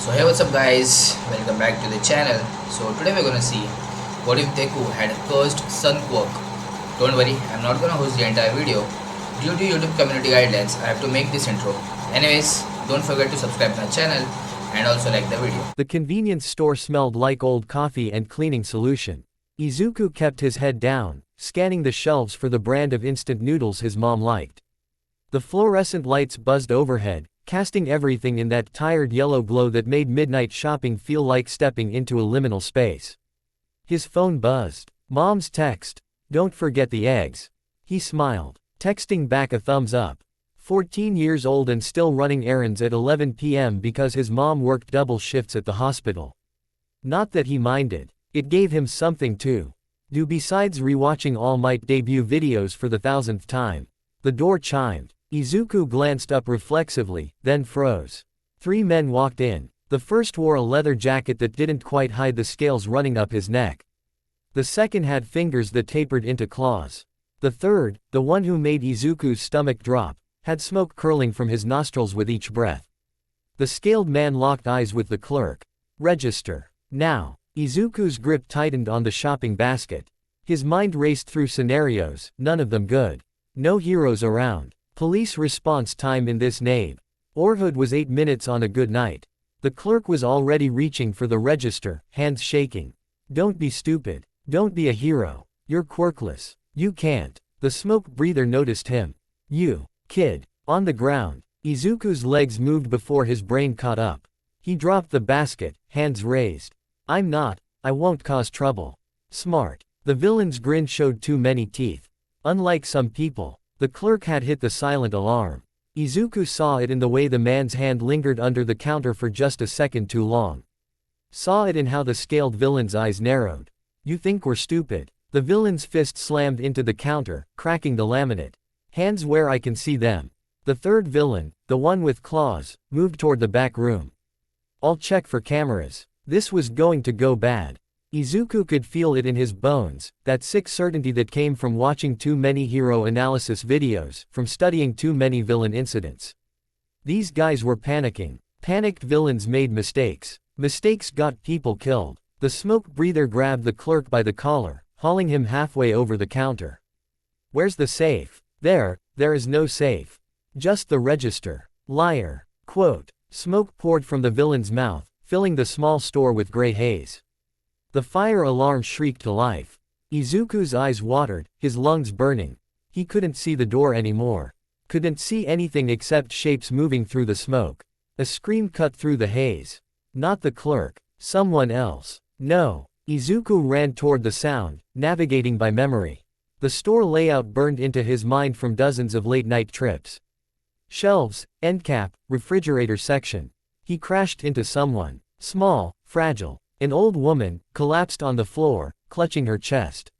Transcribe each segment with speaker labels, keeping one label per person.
Speaker 1: So hey, what's up guys, welcome back to the channel. So today we're gonna see what if Deku had a cursed sun quirk. Don't worry, I'm not gonna host the entire video. Due to YouTube community guidelines, I have to make this intro. Anyways, don't forget to subscribe to my channel and also like the video.
Speaker 2: The convenience store smelled like old coffee and cleaning solution. Izuku kept his head down, scanning the shelves for the brand of instant noodles his mom liked. The fluorescent lights buzzed overhead, casting everything in that tired yellow glow that made midnight shopping feel like stepping into a liminal space. His phone buzzed. Mom's text. Don't forget the eggs. He smiled, texting back a thumbs up. 14 years old and still running errands at 11 p.m. because his mom worked double shifts at the hospital. Not that he minded. It gave him something to do besides rewatching All Might debut videos for the 1000th time. The door chimed. Izuku glanced up reflexively, then froze. 3 men walked in. The first wore a leather jacket that didn't quite hide the scales running up his neck. The second had fingers that tapered into claws. The third, the one who made Izuku's stomach drop, had smoke curling from his nostrils with each breath. The scaled man locked eyes with the clerk. Register. Now. Izuku's grip tightened on the shopping basket. His mind raced through scenarios, none of them good. No heroes around. Police response time in this neighborhood was 8 minutes on a good night. The clerk was already reaching for the register, hands shaking. Don't be stupid. Don't be a hero. You're quirkless. You can't. The smoke breather noticed him. You, kid. On the ground. Izuku's legs moved before his brain caught up. He dropped the basket, hands raised. I'm not. I won't cause trouble. Smart. The villain's grin showed too many teeth. Unlike some people. The clerk had hit the silent alarm. Izuku saw it in the way the man's hand lingered under the counter for just a second too long. Saw it in how the scaled villain's eyes narrowed. You think we're stupid? The villain's fist slammed into the counter, cracking the laminate. Hands where I can see them. The third villain, the one with claws, moved toward the back room. I'll check for cameras. This was going to go bad. Izuku could feel it in his bones, that sick certainty that came from watching too many hero analysis videos, from studying too many villain incidents. These guys were panicking. Panicked villains made mistakes. Mistakes got people killed. The smoke breather grabbed the clerk by the collar, hauling him halfway over the counter. Where's the safe? There is no safe. Just the register. Liar. Quote. Smoke poured from the villain's mouth, filling the small store with gray haze. The fire alarm shrieked to life. Izuku's eyes watered, his lungs burning. He couldn't see the door anymore. Couldn't see anything except shapes moving through the smoke. A scream cut through the haze. Not the clerk. Someone else. No. Izuku ran toward the sound, navigating by memory. The store layout burned into his mind from dozens of late-night trips. Shelves, end cap, refrigerator section. He crashed into someone. Small, fragile. An old woman, collapsed on the floor, clutching her chest.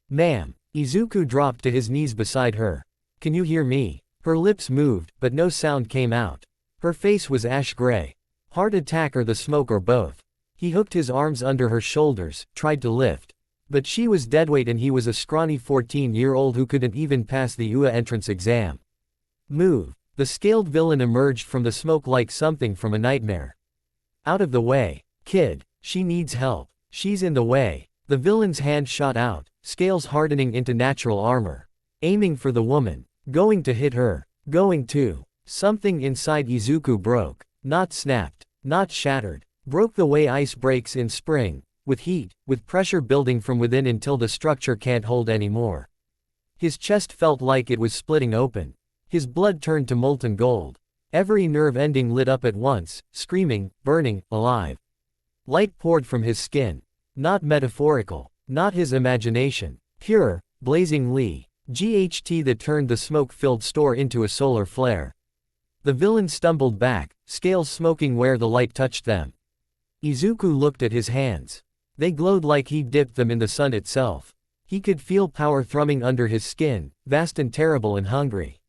Speaker 2: Ma'am. Izuku dropped to his knees beside her. Can you hear me? Her lips moved, but no sound came out. Her face was ash gray. Heart attack or the smoke or both. He hooked his arms under her shoulders, tried to lift. But she was deadweight and he was a scrawny 14-year-old who couldn't even pass the UA entrance exam. Move. The scaled villain emerged from the smoke like something from a nightmare. Out of the way. Kid. She needs help. She's in the way. The villain's hand shot out, scales hardening into natural armor. Aiming for the woman. Going to hit her. Going to. Something inside Izuku broke. Not snapped. Not shattered. Broke the way ice breaks in spring. With heat, with pressure building from within until the structure can't hold anymore. His chest felt like it was splitting open. His blood turned to molten gold. Every nerve ending lit up at once, screaming, burning, alive. Light poured from his skin. Not metaphorical. Not his imagination. Pure, blazing GHT that turned the smoke-filled store into a solar flare. The villain stumbled back, scales smoking where the light touched them. Izuku looked at his hands. They glowed like he dipped them in the sun itself. He could feel power thrumming under his skin, vast and terrible and hungry.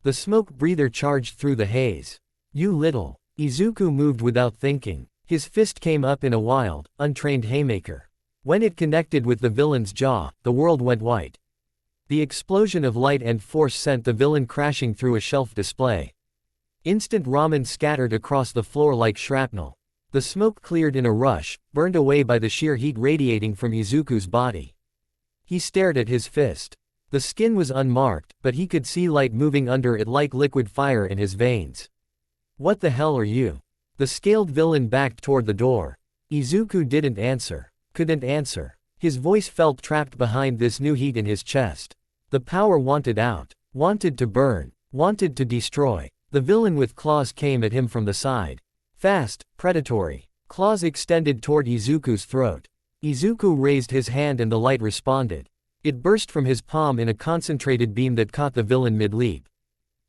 Speaker 2: The smoke breather charged through the haze. You little. Izuku moved without thinking. His fist came up in a wild, untrained haymaker. When it connected with the villain's jaw, the world went white. The explosion of light and force sent the villain crashing through a shelf display. Instant ramen scattered across the floor like shrapnel. The smoke cleared in a rush, burned away by the sheer heat radiating from Izuku's body. He stared at his fist. The skin was unmarked, but he could see light moving under it like liquid fire in his veins. What the hell are you? The scaled villain backed toward the door. Izuku didn't answer. Couldn't answer. His voice felt trapped behind this new heat in his chest. The power wanted out. Wanted to burn. Wanted to destroy. The villain with claws came at him from the side. Fast, predatory. Claws extended toward Izuku's throat. Izuku raised his hand and the light responded. It burst from his palm in a concentrated beam that caught the villain mid-leap.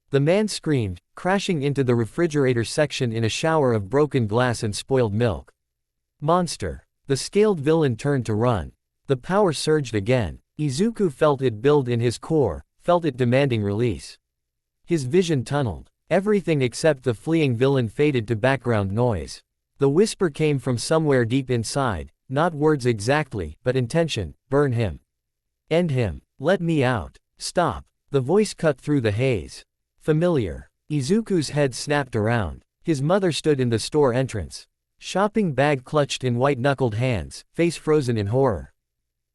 Speaker 2: The man screamed, crashing into the refrigerator section in a shower of broken glass and spoiled milk. Monster. The scaled villain turned to run. The power surged again. Izuku felt it build in his core, felt it demanding release. His vision tunneled. Everything except the fleeing villain faded to background noise. The whisper came from somewhere deep inside, not words exactly, but intention. Burn him. End him. Let me out. Stop. The voice cut through the haze. Familiar. Izuku's head snapped around. His mother stood in the store entrance. Shopping bag clutched in white-knuckled hands, face frozen in horror.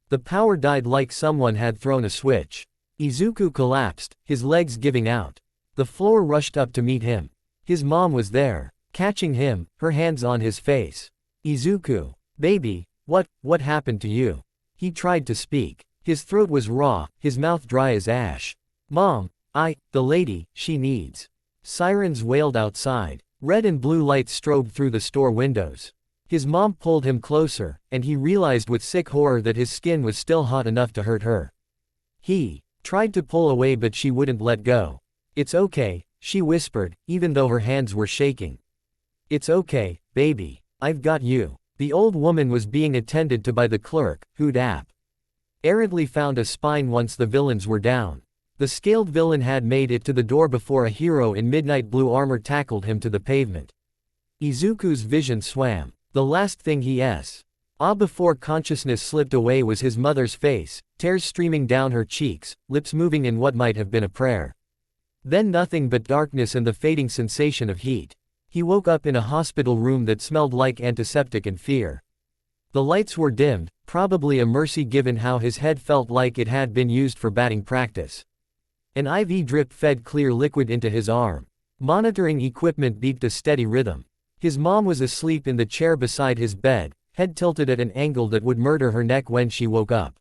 Speaker 2: The power died like someone had thrown a switch. Izuku collapsed, his legs giving out. The floor rushed up to meet him. His mom was there, catching him, her hands on his face. Izuku. Baby, what happened to you? He tried to speak. His throat was raw, his mouth dry as ash. Mom, the lady, she needs. Sirens wailed outside. Red and blue lights strobed through the store windows. His mom pulled him closer, and he realized with sick horror that his skin was still hot enough to hurt her. He tried to pull away but she wouldn't let go. It's okay, she whispered, even though her hands were shaking. It's okay, baby. I've got you. The old woman was being attended to by the clerk, who'd errantly found a spine once the villains were down. The scaled villain had made it to the door before a hero in midnight blue armor tackled him to the pavement. Izuku's vision swam. The last thing he saw before consciousness slipped away was his mother's face, tears streaming down her cheeks, lips moving in what might have been a prayer. Then nothing but darkness and the fading sensation of heat. He woke up in a hospital room that smelled like antiseptic and fear. The lights were dimmed, probably a mercy given how his head felt like it had been used for batting practice. An IV drip fed clear liquid into his arm. Monitoring equipment beeped a steady rhythm. His mom was asleep in the chair beside his bed, head tilted at an angle that would murder her neck when she woke up.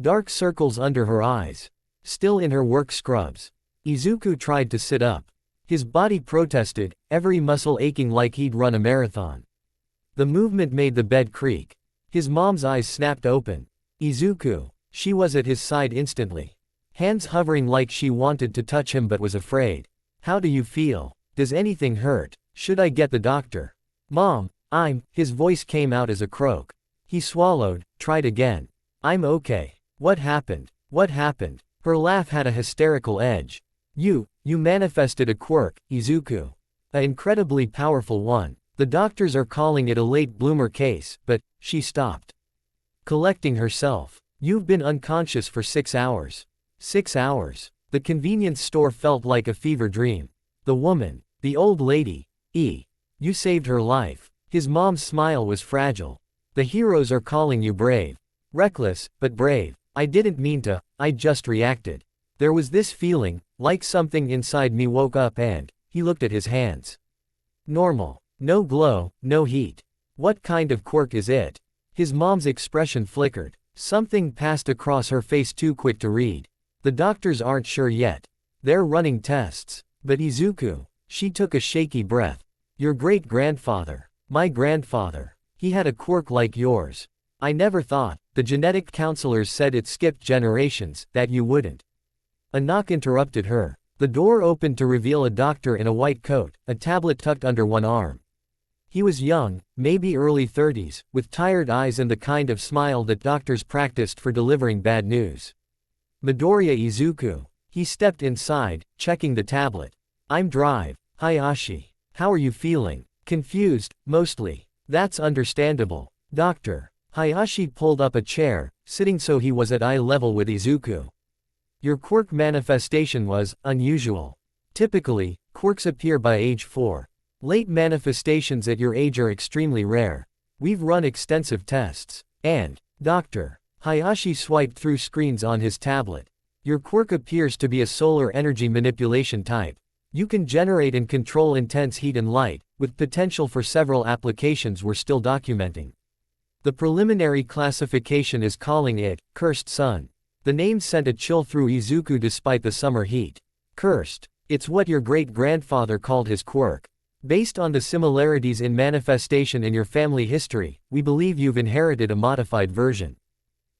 Speaker 2: Dark circles under her eyes. Still in her work scrubs. Izuku tried to sit up. His body protested, every muscle aching like he'd run a marathon. The movement made the bed creak. His mom's eyes snapped open. Izuku. She was at his side instantly. Hands hovering like she wanted to touch him but was afraid. How do you feel? Does anything hurt? Should I get the doctor? Mom, his voice came out as a croak. He swallowed, tried again. I'm okay. What happened? What happened? Her laugh had a hysterical edge. You manifested a quirk, Izuku. An incredibly powerful one. The doctors are calling it a late bloomer case, but, she stopped. Collecting herself. You've been unconscious for 6 hours. 6 hours. The convenience store felt like a fever dream. The woman, the old lady, you saved her life. His mom's smile was fragile. The heroes are calling you brave. Reckless, but brave. I didn't mean to, I just reacted. There was this feeling, like something inside me woke up and, he looked at his hands. Normal. No glow, no heat. What kind of quirk is it? His mom's expression flickered. Something passed across her face too quick to read. The doctors aren't sure yet. They're running tests. But Izuku. She took a shaky breath. Your great-grandfather. My grandfather. He had a quirk like yours. I never thought, the genetic counselors said it skipped generations, that you wouldn't. A knock interrupted her. The door opened to reveal a doctor in a white coat, a tablet tucked under one arm. He was young, maybe early 30s, with tired eyes and the kind of smile that doctors practiced for delivering bad news. Midoriya Izuku. He stepped inside, checking the tablet. I'm Drive. Hayashi. How are you feeling? Confused, mostly. That's understandable. Doctor. Hayashi pulled up a chair, sitting so he was at eye level with Izuku. Your quirk manifestation was unusual. Typically, quirks appear by age 4. Late manifestations at your age are extremely rare. We've run extensive tests. And, Dr. Hayashi swiped through screens on his tablet. Your quirk appears to be a solar energy manipulation type. You can generate and control intense heat and light, with potential for several applications we're still documenting. The preliminary classification is calling it, Cursed Sun. The name sent a chill through Izuku despite the summer heat. Cursed. It's what your great-grandfather called his quirk. Based on the similarities in manifestation in your family history, we believe you've inherited a modified version.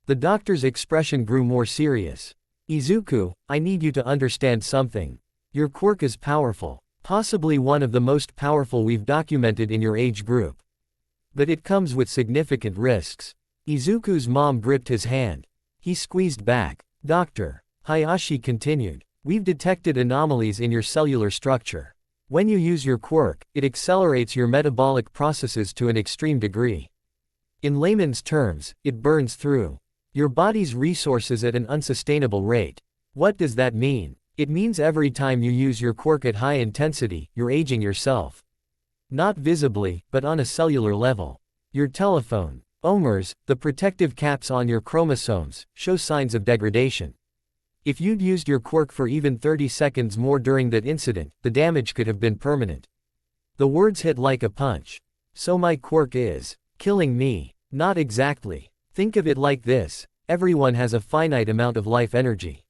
Speaker 2: The doctor's expression grew more serious. Izuku, I need you to understand something. Your quirk is powerful, possibly one of the most powerful we've documented in your age group. But it comes with significant risks. Izuku's mom gripped his hand. He squeezed back. Dr. Hayashi continued, we've detected anomalies in your cellular structure. When you use your quirk, it accelerates your metabolic processes to an extreme degree. In layman's terms, it burns through your body's resources at an unsustainable rate. What does that mean? It means every time you use your quirk at high intensity, you're aging yourself. Not visibly, but on a cellular level. Your telephone, omers, the protective caps on your chromosomes, show signs of degradation. If you'd used your quirk for even 30 seconds more during that incident, the damage could have been permanent. The words hit like a punch. So my quirk is killing me. Not exactly. Think of it like this: everyone has a finite amount of life energy.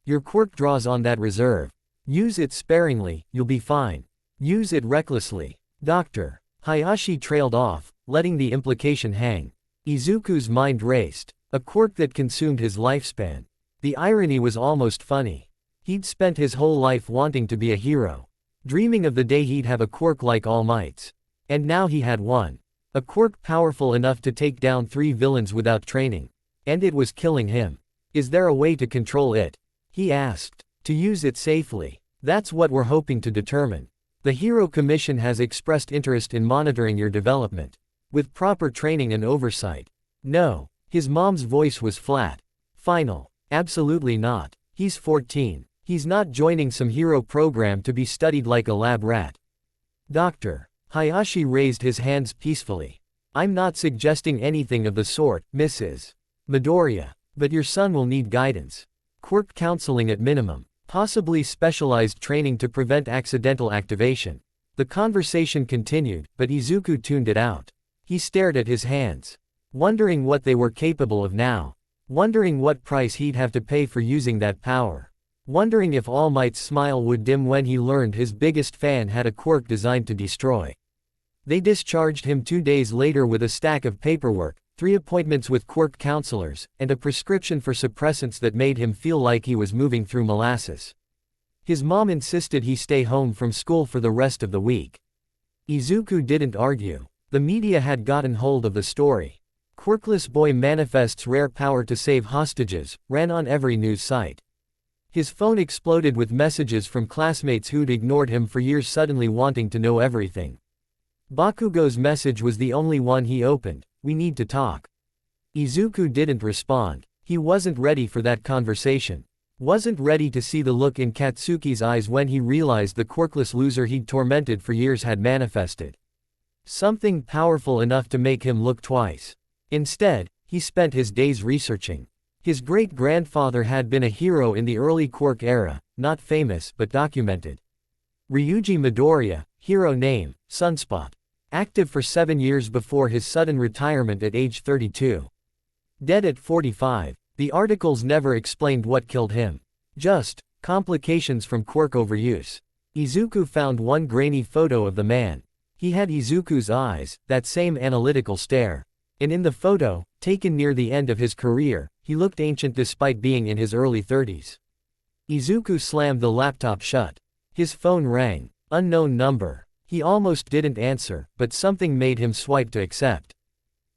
Speaker 2: Your quirk draws on that reserve. Use it sparingly, you'll be fine. Use it recklessly. Dr. Hayashi trailed off, letting the implication hang. Izuku's mind raced. A quirk that consumed his lifespan. The irony was almost funny. He'd spent his whole life wanting to be a hero, dreaming of the day he'd have a quirk like All Might's. And now he had one. A quirk powerful enough to take down 3 villains without training. And it was killing him. Is there a way to control it? He asked. To use it safely. That's what we're hoping to determine. The Hero Commission has expressed interest in monitoring your development. With proper training and oversight. No. His mom's voice was flat. Final. Absolutely not. He's 14. He's not joining some hero program to be studied like a lab rat. Dr. Hayashi raised his hands peacefully. I'm not suggesting anything of the sort, Mrs. Midoriya. But your son will need guidance. Quirk counseling at minimum. Possibly specialized training to prevent accidental activation. The conversation continued, but Izuku tuned it out. He stared at his hands, wondering what they were capable of now. Wondering what price he'd have to pay for using that power. Wondering if All Might's smile would dim when he learned his biggest fan had a quirk designed to destroy. They discharged him 2 days later with a stack of paperwork, 3 appointments with quirk counselors, and a prescription for suppressants that made him feel like he was moving through molasses. His mom insisted he stay home from school for the rest of the week. Izuku didn't argue. The media had gotten hold of the story. Quirkless boy manifests rare power to save hostages, ran on every news site. His phone exploded with messages from classmates who'd ignored him for years suddenly wanting to know everything. Bakugo's message was the only one he opened: we need to talk. Izuku didn't respond. He wasn't ready for that conversation. Wasn't ready to see the look in Katsuki's eyes when he realized the quirkless loser he'd tormented for years had manifested. Something powerful enough to make him look twice. Instead, he spent his days researching. His great-grandfather had been a hero in the early quirk era, not famous but documented. Ryuji Midoriya, hero name, Sunspot. Active for 7 years before his sudden retirement at age 32. Dead at 45. The articles never explained what killed him. Just complications from quirk overuse. Izuku found one grainy photo of the man. He had Izuku's eyes, that same analytical stare. And in the photo, taken near the end of his career, he looked ancient despite being in his early 30s. Izuku slammed the laptop shut. His phone rang. Unknown number. He almost didn't answer, but something made him swipe to accept.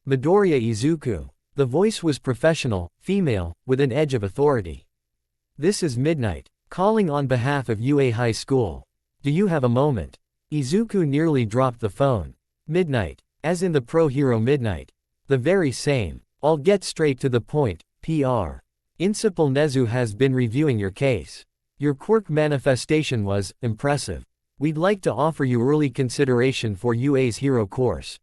Speaker 2: Midoriya Izuku. The voice was professional, female, with an edge of authority. This is Midnight, calling on behalf of UA High School. Do you have a moment? Izuku nearly dropped the phone. Midnight. As in the pro-hero Midnight. The very same. I'll get straight to the point, PR. Principal Nezu has been reviewing your case. Your quirk manifestation was impressive. We'd like to offer you early consideration for UA's hero course.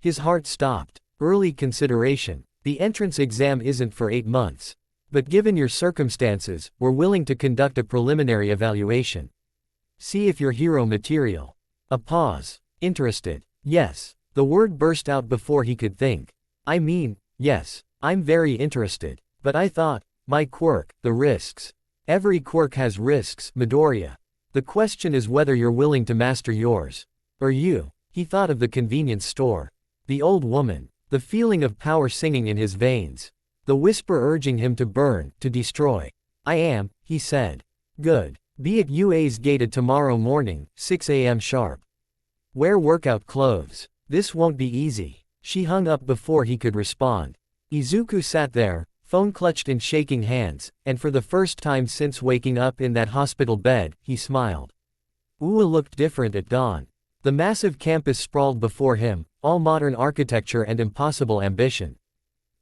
Speaker 2: His heart stopped. Early consideration. The entrance exam isn't for 8 months. But given your circumstances, we're willing to conduct a preliminary evaluation. See if you're hero material. A pause. Interested. Yes. The word burst out before he could think. I mean, yes, I'm very interested. But I thought, my quirk, the risks. Every quirk has risks, Midoriya. The question is whether you're willing to master yours. Or you. He thought of the convenience store. The old woman. The feeling of power singing in his veins. The whisper urging him to burn, to destroy. I am, he said. Good. Be at UA's gated tomorrow morning, 6 a.m. sharp. Wear workout clothes. This won't be easy. She hung up before he could respond. Izuku sat there, phone clutched in shaking hands, and for the first time since waking up in that hospital bed, he smiled. UA looked different at dawn. The massive campus sprawled before him, all modern architecture and impossible ambition.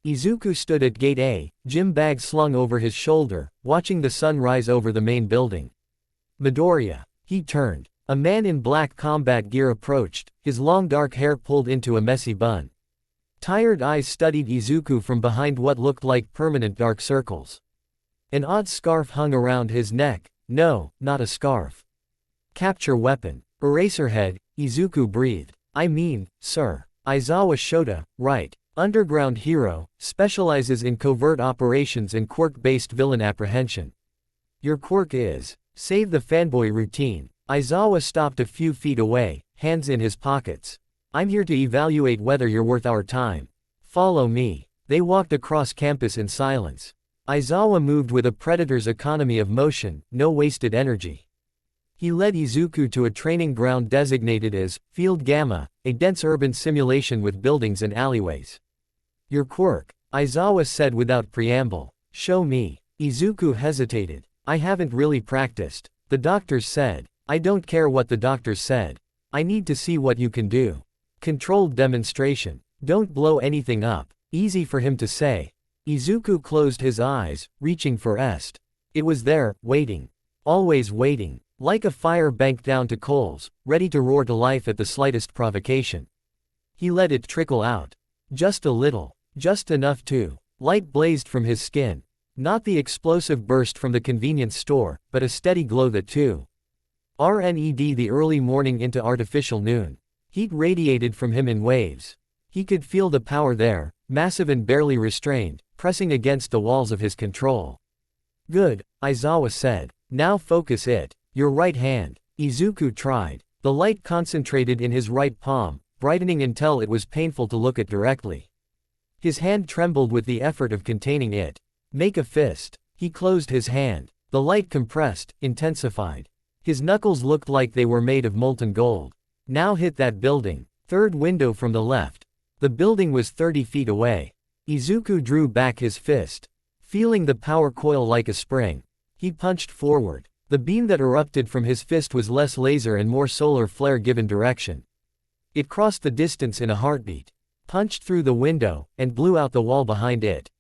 Speaker 2: Izuku stood at Gate A, gym bag slung over his shoulder, watching the sun rise over the main building. Midoriya. He turned. A man in black combat gear approached, his long dark hair pulled into a messy bun. Tired eyes studied Izuku from behind what looked like permanent dark circles. An odd scarf hung around his neck. No, not a scarf. Capture weapon. Eraserhead, Izuku breathed. I mean, sir. Aizawa Shota, right. Underground hero, specializes in covert operations and quirk-based villain apprehension. Your quirk is, save the fanboy routine. Aizawa stopped a few feet away, hands in his pockets. I'm here to evaluate whether you're worth our time. Follow me. They walked across campus in silence. Aizawa moved with a predator's economy of motion, no wasted energy. He led Izuku to a training ground designated as Field Gamma, a dense urban simulation with buildings and alleyways. Your quirk, Aizawa said without preamble. Show me. Izuku hesitated. I haven't really practiced. The doctors said. I don't care what the doctors said. I need to see what you can do. Controlled demonstration. Don't blow anything up. Easy for him to say. Izuku closed his eyes, reaching for Est. It was there, waiting. Always waiting. Like a fire banked down to coals, ready to roar to life at the slightest provocation. He let it trickle out. Just a little. Just enough to. Light blazed from his skin. Not the explosive burst from the convenience store, but a steady glow that too. RNED the early morning into artificial noon. Heat radiated from him in waves. He could feel the power there, massive and barely restrained, pressing against the walls of his control. Good, Aizawa said. Now focus it. Your right hand. Izuku tried. The light concentrated in his right palm, brightening until it was painful to look at directly. His hand trembled with the effort of containing it. Make a fist. He closed his hand. The light compressed, intensified. His knuckles looked like they were made of molten gold. Now hit that building. Third window from the left. The building was 30 feet away. Izuku drew back his fist. Feeling the power coil like a spring. He punched forward. The beam that erupted from his fist was less laser and more solar flare given direction. It crossed the distance in a heartbeat. Punched through the window, and blew out the wall behind it.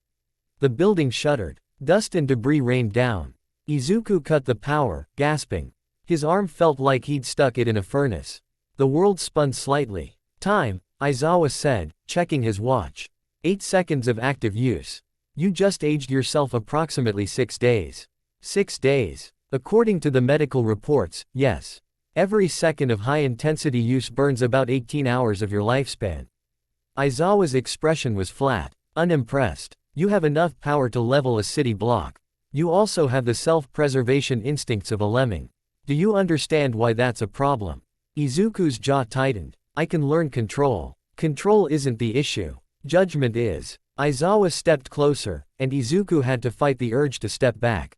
Speaker 2: The building shuddered. Dust and debris rained down. Izuku cut the power, gasping. His arm felt like he'd stuck it in a furnace. The world spun slightly. Time, Aizawa said, checking his watch. 8 seconds of active use. You just aged yourself approximately 6 days. 6 days. According to the medical reports, yes. Every second of high-intensity use burns about 18 hours of your lifespan. Aizawa's expression was flat, unimpressed. You have enough power to level a city block. You also have the self-preservation instincts of a lemming. Do you understand why that's a problem? Izuku's jaw tightened. I can learn control. Control isn't the issue. Judgment is. Aizawa stepped closer, and Izuku had to fight the urge to step back.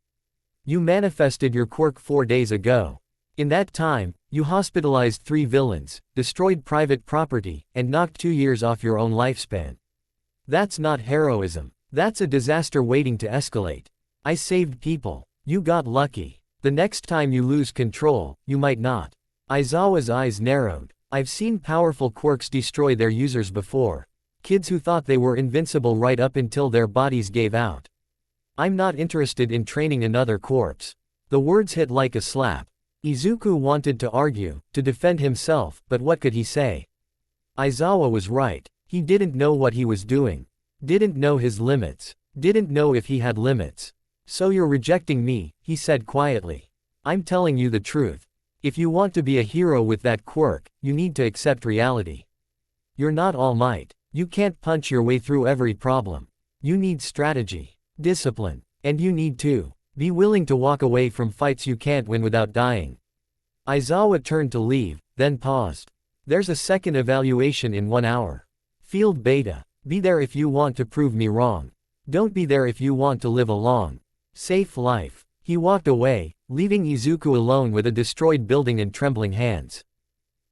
Speaker 2: You manifested your quirk 4 days ago. In that time, you hospitalized 3 villains, destroyed private property, and knocked 2 years off your own lifespan. That's not heroism. That's a disaster waiting to escalate. I saved people. You got lucky. The next time you lose control, you might not. Aizawa's eyes narrowed. I've seen powerful quirks destroy their users before. Kids who thought they were invincible right up until their bodies gave out. I'm not interested in training another corpse. The words hit like a slap. Izuku wanted to argue, to defend himself, but what could he say? Aizawa was right. He didn't know what he was doing. Didn't know his limits. Didn't know if he had limits. So you're rejecting me, he said quietly. I'm telling you the truth. If you want to be a hero with that quirk, you need to accept reality. You're not All Might. You can't punch your way through every problem. You need strategy, discipline, and you need to be willing to walk away from fights you can't win without dying. Aizawa turned to leave, then paused. There's a second evaluation in 1 hour. Field Beta. Be there if you want to prove me wrong. Don't be there if you want to live a long, safe life. He walked away, leaving Izuku alone with a destroyed building and trembling hands.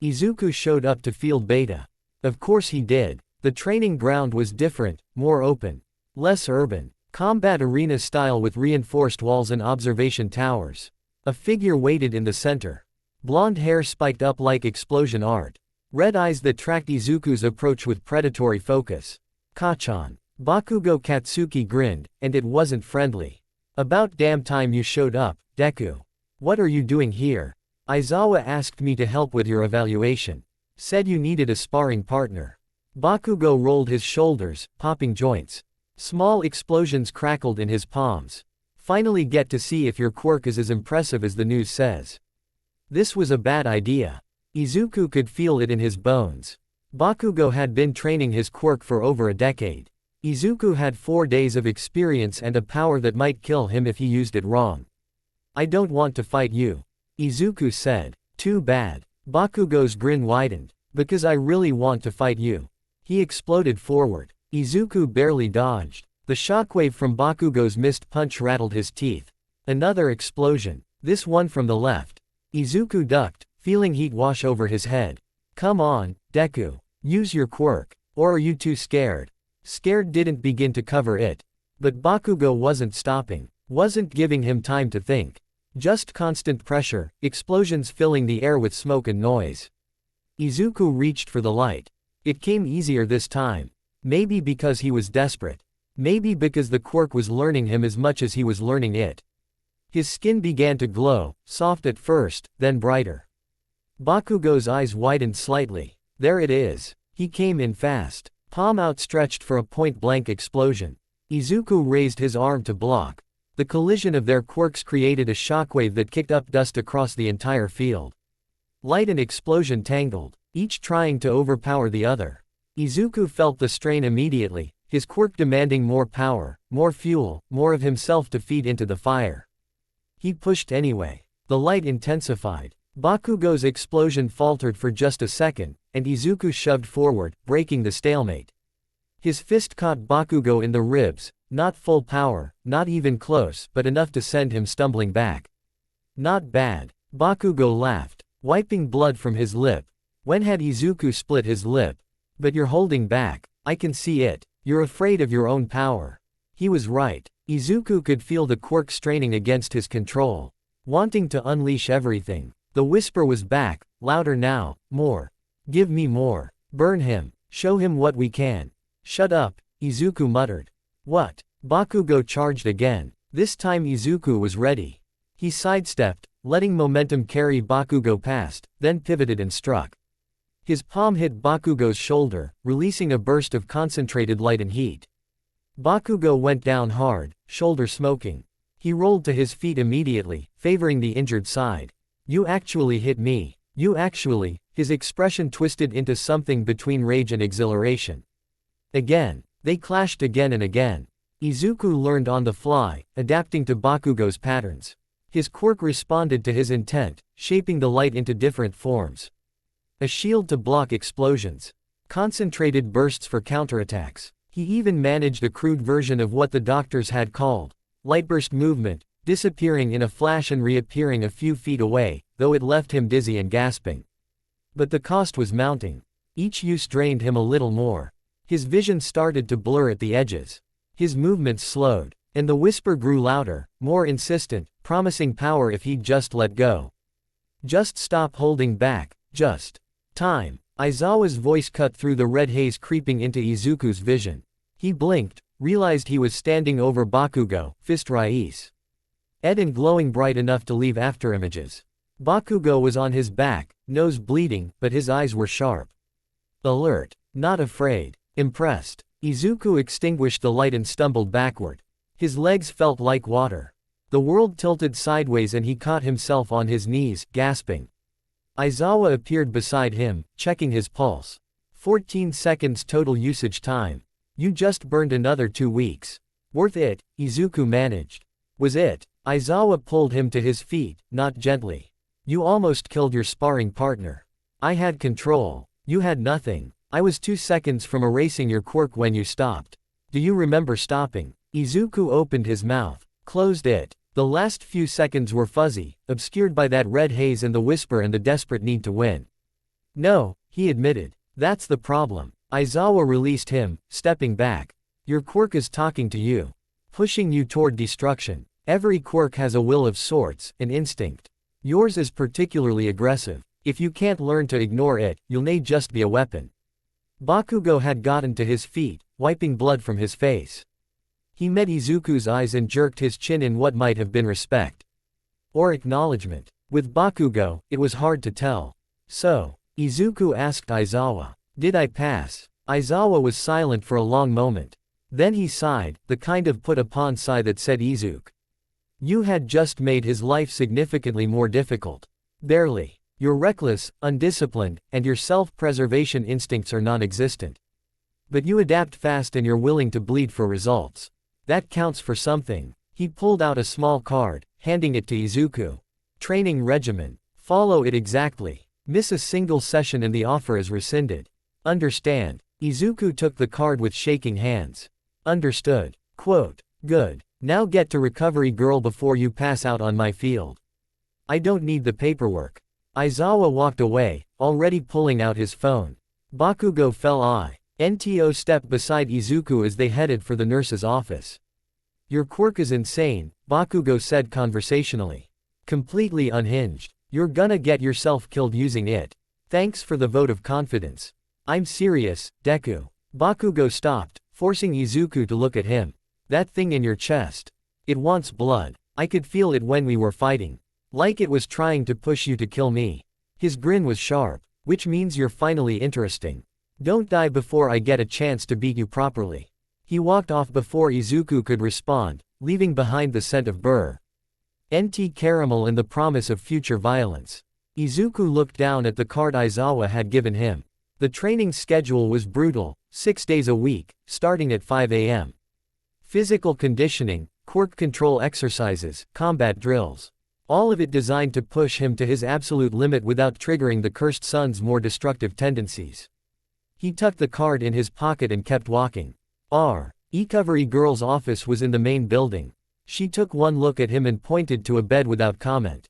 Speaker 2: Izuku showed up to Field Beta. Of course he did. The training ground was different, more open, less urban. Combat arena style with reinforced walls and observation towers. A figure waited in the center. Blonde hair spiked up like explosion art. Red eyes that tracked Izuku's approach with predatory focus. Kachan. Bakugo Katsuki grinned, and it wasn't friendly. About damn time you showed up, Deku. What are you doing here? Aizawa asked me to help with your evaluation. Said you needed a sparring partner. Bakugo rolled his shoulders, popping joints. Small explosions crackled in his palms. Finally get to see if your quirk is as impressive as the news says. This was a bad idea. Izuku could feel it in his bones. Bakugo had been training his quirk for over a decade. Izuku had 4 days of experience and a power that might kill him if he used it wrong. I don't want to fight you, Izuku said. Too bad. Bakugo's grin widened. Because I really want to fight you. He exploded forward. Izuku barely dodged. The shockwave from Bakugo's missed punch rattled his teeth. Another explosion. This one from the left. Izuku ducked, feeling heat wash over his head. Come on, Deku. Use your quirk. Or are you too scared? Scared didn't begin to cover it. But Bakugo wasn't stopping. Wasn't giving him time to think. Just constant pressure, explosions filling the air with smoke and noise. Izuku reached for the light. It came easier this time. Maybe because he was desperate. Maybe because the quirk was learning him as much as he was learning it. His skin began to glow, soft at first, then brighter. Bakugo's eyes widened slightly. There it is. He came in fast. Palm outstretched for a point-blank explosion. Izuku raised his arm to block. The collision of their quirks created a shockwave that kicked up dust across the entire field. Light and explosion tangled, each trying to overpower the other. Izuku felt the strain immediately, his quirk demanding more power, more fuel, more of himself to feed into the fire. He pushed anyway. The light intensified. Bakugo's explosion faltered for just a second, and Izuku shoved forward, breaking the stalemate. His fist caught Bakugo in the ribs, not full power, not even close, but enough to send him stumbling back. Not bad. Bakugo laughed, wiping blood from his lip. When had Izuku split his lip? But you're holding back. I can see it. You're afraid of your own power. He was right. Izuku could feel the quirk straining against his control. Wanting to unleash everything. The whisper was back, louder now, more. Give me more. Burn him. Show him what we can. Shut up, Izuku muttered. What? Bakugo charged again. This time Izuku was ready. He sidestepped, letting momentum carry Bakugo past, then pivoted and struck. His palm hit Bakugo's shoulder, releasing a burst of concentrated light and heat. Bakugo went down hard, shoulder smoking. He rolled to his feet immediately, favoring the injured side. You actually hit me. You actually. His expression twisted into something between rage and exhilaration. Again. They clashed again and again. Izuku learned on the fly, adapting to Bakugo's patterns. His quirk responded to his intent, shaping the light into different forms. A shield to block explosions. Concentrated bursts for counterattacks. He even managed a crude version of what the doctors had called lightburst movement, disappearing in a flash and reappearing a few feet away, though it left him dizzy and gasping. But the cost was mounting. Each use drained him a little more. His vision started to blur at the edges. His movements slowed, and the whisper grew louder, more insistent, promising power if he'd just let go. Just stop holding back, just. Time. Aizawa's voice cut through the red haze creeping into Izuku's vision. He blinked, realized he was standing over Bakugo, fist raised. Ed and glowing bright enough to leave afterimages. Bakugo was on his back, nose bleeding, but his eyes were sharp. Alert. Not afraid. Impressed. Izuku extinguished the light and stumbled backward. His legs felt like water. The world tilted sideways and he caught himself on his knees, gasping. Aizawa appeared beside him, checking his pulse. 14 seconds total usage time. You just burned another 2 weeks. Worth it, Izuku managed. Was it? Aizawa pulled him to his feet, not gently. You almost killed your sparring partner. I had control. You had nothing. I was 2 seconds from erasing your quirk when you stopped. Do you remember stopping? Izuku opened his mouth, closed it. The last few seconds were fuzzy, obscured by that red haze and the whisper and the desperate need to win. No, he admitted. That's the problem. Aizawa released him, stepping back. Your quirk is talking to you. Pushing you toward destruction. Every quirk has a will of sorts, an instinct. Yours is particularly aggressive. If you can't learn to ignore it, you'll may just be a weapon. Bakugo had gotten to his feet, wiping blood from his face. He met Izuku's eyes and jerked his chin in what might have been respect. Or acknowledgement. With Bakugo, it was hard to tell. So, Izuku asked Aizawa, did I pass? Aizawa was silent for a long moment. Then he sighed, the kind of put-upon sigh that said Izuku. You had just made his life significantly more difficult. Barely. You're reckless, undisciplined, and your self-preservation instincts are non-existent. But you adapt fast and you're willing to bleed for results. That counts for something. He pulled out a small card, handing it to Izuku. Training regimen. Follow it exactly. Miss a single session and the offer is rescinded. Understand. Izuku took the card with shaking hands. Understood. Quote. Good. Now get to Recovery Girl before you pass out on my field. I don't need the paperwork. Aizawa walked away, already pulling out his phone. Bakugo fell. NTO stepped beside Izuku as they headed for the nurse's office. Your quirk is insane, Bakugo said conversationally. Completely unhinged. You're gonna get yourself killed using it. Thanks for the vote of confidence. I'm serious, Deku. Bakugo stopped, forcing Izuku to look at him. That thing in your chest. It wants blood. I could feel it when we were fighting. Like it was trying to push you to kill me. His grin was sharp. Which means you're finally interesting. Don't die before I get a chance to beat you properly. He walked off before Izuku could respond, leaving behind the scent of burr. NT caramel and the promise of future violence. Izuku looked down at the card Aizawa had given him. The training schedule was brutal, 6 days a week, starting at 5 a.m. Physical conditioning, quirk control exercises, combat drills. All of it designed to push him to his absolute limit without triggering the cursed sun's more destructive tendencies. He tucked the card in his pocket and kept walking. Recovery Girl's office was in the main building. She took one look at him and pointed to a bed without comment.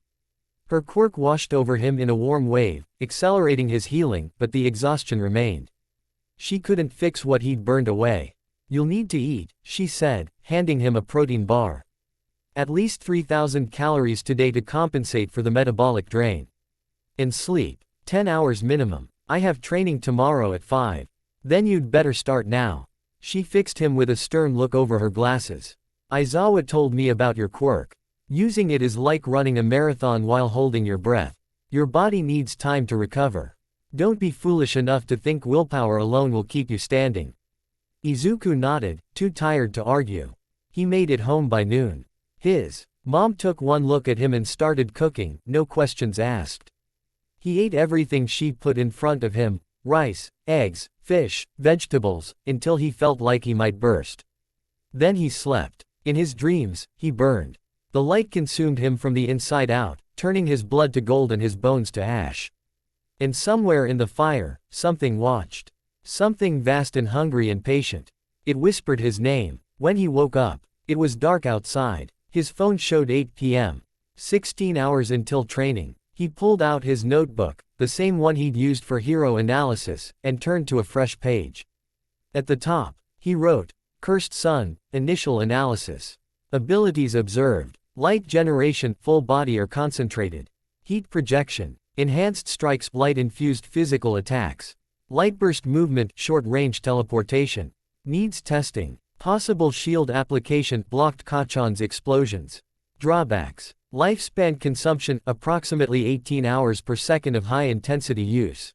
Speaker 2: Her quirk washed over him in a warm wave, accelerating his healing, but the exhaustion remained. She couldn't fix what he'd burned away. You'll need to eat, she said, handing him a protein bar. At least 3,000 calories today to compensate for the metabolic drain. And sleep. 10 hours minimum. I have training tomorrow at 5. Then you'd better start now. She fixed him with a stern look over her glasses. Aizawa told me about your quirk. Using it is like running a marathon while holding your breath. Your body needs time to recover. Don't be foolish enough to think willpower alone will keep you standing. Izuku nodded, too tired to argue. He made it home by noon. His mom took one look at him and started cooking, no questions asked. He ate everything she put in front of him, rice, eggs, fish, vegetables, until he felt like he might burst. Then he slept. In his dreams, he burned. The light consumed him from the inside out, turning his blood to gold and his bones to ash. And somewhere in the fire, something watched. Something vast and hungry and patient. It whispered his name. When he woke up, it was dark outside. His phone showed 8 p.m. 16 hours until training. He pulled out his notebook, the same one he'd used for hero analysis, and turned to a fresh page. At the top, he wrote, Cursed Sun, Initial Analysis. Abilities observed. Light generation, full body or concentrated. Heat projection. Enhanced strikes, light-infused physical attacks. Lightburst movement, short-range teleportation. Needs testing. Possible shield application, blocked Kachan's explosions. Drawbacks. Lifespan consumption approximately 18 hours per second of high intensity use.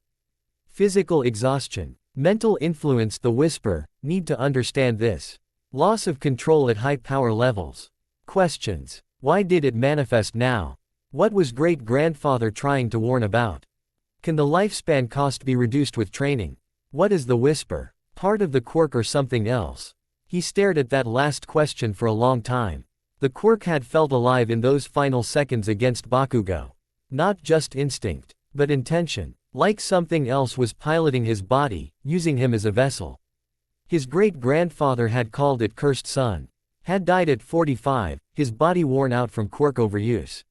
Speaker 2: Physical exhaustion. Mental influence. The whisper, need to understand this. Loss of control at high power levels. Questions. Why did it manifest now? What was great-grandfather trying to warn about? Can the lifespan cost be reduced with training? What is the whisper? Part of the quirk or something else? He stared at that last question for a long time. The quirk had felt alive in those final seconds against Bakugo. Not just instinct, but intention. Like something else was piloting his body, using him as a vessel. His great-grandfather had called it cursed son. Had died at 45, his body worn out from quirk overuse.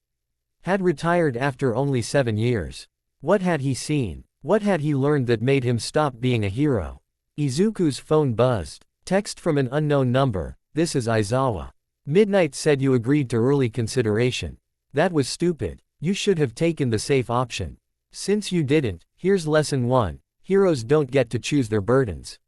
Speaker 2: Had retired after only 7 years. What had he seen? What had he learned that made him stop being a hero? Izuku's phone buzzed. Text from an unknown number. This is Aizawa. Midnight said you agreed to early consideration. That was stupid. You should have taken the safe option. Since you didn't, here's lesson 1. Heroes don't get to choose their burdens.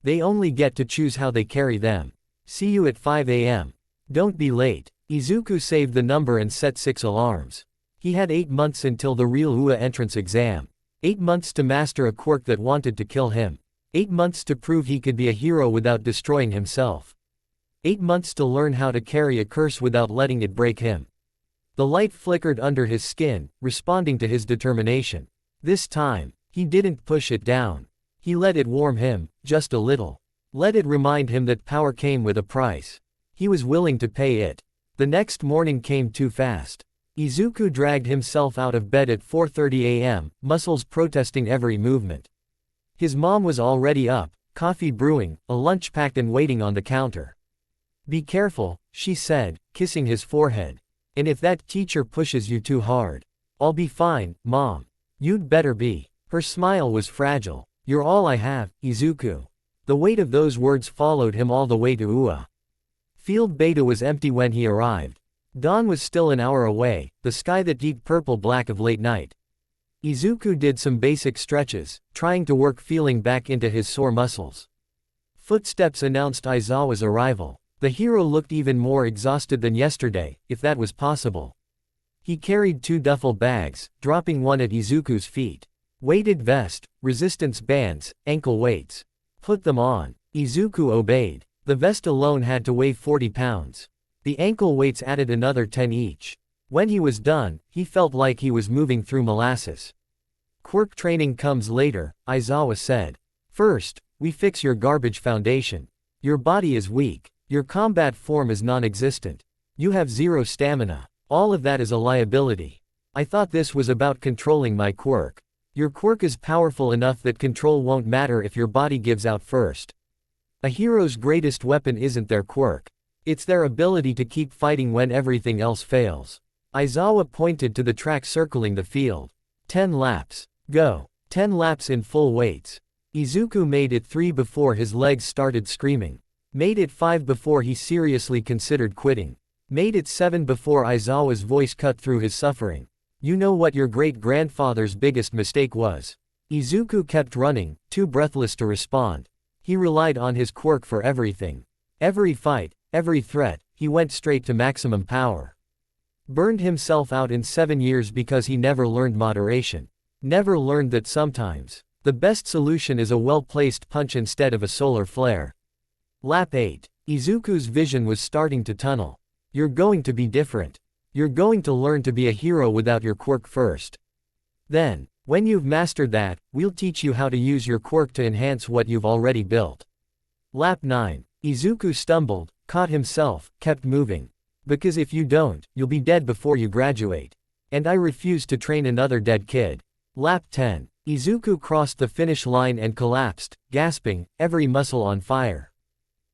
Speaker 2: They only get to choose how they carry them. See you at 5 a.m. Don't be late. Izuku saved the number and set 6 alarms. He had 8 months until the real UA entrance exam. 8 months to master a quirk that wanted to kill him. 8 months to prove he could be a hero without destroying himself. 8 months to learn how to carry a curse without letting it break him. The light flickered under his skin, responding to his determination. This time, he didn't push it down. He let it warm him, just a little. Let it remind him that power came with a price. He was willing to pay it. The next morning came too fast. Izuku dragged himself out of bed at 4:30 a.m., muscles protesting every movement. His mom was already up, coffee brewing, a lunch packed and waiting on the counter. Be careful, she said, kissing his forehead. And if that teacher pushes you too hard. I'll be fine, Mom. You'd better be. Her smile was fragile. You're all I have, Izuku. The weight of those words followed him all the way to Ua. Field Beta was empty when he arrived. Dawn was still an hour away, the sky that deep purple-black of late night. Izuku did some basic stretches, trying to work feeling back into his sore muscles. Footsteps announced Aizawa's arrival. The hero looked even more exhausted than yesterday, if that was possible. He carried 2 duffel bags, dropping one at Izuku's feet. Weighted vest, resistance bands, ankle weights. Put them on. Izuku obeyed. The vest alone had to weigh 40 pounds. The ankle weights added another 10 each. When he was done, he felt like he was moving through molasses. Quirk training comes later, Aizawa said. First, we fix your garbage foundation. Your body is weak. Your combat form is non-existent. You have 0 stamina. All of that is a liability. I thought this was about controlling my quirk. Your quirk is powerful enough that control won't matter if your body gives out first. A hero's greatest weapon isn't their quirk. It's their ability to keep fighting when everything else fails. Aizawa pointed to the track circling the field. 10 laps. Go. 10 laps in full weights. Izuku made it 3 before his legs started screaming. Made it 5 before he seriously considered quitting. Made it 7 before Aizawa's voice cut through his suffering. You know what your great-grandfather's biggest mistake was? Izuku kept running, too breathless to respond. He relied on his quirk for everything. Every fight, every threat, he went straight to maximum power. Burned himself out in 7 years because he never learned moderation. Never learned that sometimes, the best solution is a well-placed punch instead of a solar flare. Lap 8. Izuku's vision was starting to tunnel. You're going to be different. You're going to learn to be a hero without your quirk first. Then, when you've mastered that, we'll teach you how to use your quirk to enhance what you've already built. Lap 9. Izuku stumbled, caught himself, kept moving. Because if you don't, you'll be dead before you graduate. And I refuse to train another dead kid. Lap 10. Izuku crossed the finish line and collapsed, gasping, every muscle on fire.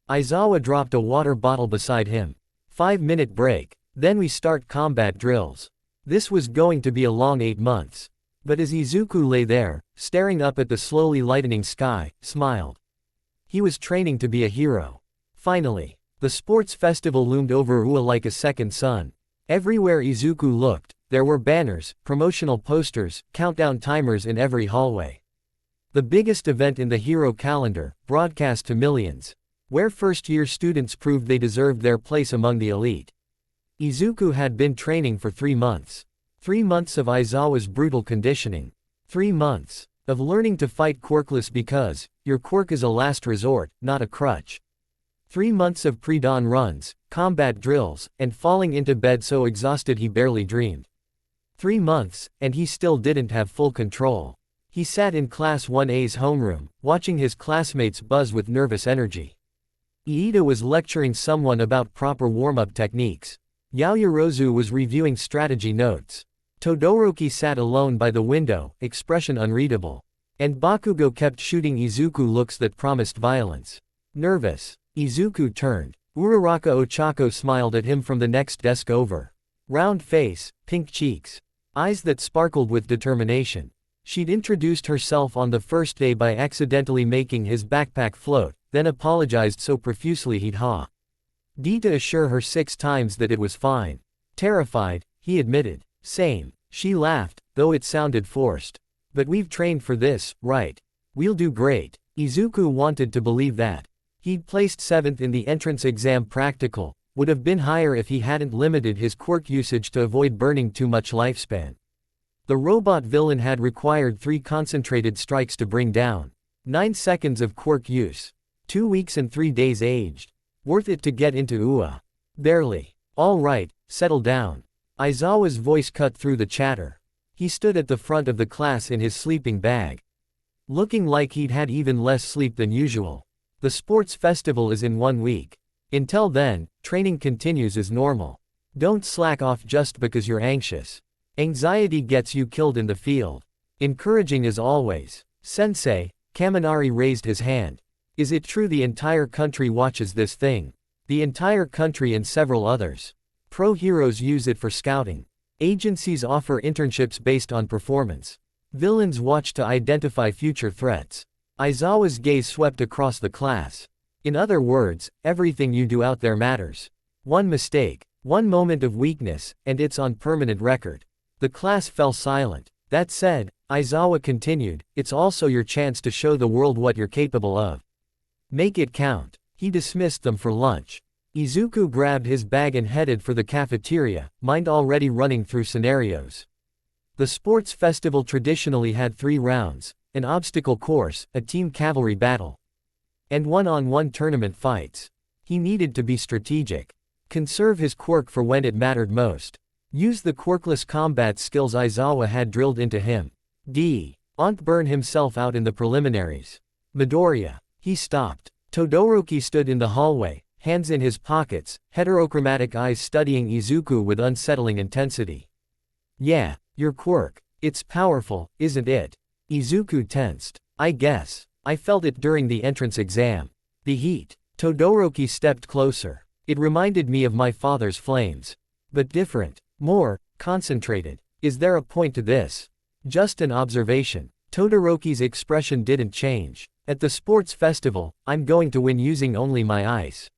Speaker 2: Aizawa dropped a water bottle beside him. 5-minute break. Then we start combat drills. This was going to be a long 8 months. But as Izuku lay there, staring up at the slowly lightening sky, smiled. He was training to be a hero. Finally, the sports festival loomed over Ua like a second sun. Everywhere Izuku looked, there were banners, promotional posters, countdown timers in every hallway. The biggest event in the hero calendar, broadcast to millions. Where first-year students proved they deserved their place among the elite. Izuku had been training for 3 months. 3 months of Aizawa's brutal conditioning. 3 months of learning to fight quirkless because your quirk is a last resort, not a crutch. 3 months of pre-dawn runs, combat drills, and falling into bed so exhausted he barely dreamed. 3 months, and he still didn't have full control. He sat in Class 1A's homeroom, watching his classmates buzz with nervous energy. Iida was lecturing someone about proper warm-up techniques. Yaoyorozu was reviewing strategy notes. Todoroki sat alone by the window, expression unreadable. And Bakugo kept shooting Izuku looks that promised violence. Nervous, Izuku turned. Uraraka Ochako smiled at him from the next desk over. Round face, pink cheeks. Eyes that sparkled with determination. She'd introduced herself on the first day by accidentally making his backpack float, then apologized so profusely he'd to assure her 6 times that it was fine. Terrified, he admitted. Same. She laughed, though it sounded forced. But we've trained for this, right? We'll do great. Izuku wanted to believe that. He'd placed 7th in the entrance exam practical, would have been higher if he hadn't limited his quirk usage to avoid burning too much lifespan. The robot villain had required 3 concentrated strikes to bring down. 9 seconds of quirk use. 2 weeks and 3 days aged. Worth it to get into UA. Barely. All right, settle down. Aizawa's voice cut through the chatter. He stood at the front of the class in his sleeping bag. Looking like he'd had even less sleep than usual. The sports festival is in 1 week. Until then, training continues as normal. Don't slack off just because you're anxious. Anxiety gets you killed in the field. Encouraging as always. Sensei, Kaminari raised his hand. Is it true the entire country watches this thing? The entire country and several others. Pro heroes use it for scouting. Agencies offer internships based on performance. Villains watch to identify future threats. Aizawa's gaze swept across the class. In other words, everything you do out there matters. One mistake, one moment of weakness, and it's on permanent record. The class fell silent. That said, Aizawa continued, it's also your chance to show the world what you're capable of. Make it count. He dismissed them for lunch. Izuku grabbed his bag and headed for the cafeteria, mind already running through scenarios. The sports festival traditionally had 3 rounds, an obstacle course, a team cavalry battle, and one-on-one tournament fights. He needed to be strategic. Conserve his quirk for when it mattered most. Use the quirkless combat skills Aizawa had drilled into him. Don't burn himself out in the preliminaries. Midoriya. He stopped. Todoroki stood in the hallway, hands in his pockets, heterochromatic eyes studying Izuku with unsettling intensity. Yeah, your quirk. It's powerful, isn't it? Izuku tensed. I guess. I felt it during the entrance exam. The heat. Todoroki stepped closer. It reminded me of my father's flames. But different. More concentrated. Is there a point to this? Just an observation. Todoroki's expression didn't change. At the sports festival, I'm going to win using only my ice.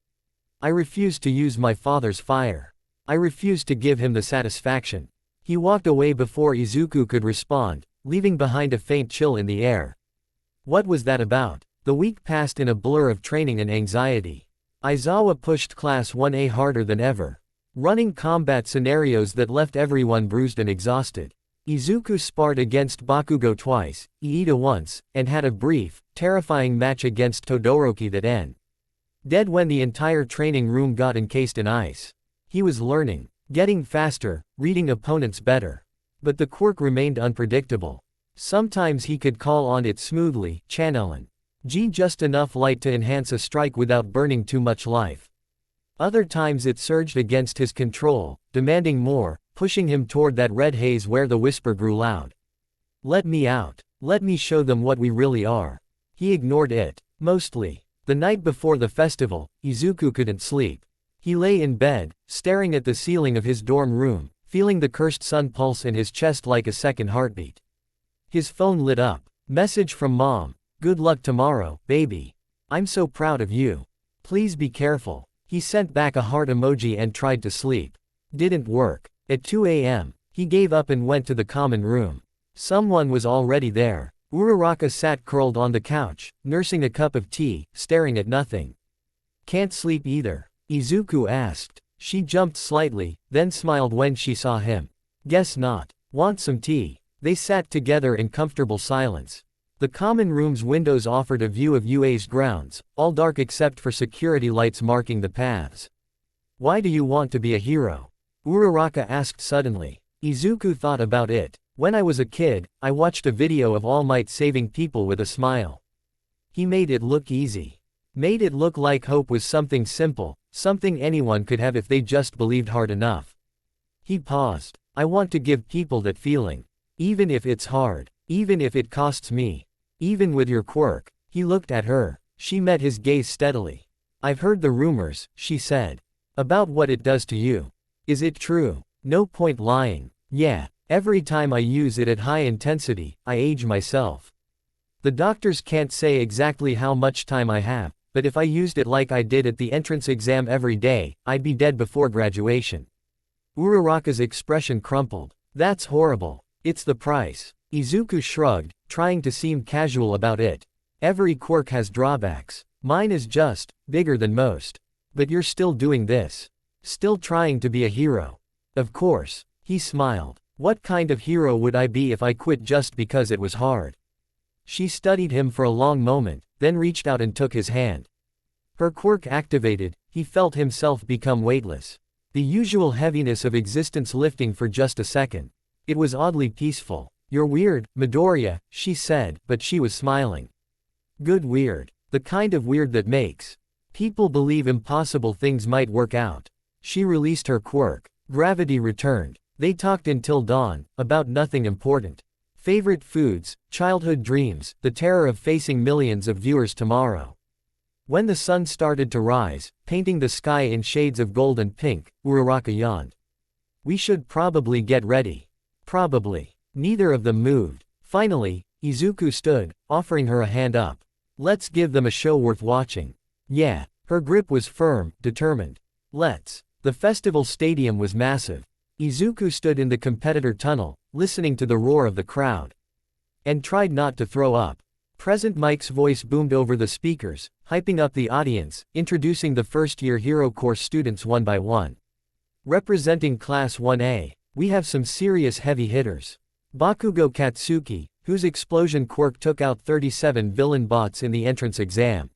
Speaker 2: I refuse to use my father's fire. I refuse to give him the satisfaction. He walked away before Izuku could respond, leaving behind a faint chill in the air. What was that about? The week passed in a blur of training and anxiety. Aizawa pushed Class 1A harder than ever. Running combat scenarios that left everyone bruised and exhausted. Izuku sparred against Bakugo twice, Iida once, and had a brief, terrifying match against Todoroki that ended when the entire training room got encased in ice. He was learning, getting faster, reading opponents better. But the quirk remained unpredictable. Sometimes he could call on it smoothly, channeling just enough light to enhance a strike without burning too much life. Other times it surged against his control, demanding more, pushing him toward that red haze where the whisper grew loud. Let me out. Let me show them what we really are. He ignored it. Mostly. The night before the festival, Izuku couldn't sleep. He lay in bed, staring at the ceiling of his dorm room, feeling the cursed sun pulse in his chest like a second heartbeat. His phone lit up. Message from Mom. Good luck tomorrow, baby. I'm so proud of you. Please be careful. He sent back a heart emoji and tried to sleep. Didn't work. At 2 a.m., he gave up and went to the common room. Someone was already there. Uraraka sat curled on the couch, nursing a cup of tea, staring at nothing. Can't sleep either? Izuku asked. She jumped slightly, then smiled when she saw him. Guess not. Want some tea? They sat together in comfortable silence. The common room's windows offered a view of UA's grounds, all dark except for security lights marking the paths. Why do you want to be a hero? Uraraka asked suddenly. Izuku thought about it. When I was a kid, I watched a video of All Might saving people with a smile. He made it look easy. Made it look like hope was something simple, something anyone could have if they just believed hard enough. He paused. I want to give people that feeling. Even if it's hard. Even if it costs me. Even with your quirk. He looked at her. She met his gaze steadily. I've heard the rumors, she said. About what it does to you. Is it true? No point lying. Yeah. Every time I use it at high intensity, I age myself. The doctors can't say exactly how much time I have, but if I used it like I did at the entrance exam every day, I'd be dead before graduation. Uraraka's expression crumpled. That's horrible. It's the price. Izuku shrugged, trying to seem casual about it. Every quirk has drawbacks. Mine is just bigger than most. But you're still doing this. Still trying to be a hero. Of course. He smiled. What kind of hero would I be if I quit just because it was hard? She studied him for a long moment, then reached out and took his hand. Her quirk activated, he felt himself become weightless. The usual heaviness of existence lifting for just a second. It was oddly peaceful. You're weird, Midoriya, she said, but she was smiling. Good weird. The kind of weird that makes people believe impossible things might work out. She released her quirk. Gravity returned. They talked until dawn, about nothing important. Favorite foods, childhood dreams, the terror of facing millions of viewers tomorrow. When the sun started to rise, painting the sky in shades of gold and pink, Uraraka yawned. We should probably get ready. Probably. Neither of them moved. Finally, Izuku stood, offering her a hand up. Let's give them a show worth watching. Yeah. Her grip was firm, determined. Let's. The festival stadium was massive. Izuku stood in the competitor tunnel, listening to the roar of the crowd. And tried not to throw up. Present Mike's voice boomed over the speakers, hyping up the audience, introducing the first-year Hero Course students one by one. Representing Class 1A, we have some serious heavy hitters. Bakugo Katsuki, whose explosion quirk took out 37 villain bots in the entrance exam.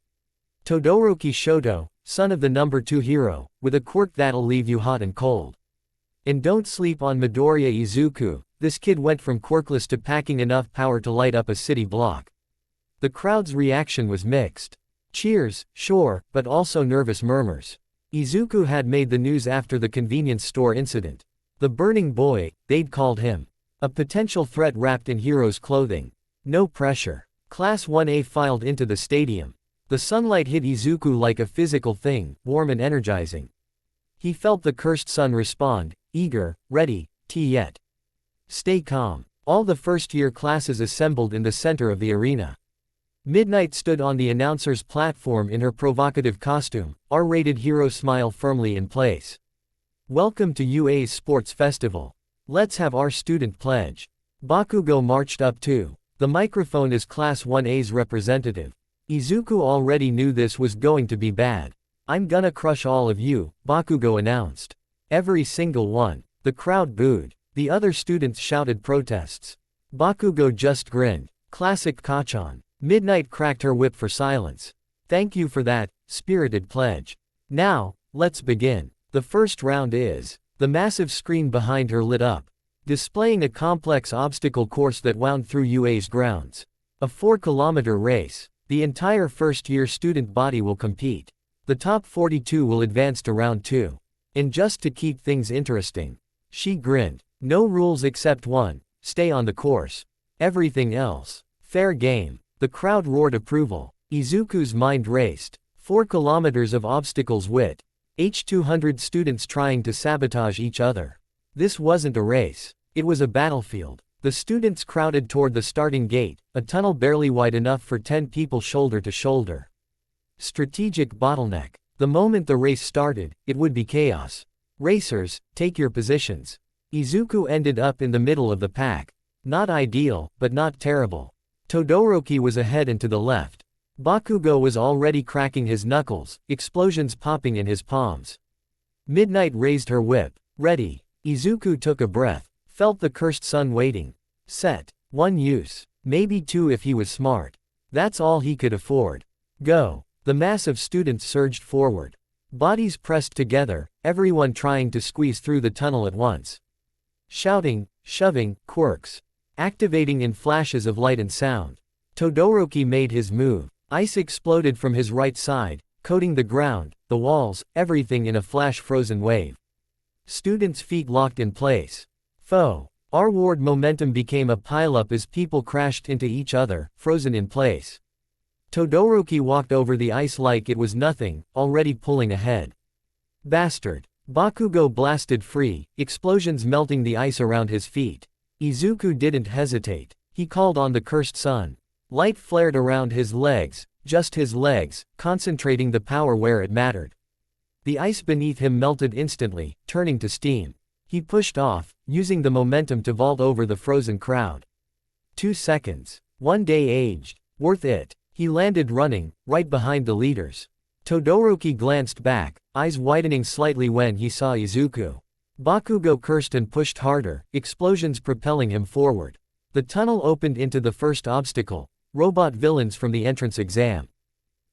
Speaker 2: Todoroki Shoto, son of the number 2 hero, with a quirk that'll leave you hot and cold. And don't sleep on Midoriya Izuku, this kid went from quirkless to packing enough power to light up a city block. The crowd's reaction was mixed. Cheers, sure, but also nervous murmurs. Izuku had made the news after the convenience store incident. The burning boy, they'd called him. A potential threat wrapped in hero's clothing. No pressure. Class 1A filed into the stadium. The sunlight hit Izuku like a physical thing, warm and energizing. He felt the cursed sun respond, eager, ready, yet. Stay calm. All the first-year classes assembled in the center of the arena. Midnight stood on the announcer's platform in her provocative costume, R-rated hero smile firmly in place. Welcome to UA's sports festival. Let's have our student pledge. Bakugo marched up too. The microphone is Class 1A's representative. Izuku already knew this was going to be bad. I'm gonna crush all of you, Bakugo announced. Every single one. The crowd booed. The other students shouted protests. Bakugo just grinned. Classic Kachan. Midnight cracked her whip for silence. Thank you for that, spirited pledge. Now, let's begin. The first round is. The massive screen behind her lit up, displaying a complex obstacle course that wound through UA's grounds. A 4-kilometer race. The entire first-year student body will compete. The top 42 will advance to round 2. And just to keep things interesting. She grinned. No rules except one. Stay on the course. Everything else. Fair game. The crowd roared approval. Izuku's mind raced. 4 kilometers of obstacles wit. H200 students trying to sabotage each other. This wasn't a race. It was a battlefield. The students crowded toward the starting gate, a tunnel barely wide enough for 10 people shoulder to shoulder. Strategic bottleneck. The moment the race started, it would be chaos. Racers, take your positions. Izuku ended up in the middle of the pack. Not ideal, but not terrible. Todoroki was ahead and to the left. Bakugo was already cracking his knuckles, explosions popping in his palms. Midnight raised her whip. Ready. Izuku took a breath. Felt the cursed sun waiting. Set. 1 use. Maybe 2 if he was smart. That's all he could afford. Go. The mass of students surged forward. Bodies pressed together, everyone trying to squeeze through the tunnel at once. Shouting, shoving, quirks. Activating in flashes of light and sound. Todoroki made his move. Ice exploded from his right side, coating the ground, the walls, everything in a flash-frozen wave. Students' feet locked in place. Foe. R-ward momentum became a pileup as people crashed into each other, frozen in place. Todoroki walked over the ice like it was nothing, already pulling ahead. Bastard. Bakugo blasted free, explosions melting the ice around his feet. Izuku didn't hesitate. He called on the cursed sun. Light flared around his legs, just his legs, concentrating the power where it mattered. The ice beneath him melted instantly, turning to steam. He pushed off, using the momentum to vault over the frozen crowd. 2 seconds. 1 day aged. Worth it. He landed running, right behind the leaders. Todoroki glanced back, eyes widening slightly when he saw Izuku. Bakugo cursed and pushed harder, explosions propelling him forward. The tunnel opened into the first obstacle, robot villains from the entrance exam.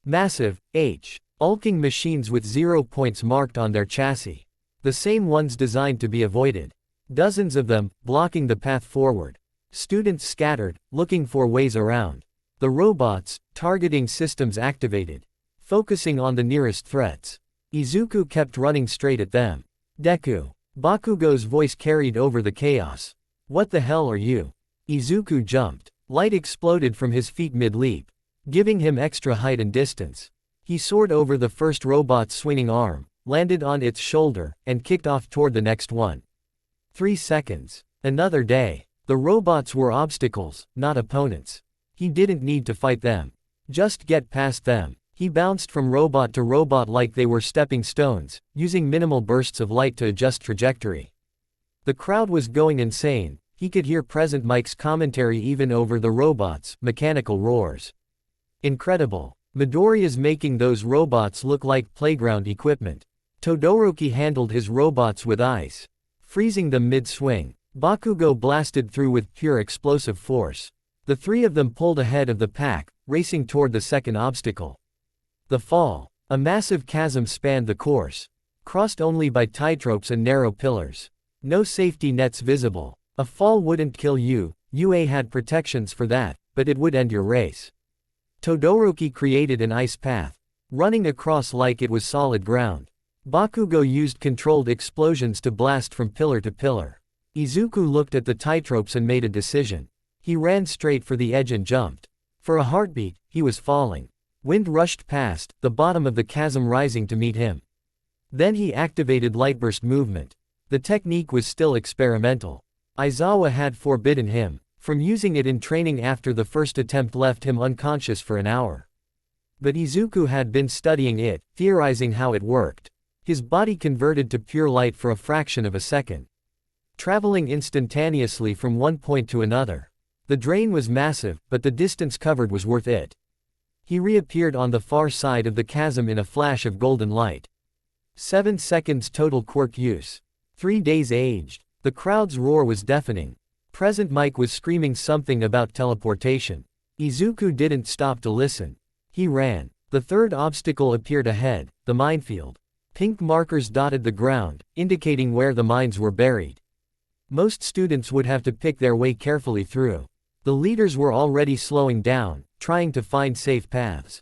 Speaker 2: Massive, hulking machines with 0 points marked on their chassis. The same ones designed to be avoided. Dozens of them, blocking the path forward. Students scattered, looking for ways around. The robots, targeting systems activated. Focusing on the nearest threats. Izuku kept running straight at them. Deku. Bakugo's voice carried over the chaos. What the hell are you? Izuku jumped. Light exploded from his feet mid-leap, giving him extra height and distance. He soared over the first robot's swinging arm, landed on its shoulder, and kicked off toward the next one. 3 seconds. Another day. The robots were obstacles, not opponents. He didn't need to fight them. Just get past them. He bounced from robot to robot like they were stepping stones, using minimal bursts of light to adjust trajectory. The crowd was going insane. He could hear Present Mike's commentary even over the robots' mechanical roars. Incredible. Midoriya's making those robots look like playground equipment. Todoroki handled his robots with ice, freezing them mid-swing. Bakugo blasted through with pure explosive force. The 3 of them pulled ahead of the pack, racing toward the second obstacle. The fall. A massive chasm spanned the course, crossed only by tightropes and narrow pillars. No safety nets visible. A fall wouldn't kill you, UA had protections for that, but it would end your race. Todoroki created an ice path, running across like it was solid ground. Bakugo used controlled explosions to blast from pillar to pillar. Izuku looked at the tightropes and made a decision. He ran straight for the edge and jumped. For a heartbeat, he was falling. Wind rushed past, the bottom of the chasm rising to meet him. Then he activated lightburst movement. The technique was still experimental. Aizawa had forbidden him from using it in training after the first attempt left him unconscious for an hour. But Izuku had been studying it, theorizing how it worked. His body converted to pure light for a fraction of a second, traveling instantaneously from one point to another. The drain was massive, but the distance covered was worth it. He reappeared on the far side of the chasm in a flash of golden light. 7 seconds total quirk use. 3 days aged. The crowd's roar was deafening. Present Mike was screaming something about teleportation. Izuku didn't stop to listen. He ran. The third obstacle appeared ahead, the minefield. Pink markers dotted the ground, indicating where the mines were buried. Most students would have to pick their way carefully through. The leaders were already slowing down, trying to find safe paths.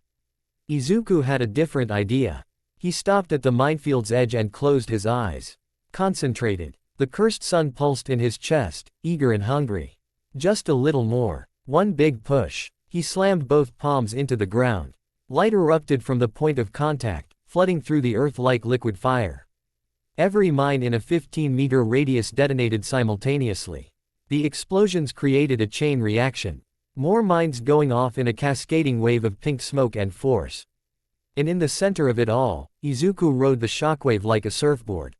Speaker 2: Izuku had a different idea. He stopped at the minefield's edge and closed his eyes. Concentrated. The cursed sun pulsed in his chest, eager and hungry. Just a little more. One big push. He slammed both palms into the ground. Light erupted from the point of contact, flooding through the earth like liquid fire. Every mine in a 15-meter radius detonated simultaneously. The explosions created a chain reaction. More mines going off in a cascading wave of pink smoke and force. And in the center of it all, Izuku rode the shockwave like a surfboard.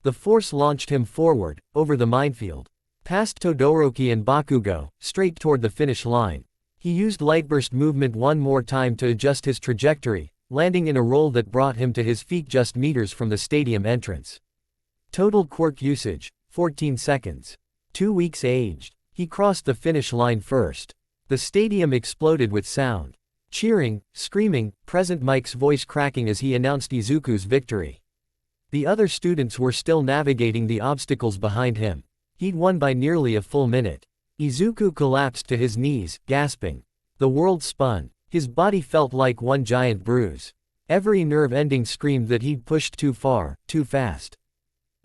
Speaker 2: The force launched him forward, over the minefield. Past Todoroki and Bakugo, straight toward the finish line. He used lightburst movement one more time to adjust his trajectory, landing in a roll that brought him to his feet just meters from the stadium entrance. Total quirk usage, 14 seconds. 2 weeks aged. He crossed the finish line first. The stadium exploded with sound. Cheering, screaming, Present Mike's voice cracking as he announced Izuku's victory. The other students were still navigating the obstacles behind him. He'd won by nearly a full minute. Izuku collapsed to his knees, gasping. The world spun. His body felt like one giant bruise. Every nerve ending screamed that he'd pushed too far, too fast.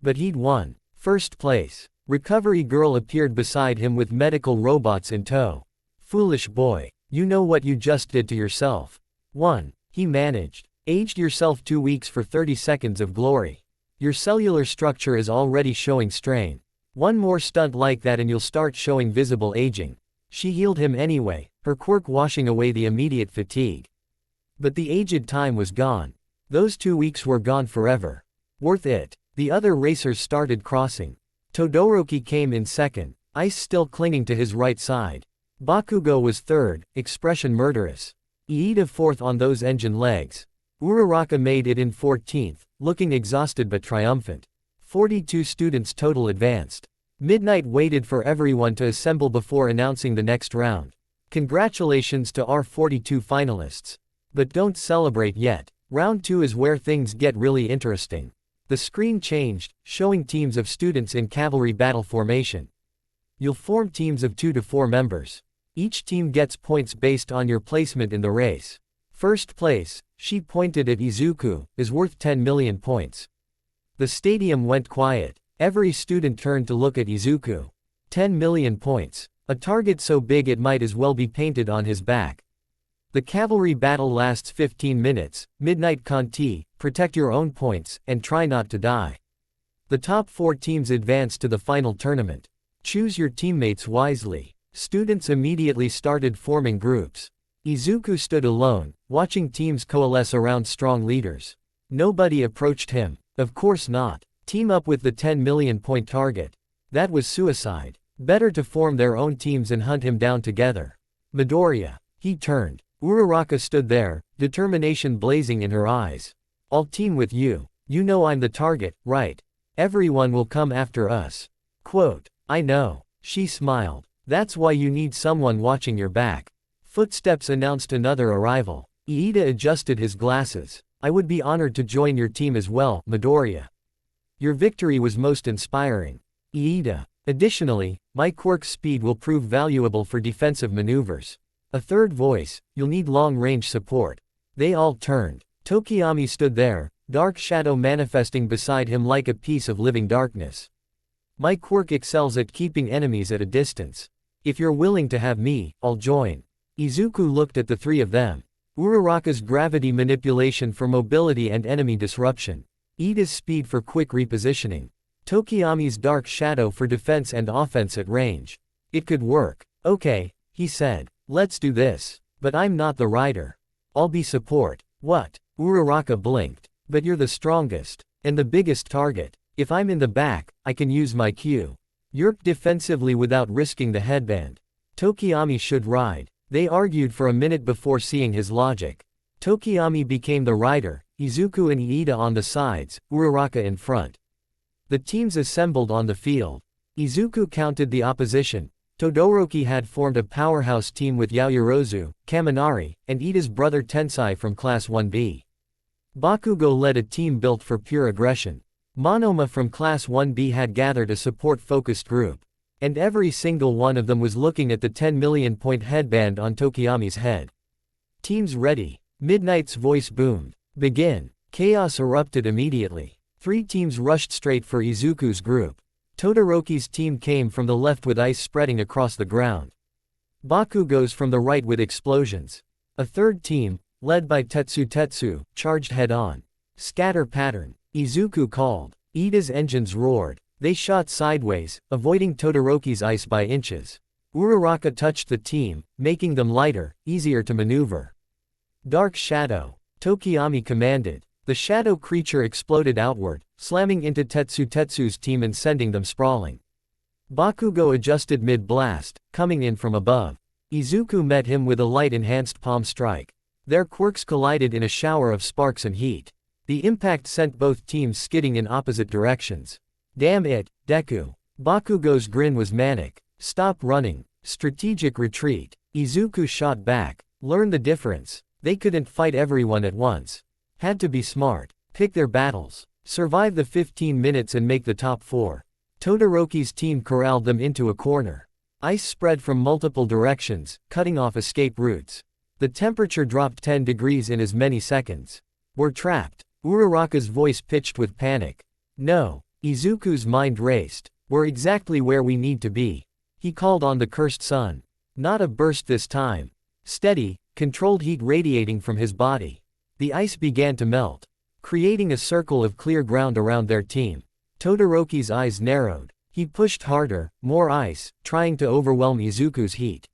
Speaker 2: But he'd won. First place. Recovery girl appeared beside him with medical robots in tow. Foolish boy. You know what you just did to yourself. 1. He managed. Aged yourself 2 weeks for 30 seconds of glory. Your cellular structure is already showing strain. One more stunt like that and you'll start showing visible aging. She healed him anyway, her quirk washing away the immediate fatigue. But the aged time was gone. Those 2 weeks were gone forever. Worth it. The other racers started crossing. Todoroki came in second, ice still clinging to his right side. Bakugo was third, expression murderous. Iida fourth on those engine legs. Uraraka made it in 14th, looking exhausted but triumphant. 42 students total advanced. Midnight waited for everyone to assemble before announcing the next round. Congratulations to our 42 finalists. But don't celebrate yet. Round 2 is where things get really interesting. The screen changed, showing teams of students in cavalry battle formation. You'll form teams of 2 to 4 members. Each team gets points based on your placement in the race. First place, she pointed at Izuku, is worth 10 million points. The stadium went quiet. Every student turned to look at Izuku. 10 million points. A target so big it might as well be painted on his back. The cavalry battle lasts 15 minutes, Midnight Conti, protect your own points, and try not to die. The top 4 teams advance to the final tournament. Choose your teammates wisely. Students immediately started forming groups. Izuku stood alone, watching teams coalesce around strong leaders. Nobody approached him. Of course not. Team up with the 10 million point target. That was suicide. Better to form their own teams and hunt him down together. Midoriya. He turned. Uraraka stood there, determination blazing in her eyes. I'll team with you. You know I'm the target, right? Everyone will come after us. Quote. I know. She smiled. That's why you need someone watching your back. Footsteps announced another arrival. Iida adjusted his glasses. I would be honored to join your team as well, Midoriya. Your victory was most inspiring. Iida. Additionally, my quirk's speed will prove valuable for defensive maneuvers. A third voice, you'll need long-range support. They all turned. Tokiyami stood there, dark shadow manifesting beside him like a piece of living darkness. My quirk excels at keeping enemies at a distance. If you're willing to have me, I'll join. Izuku looked at the 3 of them. Uraraka's gravity manipulation for mobility and enemy disruption. Iida's speed for quick repositioning. Tokiyami's dark shadow for defense and offense at range. It could work. Okay, he said. Let's do this. But I'm not the rider. I'll be support. What? Uraraka blinked. But you're the strongest. And the biggest target. If I'm in the back, I can use my Q. Yerk defensively without risking the headband. Tokiyami should ride. They argued for a minute before seeing his logic. Tokiyami became the rider, Izuku and Iida on the sides, Uraraka in front. The teams assembled on the field. Izuku counted the opposition. Todoroki had formed a powerhouse team with Yaoyorozu, Kaminari, and Iida's brother Tensai from Class 1B. Bakugo led a team built for pure aggression. Monoma from Class 1B had gathered a support-focused group. And every single one of them was looking at the 10 million point headband on Tokiyami's head. Teams ready. Midnight's voice boomed. Begin. Chaos erupted immediately. 3 teams rushed straight for Izuku's group. Todoroki's team came from the left with ice spreading across the ground. Bakugo's from the right with explosions. A third team, led by Tetsu, charged head-on. Scatter pattern. Izuku called. Iida's engines roared. They shot sideways, avoiding Todoroki's ice by inches. Uraraka touched the team, making them lighter, easier to maneuver. Dark Shadow. Tokiyami commanded. The shadow creature exploded outward, slamming into Tetsu's team and sending them sprawling. Bakugo adjusted mid-blast, coming in from above. Izuku met him with a light-enhanced palm strike. Their quirks collided in a shower of sparks and heat. The impact sent both teams skidding in opposite directions. Damn it, Deku. Bakugo's grin was manic. Stop running. Strategic retreat. Izuku shot back. Learn the difference. They couldn't fight everyone at once. Had to be smart. Pick their battles. Survive the 15 minutes and make the top 4. Todoroki's team corralled them into a corner. Ice spread from multiple directions, cutting off escape routes. The temperature dropped 10 degrees in as many seconds. We're trapped. Uraraka's voice pitched with panic. No. Izuku's mind raced. We're exactly where we need to be. He called on the cursed sun. Not a burst this time. Steady, controlled heat radiating from his body. The ice began to melt, creating a circle of clear ground around their team. Todoroki's eyes narrowed. He pushed harder, more ice, trying to overwhelm Izuku's heat.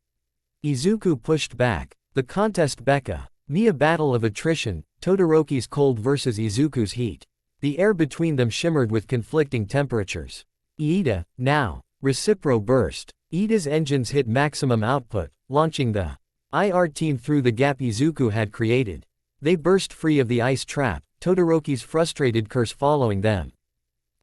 Speaker 2: Izuku pushed back. The contest beckoned. A battle of attrition, Todoroki's cold versus Izuku's heat. The air between them shimmered with conflicting temperatures. Iida, now. Recipro burst. Iida's engines hit maximum output, launching the IR team through the gap Izuku had created. They burst free of the ice trap, Todoroki's frustrated curse following them.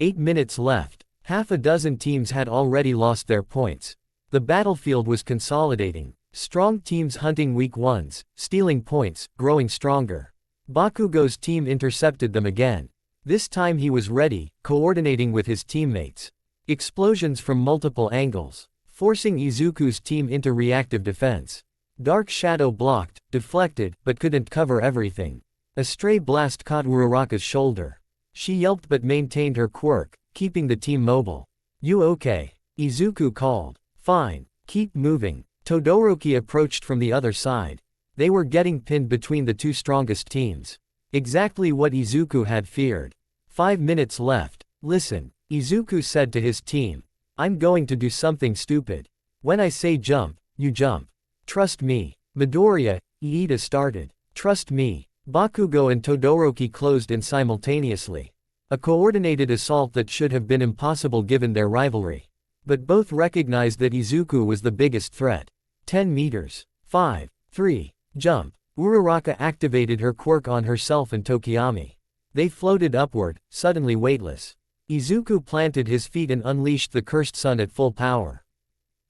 Speaker 2: 8 minutes left. Half a dozen teams had already lost their points. The battlefield was consolidating. Strong teams hunting weak ones, stealing points, growing stronger. Bakugo's team intercepted them again. This time he was ready, coordinating with his teammates. Explosions from multiple angles, forcing Izuku's team into reactive defense. Dark shadow blocked, deflected, but couldn't cover everything. A stray blast caught Uraraka's shoulder. She yelped but maintained her quirk, keeping the team mobile. You okay? Izuku called. Fine. Keep moving. Todoroki approached from the other side. They were getting pinned between the two strongest teams. Exactly what Izuku had feared. 5 minutes left. Listen, Izuku said to his team. I'm going to do something stupid. When I say jump, you jump. Trust me. Midoriya, Iida started. Trust me. Bakugo and Todoroki closed in simultaneously. A coordinated assault that should have been impossible given their rivalry. But both recognized that Izuku was the biggest threat. 10 meters. 5, 3, jump. Uraraka activated her quirk on herself and Tokiyami. They floated upward, suddenly weightless. Izuku planted his feet and unleashed the cursed sun at full power.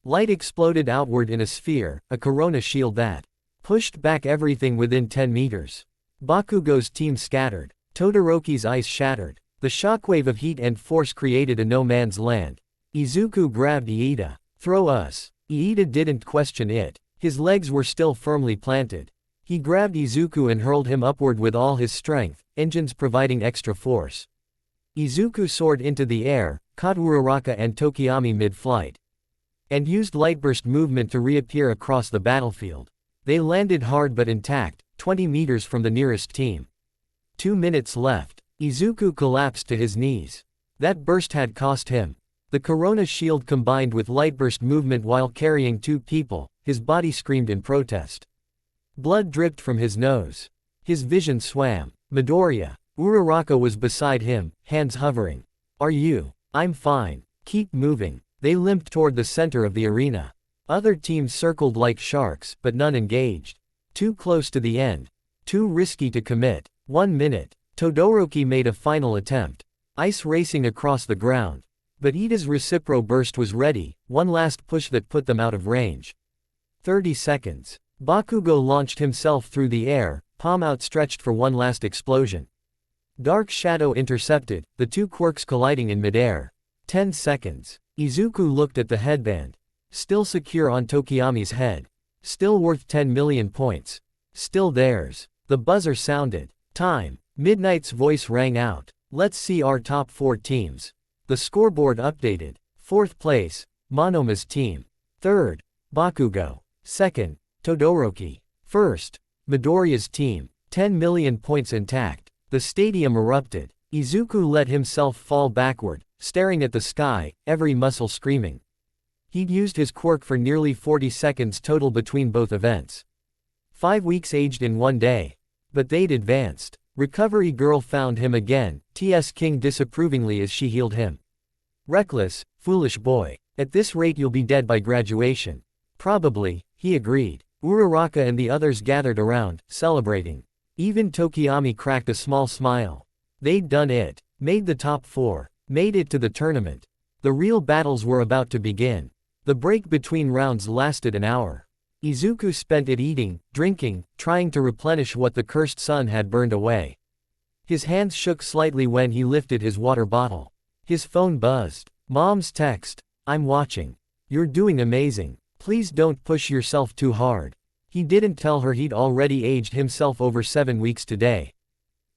Speaker 2: Light exploded outward in a sphere, a corona shield that pushed back everything within 10 meters. Bakugo's team scattered. Todoroki's ice shattered. The shockwave of heat and force created a no-man's land. Izuku grabbed Iida. Throw us. Iida didn't question it. His legs were still firmly planted. He grabbed Izuku and hurled him upward with all his strength, engines providing extra force. Izuku soared into the air, caught Uraraka and Tokiyami mid-flight, and used lightburst movement to reappear across the battlefield. They landed hard but intact, 20 meters from the nearest team. 2 minutes left. Izuku collapsed to his knees. That burst had cost him. The corona shield combined with lightburst movement while carrying 2 people, his body screamed in protest. Blood dripped from his nose. His vision swam. Midoriya. Uraraka was beside him, hands hovering. Are you? I'm fine. Keep moving. They limped toward the center of the arena. Other teams circled like sharks, but none engaged. Too close to the end. Too risky to commit. 1 minute. Todoroki made a final attempt. Ice racing across the ground. But Iida's Recipro burst was ready, one last push that put them out of range. 30 seconds. Bakugo launched himself through the air, palm outstretched for one last explosion. Dark shadow intercepted, the 2 quirks colliding in midair. 10 seconds. Izuku looked at the headband. Still secure on Tokiyami's head. Still worth 10 million points. Still theirs. The buzzer sounded. Time. Midnight's voice rang out. Let's see our top 4 teams. The scoreboard updated. 4th place, Monoma's team. 3rd, Bakugo. 2nd, Todoroki. 1st, Midoriya's team. 10 million points intact. The stadium erupted. Izuku let himself fall backward, staring at the sky, every muscle screaming. He'd used his quirk for nearly 40 seconds total between both events. 5 weeks aged in 1 day. But they'd advanced. Recovery girl found him again, T.S. King disapprovingly as she healed him. Reckless, foolish boy. At this rate you'll be dead by graduation. Probably, he agreed. Uraraka and the others gathered around, celebrating. Even Tokiyami cracked a small smile. They'd done it. Made the top 4. Made it to the tournament. The real battles were about to begin. The break between rounds lasted an hour. Izuku spent it eating, drinking, trying to replenish what the cursed sun had burned away. His hands shook slightly when he lifted his water bottle. His phone buzzed. Mom's text. I'm watching. You're doing amazing. Please don't push yourself too hard. He didn't tell her he'd already aged himself over 7 weeks today.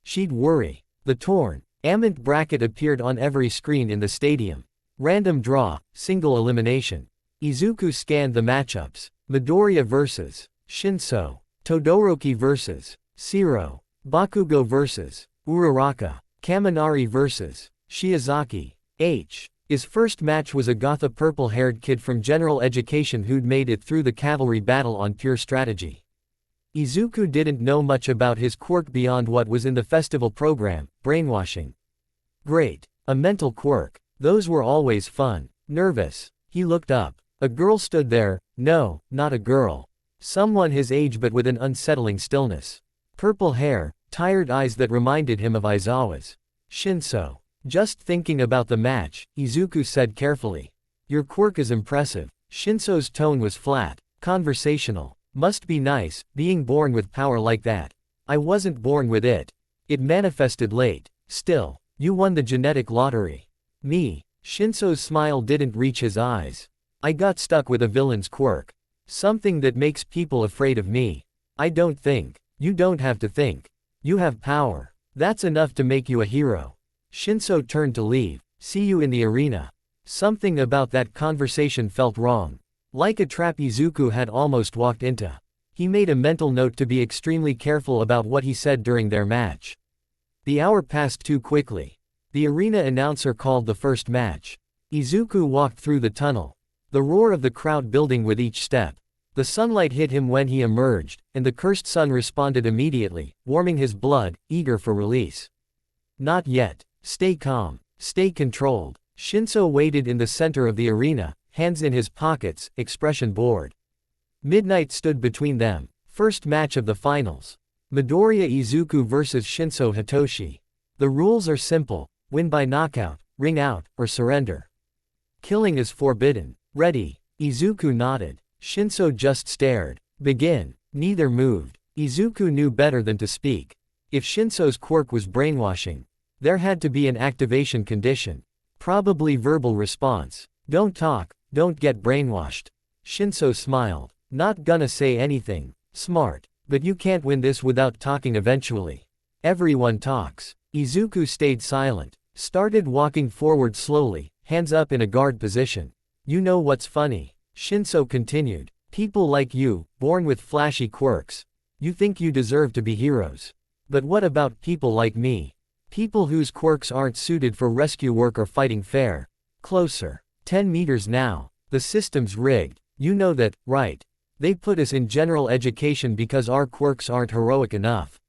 Speaker 2: She'd worry. The torn Ament bracket appeared on every screen in the stadium. Random draw, single elimination. Izuku scanned the matchups. Midoriya vs. Shinso. Todoroki vs. Shiro. Bakugo vs. Uraraka. Kaminari vs. Shiozaki. His first match was a Gotha purple-haired kid from general education who'd made it through the cavalry battle on pure strategy. Izuku didn't know much about his quirk beyond what was in the festival program, brainwashing. Great. A mental quirk. Those were always fun. Nervous. He looked up. A girl stood there. No, not a girl. Someone his age but with an unsettling stillness. Purple hair, tired eyes that reminded him of Aizawa's. Shinso. Just thinking about the match, Izuku said carefully. Your quirk is impressive. Shinso's tone was flat, conversational. Must be nice, being born with power like that. I wasn't born with it. It manifested late. Still, you won the genetic lottery. Me. Shinso's smile didn't reach his eyes. I got stuck with a villain's quirk. Something that makes people afraid of me. I don't think. You don't have to think. You have power. That's enough to make you a hero. Shinso turned to leave. See you in the arena. Something about that conversation felt wrong. Like a trap Izuku had almost walked into. He made a mental note to be extremely careful about what he said during their match. The hour passed too quickly. The arena announcer called the first match. Izuku walked through the tunnel. The roar of the crowd building with each step. The sunlight hit him when he emerged, and the cursed sun responded immediately, warming his blood, eager for release. Not yet. Stay calm. Stay controlled. Shinso waited in the center of the arena, hands in his pockets, expression bored. Midnight stood between them. First match of the finals. Midoriya Izuku vs. Shinso Hitoshi. The rules are simple. Win by knockout, ring out, or surrender. Killing is forbidden. Ready. Izuku nodded. Shinso just stared. Begin. Neither moved. Izuku knew better than to speak. If Shinso's quirk was brainwashing, there had to be an activation condition. Probably verbal response. Don't talk, don't get brainwashed. Shinso smiled. Not gonna say anything. Smart. But you can't win this without talking eventually. Everyone talks. Izuku stayed silent. Started walking forward slowly, hands up in a guard position. You know what's funny? Shinso continued. People like you, born with flashy quirks. You think you deserve to be heroes. But what about people like me? People whose quirks aren't suited for rescue work or fighting fair. Closer. 10 meters now. The system's rigged. You know that, right? They put us in general education because our quirks aren't heroic enough.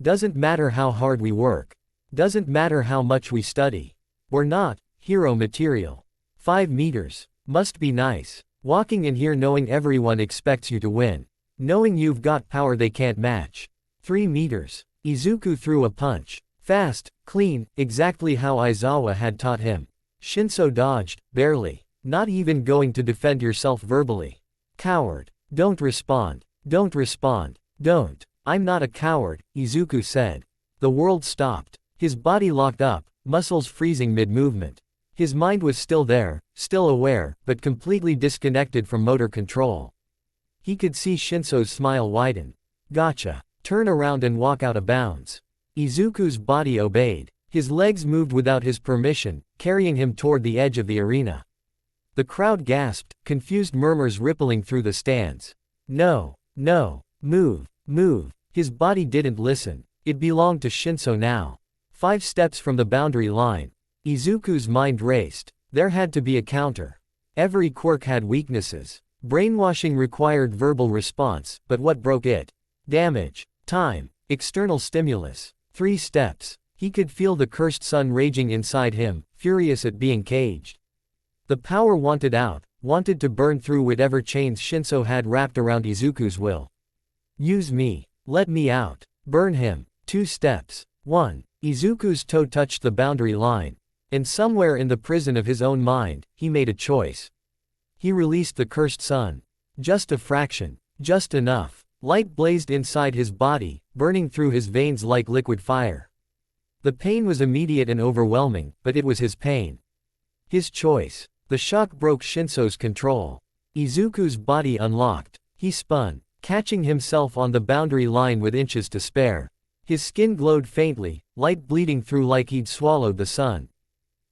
Speaker 2: Doesn't matter how hard we work. Doesn't matter how much we study. We're not hero material. 5 meters. Must be nice. Walking in here knowing everyone expects you to win. Knowing you've got power they can't match. 3 meters. Izuku threw a punch. Fast, clean, exactly how Aizawa had taught him. Shinso dodged, barely. Not even going to defend yourself verbally. Coward. Don't respond. Don't respond. Don't. I'm not a coward, Izuku said. The world stopped. His body locked up, muscles freezing mid-movement. His mind was still there, still aware, but completely disconnected from motor control. He could see Shinso's smile widen. Gotcha. Turn around and walk out of bounds. Izuku's body obeyed. His legs moved without his permission, carrying him toward the edge of the arena. The crowd gasped, confused murmurs rippling through the stands. No, no, move, move. His body didn't listen. It belonged to Shinso now. 5 steps from the boundary line. Izuku's mind raced. There had to be a counter. Every quirk had weaknesses. Brainwashing required verbal response, but what broke it? Damage. Time. External stimulus. 3 steps. He could feel the cursed sun raging inside him, furious at being caged. The power wanted out, wanted to burn through whatever chains Shinso had wrapped around Izuku's will. Use me. Let me out. Burn him. 2 steps. 1. Izuku's toe touched the boundary line. And somewhere in the prison of his own mind, he made a choice. He released the cursed sun. Just a fraction. Just enough. Light blazed inside his body, burning through his veins like liquid fire. The pain was immediate and overwhelming, but it was his pain. His choice. The shock broke Shinso's control. Izuku's body unlocked. He spun, catching himself on the boundary line with inches to spare. His skin glowed faintly, light bleeding through like he'd swallowed the sun.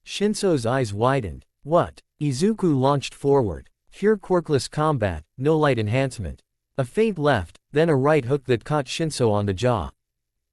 Speaker 2: Shinso's eyes widened. What? Izuku launched forward. Pure quirkless combat, no light enhancement. A feint left, then a right hook that caught Shinso on the jaw.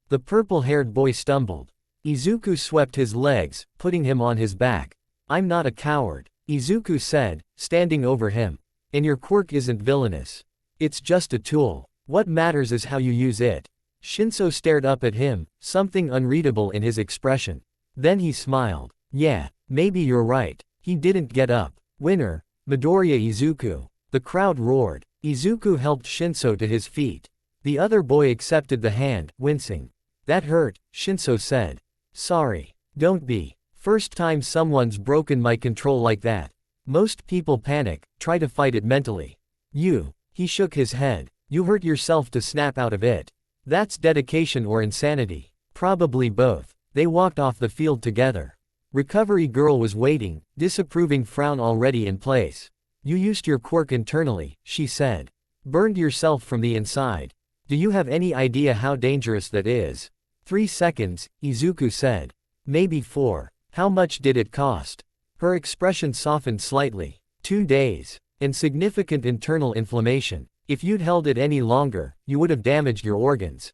Speaker 2: The purple-haired boy stumbled. Izuku swept his legs, putting him on his back. I'm not a coward, Izuku said, standing over him. And your quirk isn't villainous. It's just a tool. What matters is how you use it. Shinso stared up at him, something unreadable in his expression. Then he smiled. Yeah, maybe you're right. He didn't get up. Winner, Midoriya Izuku. The crowd roared. Izuku helped Shinso to his feet. The other boy accepted the hand, wincing. That hurt, Shinso said. Sorry. Don't be. First time someone's broken my control like that. Most people panic, try to fight it mentally. He shook his head. You hurt yourself to snap out of it. That's dedication or insanity. Probably both. They walked off the field together. Recovery girl was waiting, disapproving frown already in place. You used your quirk internally, she said. Burned yourself from the inside. Do you have any idea how dangerous that is? 3 seconds, Izuku said. Maybe 4. How much did it cost? Her expression softened slightly. 2 days. And significant internal inflammation. If you'd held it any longer, you would have damaged your organs.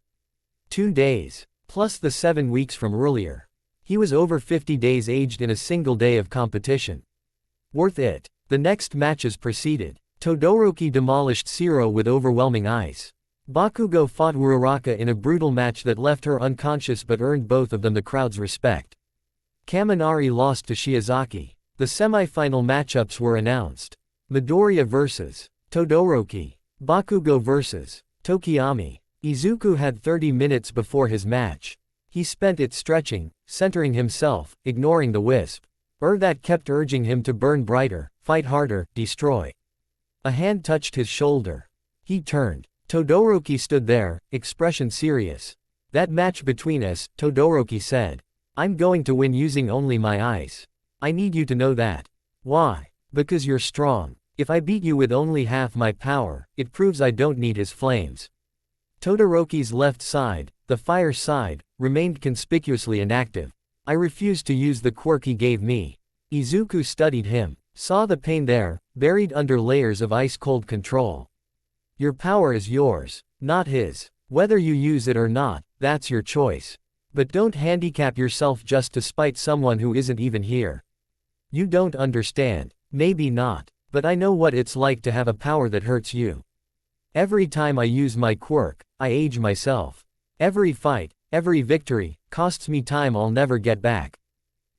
Speaker 2: 2 days. Plus the 7 weeks from earlier. He was over 50 days aged in a single day of competition. Worth it. The next matches proceeded. Todoroki demolished Shiro with overwhelming ice. Bakugo fought Uraraka in a brutal match that left her unconscious but earned both of them the crowd's respect. Kaminari lost to Shiozaki. The semi-final matchups were announced. Midoriya vs. Todoroki. Bakugo vs. Tokiyami. Izuku had 30 minutes before his match. He spent it stretching, centering himself, ignoring the wisp. That kept urging him to burn brighter, fight harder, destroy. A hand touched his shoulder. He turned. Todoroki stood there, expression serious. That match between us, Todoroki said. I'm going to win using only my eyes. I need you to know that. Why? Because you're strong. If I beat you with only half my power, it proves I don't need his flames. Todoroki's left side, the fire side, remained conspicuously inactive. I refused to use the quirk he gave me. Izuku studied him, saw the pain there, buried under layers of ice-cold control. Your power is yours, not his. Whether you use it or not, that's your choice. But don't handicap yourself just to spite someone who isn't even here. You don't understand. Maybe not. But I know what it's like to have a power that hurts you. Every time I use my quirk, I age myself. Every fight, every victory, costs me time I'll never get back.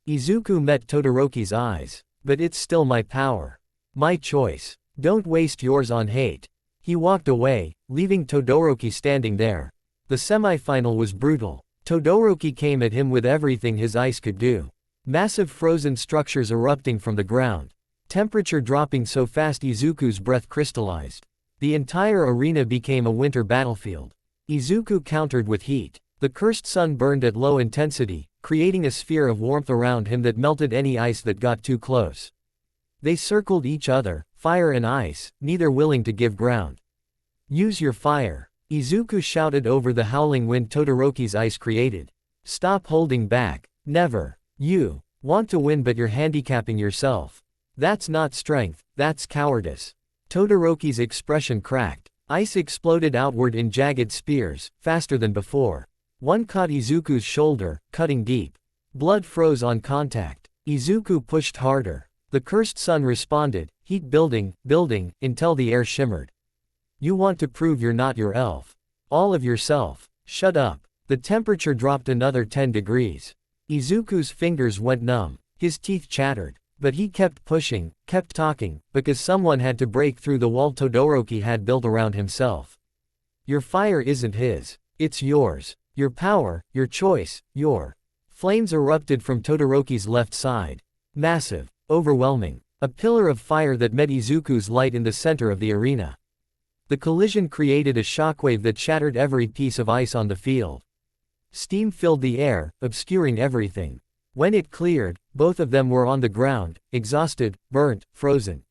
Speaker 2: Izuku met Todoroki's eyes. But it's still my power. My choice. Don't waste yours on hate. He walked away, leaving Todoroki standing there. The semi-final was brutal. Todoroki came at him with everything his ice could do. Massive frozen structures erupting from the ground. Temperature dropping so fast Izuku's breath crystallized. The entire arena became a winter battlefield. Izuku countered with heat. The cursed sun burned at low intensity, creating a sphere of warmth around him that melted any ice that got too close. They circled each other, fire and ice, neither willing to give ground. Use your fire. Izuku shouted over the howling wind Todoroki's ice created. Stop holding back. Never. You want to win but you're handicapping yourself. That's not strength, that's cowardice. Todoroki's expression cracked. Ice exploded outward in jagged spears, faster than before. One caught Izuku's shoulder, cutting deep. Blood froze on contact. Izuku pushed harder. The cursed sun responded, heat building, until the air shimmered. You want to prove you're not your elf. All of yourself. Shut up. The temperature dropped another 10 degrees. Izuku's fingers went numb. His teeth chattered. But he kept pushing, kept talking, because someone had to break through the wall Todoroki had built around himself. Your fire isn't his. It's yours. Your power, your choice, your. Flames erupted from Todoroki's left side. Massive, overwhelming. A pillar of fire that met Izuku's light in the center of the arena. The collision created a shockwave that shattered every piece of ice on the field. Steam filled the air, obscuring everything. When it cleared, both of them were on the ground, exhausted, burnt, frozen.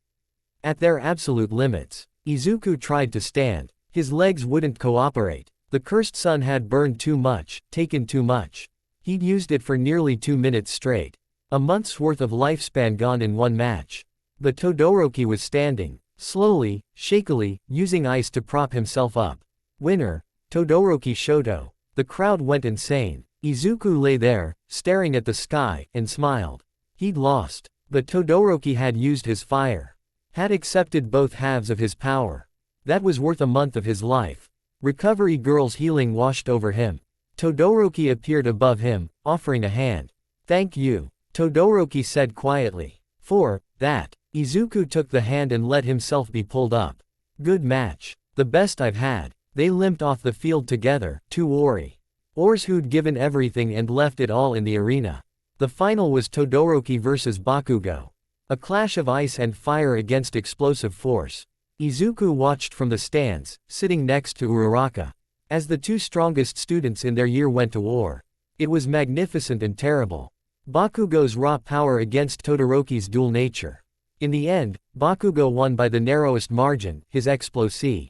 Speaker 2: At their absolute limits, Izuku tried to stand. His legs wouldn't cooperate. The cursed sun had burned too much, taken too much. He'd used it for nearly 2 minutes straight. A month's worth of lifespan gone in one match. But Todoroki was standing, slowly, shakily, using ice to prop himself up. Winner, Todoroki Shoto. The crowd went insane. Izuku lay there, staring at the sky, and smiled. He'd lost. But Todoroki had used his fire. Had accepted both halves of his power. That was worth a month of his life. Recovery girl's healing washed over him. Todoroki appeared above him, offering a hand. Thank you, Todoroki said quietly. For that, Izuku took the hand and let himself be pulled up. Good match. The best I've had. They limped off the field together, two Ori. Ors who'd given everything and left it all in the arena. The final was Todoroki versus Bakugo. A clash of ice and fire against explosive force. Izuku watched from the stands, sitting next to Uraraka. As the two strongest students in their year went to war. It was magnificent and terrible. Bakugo's raw power against Todoroki's dual nature. In the end, Bakugo won by the narrowest margin, his explosive.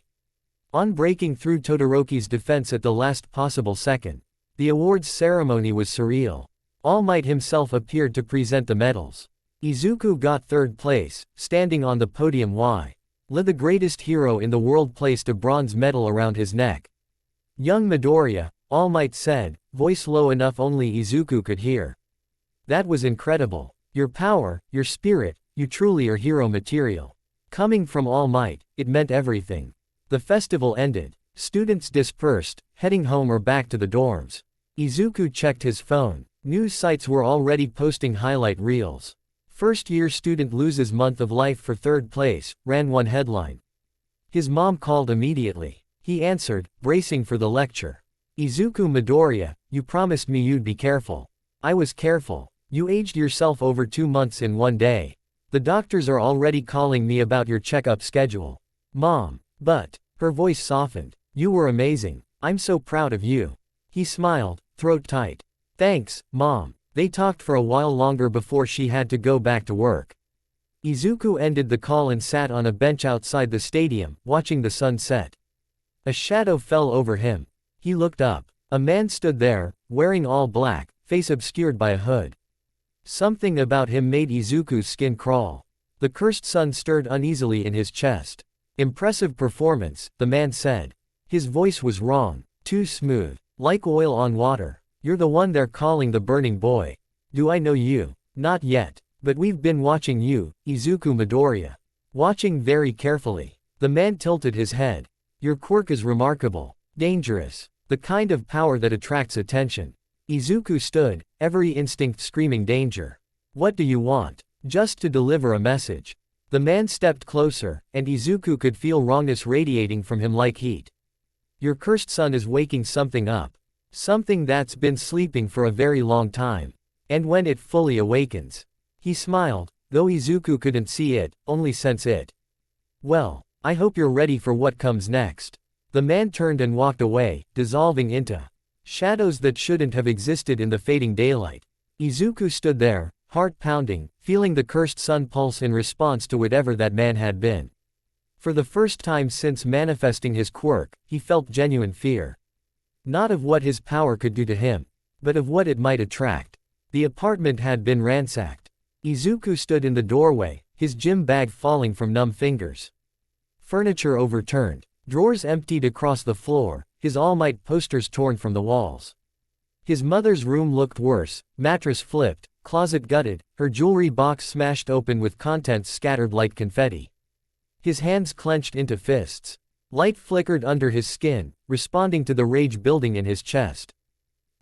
Speaker 2: On breaking through Todoroki's defense at the last possible second. The awards ceremony was surreal. All Might himself appeared to present the medals. Izuku got third place, standing on the podium while the greatest hero in the world placed a bronze medal around his neck. Young Midoriya, All Might said, voice low enough only Izuku could hear. That was incredible. Your power, your spirit, you truly are hero material. Coming from All Might, it meant everything. The festival ended. Students dispersed, heading home or back to the dorms. Izuku checked his phone. News sites were already posting highlight reels. First-year student loses month of life for third place, ran one headline. His mom called immediately. He answered, bracing for the lecture. Izuku Midoriya, you promised me you'd be careful. I was careful. You aged yourself over 2 months in one day. The doctors are already calling me about your checkup schedule. Mom. But, her voice softened. You were amazing. I'm so proud of you. He smiled, throat tight. Thanks, Mom. They talked for a while longer before she had to go back to work. Izuku ended the call and sat on a bench outside the stadium, watching the sun set. A shadow fell over him. He looked up. A man stood there, wearing all black, face obscured by a hood. Something about him made Izuku's skin crawl. The cursed sun stirred uneasily in his chest. Impressive performance, the man said. His voice was wrong, too smooth, like oil on water. You're the one they're calling the burning boy. Do I know you? Not yet, but we've been watching you, Izuku Midoriya. Watching very carefully. The man tilted his head. Your quirk is remarkable. Dangerous. The kind of power that attracts attention. Izuku stood, every instinct screaming danger. What do you want? Just to deliver a message. The man stepped closer, and Izuku could feel wrongness radiating from him like heat. Your cursed son is waking something up. Something that's been sleeping for a very long time. And when it fully awakens. He smiled, though Izuku couldn't see it, only sense it. Well, I hope you're ready for what comes next. The man turned and walked away, dissolving into shadows that shouldn't have existed in the fading daylight. Izuku stood there, heart pounding, feeling the cursed sun pulse in response to whatever that man had been. For the first time since manifesting his quirk, he felt genuine fear. Not of what his power could do to him, but of what it might attract. The apartment had been ransacked. Izuku stood in the doorway, his gym bag falling from numb fingers. Furniture overturned, drawers emptied across the floor, his All Might posters torn from the walls. His mother's room looked worse, mattress flipped, closet gutted, her jewelry box smashed open with contents scattered like confetti. His hands clenched into fists. Light flickered under his skin, responding to the rage building in his chest.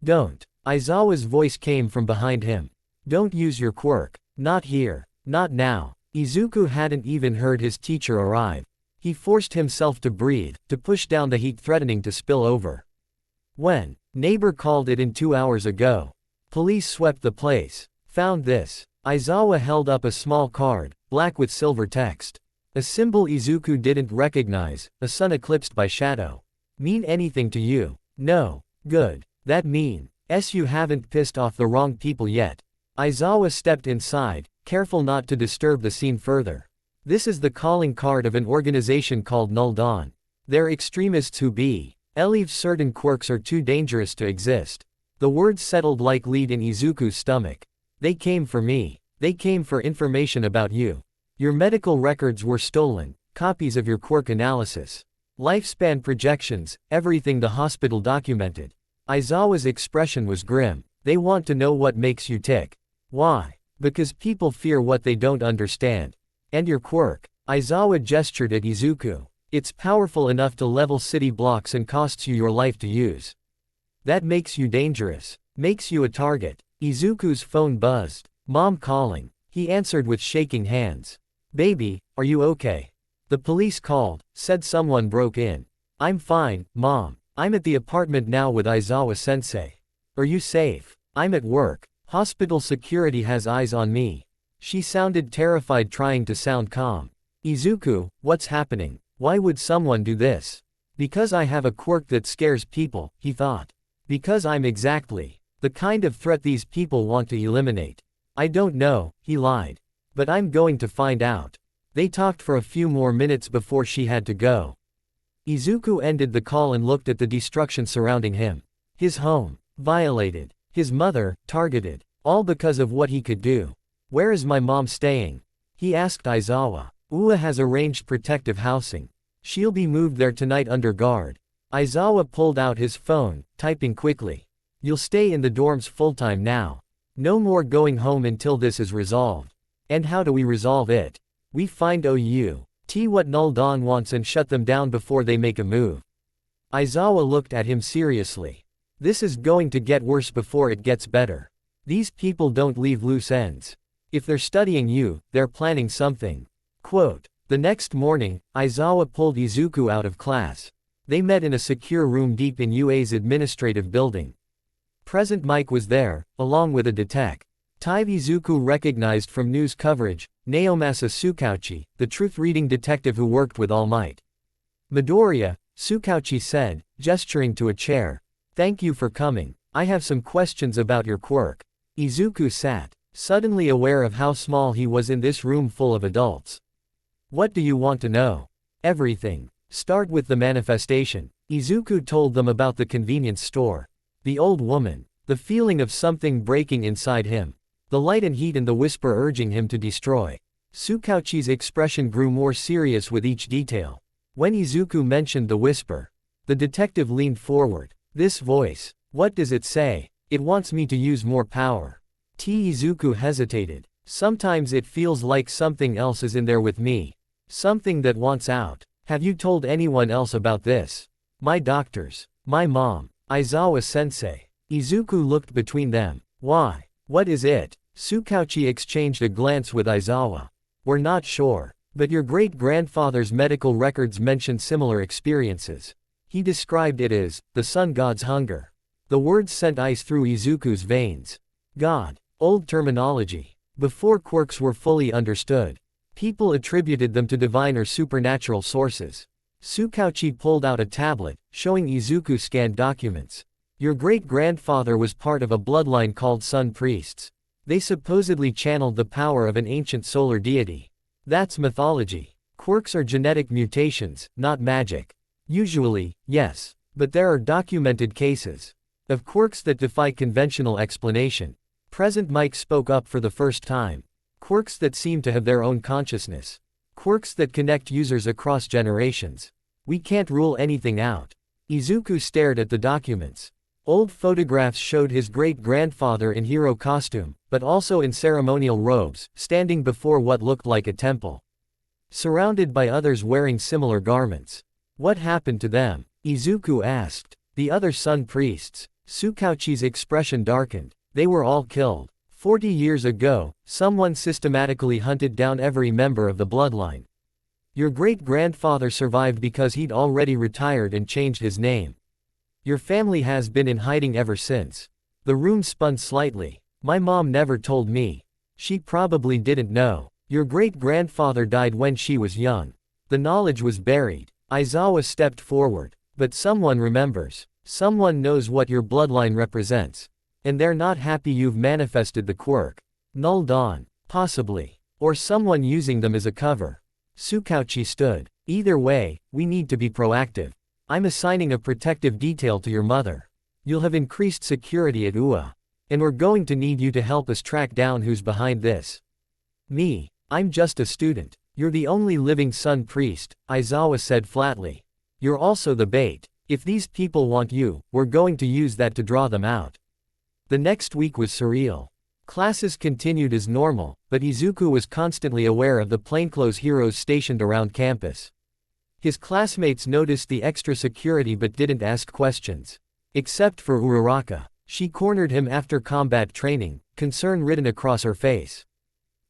Speaker 2: Don't. Aizawa's voice came from behind him. Don't use your quirk. Not here. Not now. Izuku hadn't even heard his teacher arrive. He forced himself to breathe, to push down the heat threatening to spill over. When? Neighbor called it in 2 hours ago. Police swept the place. Found this. Aizawa held up a small card, black with silver text. A symbol Izuku didn't recognize, a sun eclipsed by shadow. Mean anything to you? No. Good. That means you haven't pissed off the wrong people yet. Aizawa stepped inside, careful not to disturb the scene further. This is the calling card of an organization called Null Dawn. They're extremists who believe certain quirks are too dangerous to exist. The words settled like lead in Izuku's stomach. They came for me. They came for information about you. Your medical records were stolen, copies of your quirk analysis. Lifespan projections, everything the hospital documented. Aizawa's expression was grim. They want to know what makes you tick. Why? Because people fear what they don't understand. And your quirk. Aizawa gestured at Izuku. It's powerful enough to level city blocks and costs you your life to use. That makes you dangerous. Makes you a target. Izuku's phone buzzed. Mom calling. He answered with shaking hands. Baby, are you okay? The police called, said someone broke in. I'm fine, Mom. I'm at the apartment now with Aizawa-sensei. Are you safe? I'm at work. Hospital security has eyes on me. She sounded terrified trying to sound calm. Izuku, what's happening? Why would someone do this? Because I have a quirk that scares people, he thought. Because I'm exactly the kind of threat these people want to eliminate. I don't know, he lied. But I'm going to find out. They talked for a few more minutes before she had to go. Izuku ended the call and looked at the destruction surrounding him. His home, violated. His mother, targeted. All because of what he could do. Where is my mom staying? He asked Aizawa. Ua has arranged protective housing. She'll be moved there tonight under guard. Aizawa pulled out his phone, typing quickly. You'll stay in the dorms full-time now. No more going home until this is resolved. And how do we resolve it? We find what Null Dawn wants and shut them down before they make a move. Aizawa looked at him seriously. This is going to get worse before it gets better. These people don't leave loose ends. If they're studying you, they're planning something. Quote. The next morning, Aizawa pulled Izuku out of class. They met in a secure room deep in UA's administrative building. Present Mike was there, along with a detective Izuku recognized from news coverage, Naomasa Tsukauchi, the truth-reading detective who worked with All Might. Midoriya, Tsukauchi said, gesturing to a chair. Thank you for coming. I have some questions about your quirk. Izuku sat, suddenly aware of how small he was in this room full of adults. What do you want to know? Everything. Start with the manifestation. Izuku told them about the convenience store. The old woman. The feeling of something breaking inside him. The light and heat and the whisper urging him to destroy. Tsukauchi's expression grew more serious with each detail. When Izuku mentioned the whisper, the detective leaned forward. This voice. What does it say? It wants me to use more power. Izuku hesitated. Sometimes it feels like something else is in there with me. Something that wants out. Have you told anyone else about this? My doctors. My mom. Aizawa-sensei. Izuku looked between them. Why? What is it? Tsukauchi exchanged a glance with Aizawa. We're not sure. But your great-grandfather's medical records mention similar experiences. He described it as, the sun god's hunger. The words sent ice through Izuku's veins. God. Old terminology. Before quirks were fully understood, people attributed them to divine or supernatural sources. Tsukauchi pulled out a tablet, showing Izuku scanned documents. Your great-grandfather was part of a bloodline called Sun Priests. They supposedly channeled the power of an ancient solar deity. That's mythology. Quirks are genetic mutations, not magic. Usually, yes. But there are documented cases of quirks that defy conventional explanation. Present Mike spoke up for the first time. Quirks that seem to have their own consciousness. Quirks that connect users across generations. We can't rule anything out. Izuku stared at the documents. Old photographs showed his great-grandfather in hero costume, but also in ceremonial robes, standing before what looked like a temple. Surrounded by others wearing similar garments. What happened to them? Izuku asked. The other Sun Priests. Tsukauchi's expression darkened. They were all killed. 40 years ago, someone systematically hunted down every member of the bloodline. Your great-grandfather survived because he'd already retired and changed his name. Your family has been in hiding ever since. The room spun slightly. My mom never told me. She probably didn't know. Your great-grandfather died when she was young. The knowledge was buried. Aizawa stepped forward. But someone remembers. Someone knows what your bloodline represents. And they're not happy you've manifested the quirk. Null Dawn. Possibly. Or someone using them as a cover. Tsukauchi stood. Either way, we need to be proactive. I'm assigning a protective detail to your mother. You'll have increased security at UA. And we're going to need you to help us track down who's behind this. Me. I'm just a student. You're the only living sun priest, Aizawa said flatly. You're also the bait. If these people want you, we're going to use that to draw them out. The next week was surreal. Classes continued as normal, but Izuku was constantly aware of the plainclothes heroes stationed around campus. His classmates noticed the extra security but didn't ask questions. Except for Uraraka. She cornered him after combat training, concern written across her face.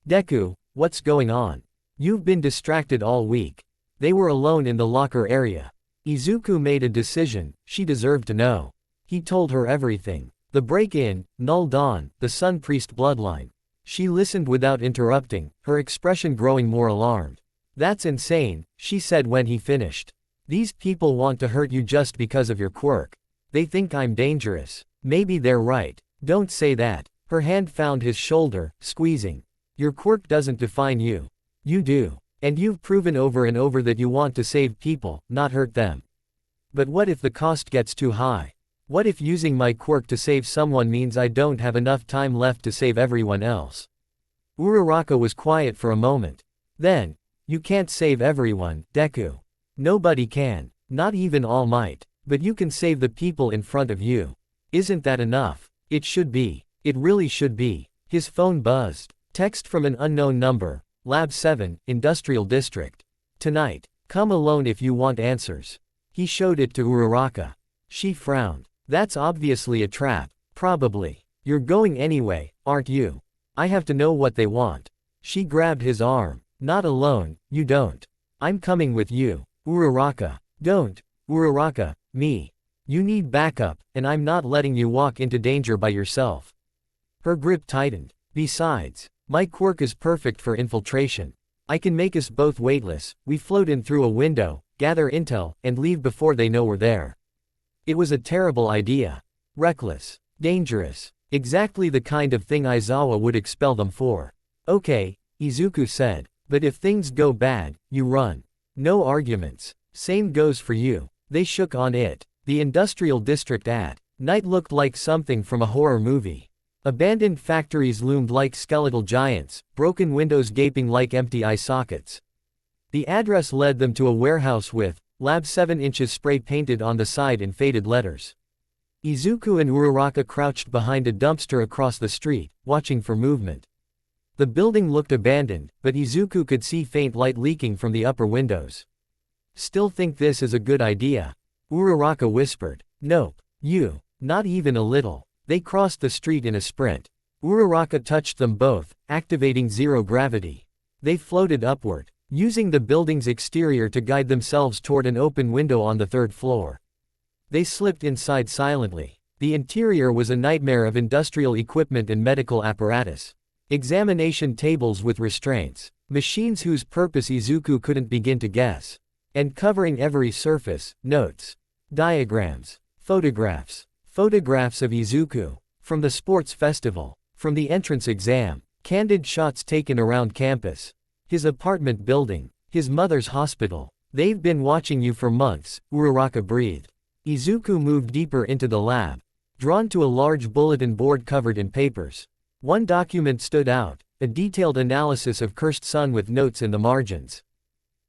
Speaker 2: Deku, what's going on? You've been distracted all week. They were alone in the locker area. Izuku made a decision, she deserved to know. He told her everything. The break-in, Null Dawn, the Sun Priest bloodline. She listened without interrupting, her expression growing more alarmed. That's insane, she said when he finished. These people want to hurt you just because of your quirk. They think I'm dangerous. Maybe they're right. Don't say that. Her hand found his shoulder, squeezing. Your quirk doesn't define you. You do. And you've proven over and over that you want to save people, not hurt them. But what if the cost gets too high? What if using my quirk to save someone means I don't have enough time left to save everyone else? Uraraka was quiet for a moment. Then, you can't save everyone, Deku. Nobody can. Not even All Might. But you can save the people in front of you. Isn't that enough? It should be. It really should be. His phone buzzed. Text from an unknown number. Lab 7, Industrial District. Tonight. Come alone if you want answers. He showed it to Uraraka. She frowned. That's obviously a trap. Probably. You're going anyway, aren't you? I have to know what they want. She grabbed his arm. Not alone, you don't. I'm coming with you. Uraraka. Don't. Uraraka, me. You need backup, and I'm not letting you walk into danger by yourself. Her grip tightened. Besides, my quirk is perfect for infiltration. I can make us both weightless, we float in through a window, gather intel, and leave before they know we're there. It was a terrible idea. Reckless. Dangerous. Exactly the kind of thing Aizawa would expel them for. Okay, Izuku said. But if things go bad, you run. No arguments. Same goes for you. They shook on it. The industrial district at night looked like something from a horror movie. Abandoned factories loomed like skeletal giants, broken windows gaping like empty eye sockets. The address led them to a warehouse with Lab 7 inches spray painted on the side in faded letters. Izuku and Uraraka crouched behind a dumpster across the street, watching for movement. The building looked abandoned, but Izuku could see faint light leaking from the upper windows. Still think this is a good idea? Uraraka whispered. Nope. You. Not even a little. They crossed the street in a sprint. Uraraka touched them both, activating zero gravity. They floated upward, using the building's exterior to guide themselves toward an open window on the third floor. They slipped inside silently. The interior was a nightmare of industrial equipment and medical apparatus. Examination tables with restraints. Machines whose purpose Izuku couldn't begin to guess. And covering every surface, notes. Diagrams. Photographs. Photographs of Izuku. From the sports festival. From the entrance exam. Candid shots taken around campus. His apartment building. His mother's hospital. They've been watching you for months, Uraraka breathed. Izuku moved deeper into the lab. Drawn to a large bulletin board covered in papers. One document stood out, a detailed analysis of Cursed Sun with notes in the margins.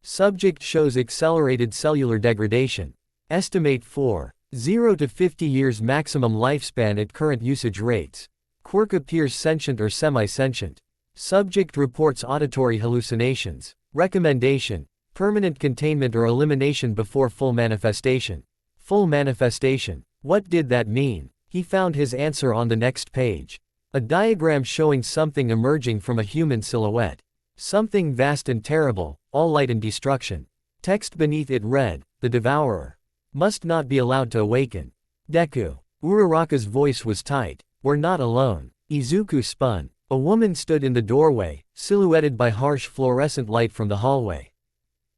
Speaker 2: Subject shows accelerated cellular degradation. Estimate 0 to 50 years maximum lifespan at current usage rates. Quirk appears sentient or semi-sentient. Subject reports auditory hallucinations. Recommendation: permanent containment or elimination before full manifestation. Full manifestation. What did that mean? He found his answer on the next page. A diagram showing something emerging from a human silhouette. Something vast and terrible, all light and destruction. Text beneath it read, "The Devourer. Must not be allowed to awaken. Deku." Uraraka's voice was tight. "We're not alone." Izuku spun. A woman stood in the doorway, silhouetted by harsh fluorescent light from the hallway.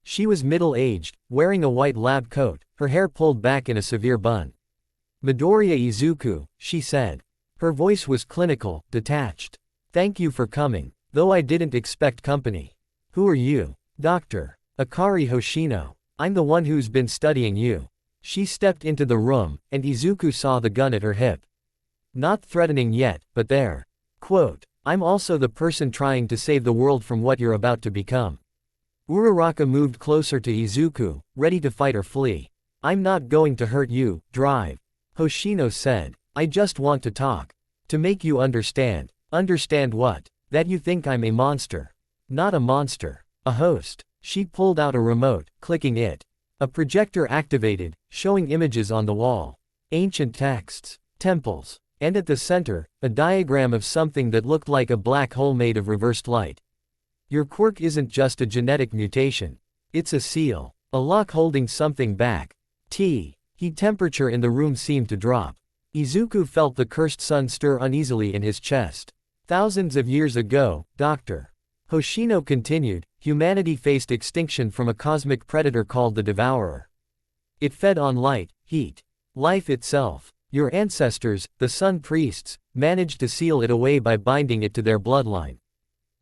Speaker 2: She was middle-aged, wearing a white lab coat, her hair pulled back in a severe bun. "Midoriya Izuku," she said. Her voice was clinical, detached. "Thank you for coming, though I didn't expect company." "Who are you?" "Dr. Akari Hoshino. I'm the one who's been studying you." She stepped into the room, and Izuku saw the gun at her hip. Not threatening yet, but there. Quote, "I'm also the person trying to save the world from what you're about to become." Uraraka moved closer to Izuku, ready to fight or flee. "I'm not going to hurt you, drive," Hoshino said. "I just want to talk. To make you understand." "Understand what?" "That you think I'm a monster." "Not a monster. A host." She pulled out a remote, clicking it. A projector activated, showing images on the wall. Ancient texts, temples, and at the center, a diagram of something that looked like a black hole made of reversed light. "Your quirk isn't just a genetic mutation. It's a seal. A lock holding something back." Heat temperature in the room seemed to drop. Izuku felt the cursed sun stir uneasily in his chest. "Thousands of years ago, Dr. Hoshino continued, humanity faced extinction from a cosmic predator called the Devourer. It fed on light, heat, life itself. Your ancestors, the Sun Priests, managed to seal it away by binding it to their bloodline.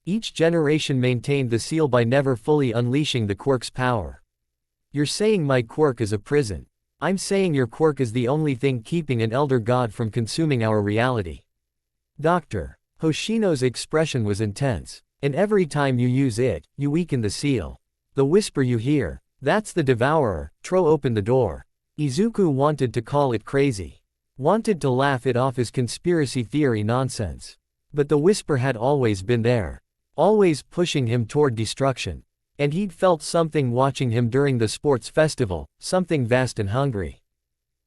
Speaker 2: Each generation maintained the seal by never fully unleashing the quirk's power. You're saying my quirk is a prison. I'm saying your quirk is the only thing keeping an elder god from consuming our reality." Dr. Hoshino's expression was intense. "And every time you use it, you weaken the seal. The whisper you hear, that's the Devourer, throw open the door." Izuku wanted to call it crazy. Wanted to laugh it off as conspiracy theory nonsense. But the whisper had always been there. Always pushing him toward destruction. And he'd felt something watching him during the sports festival, something vast and hungry.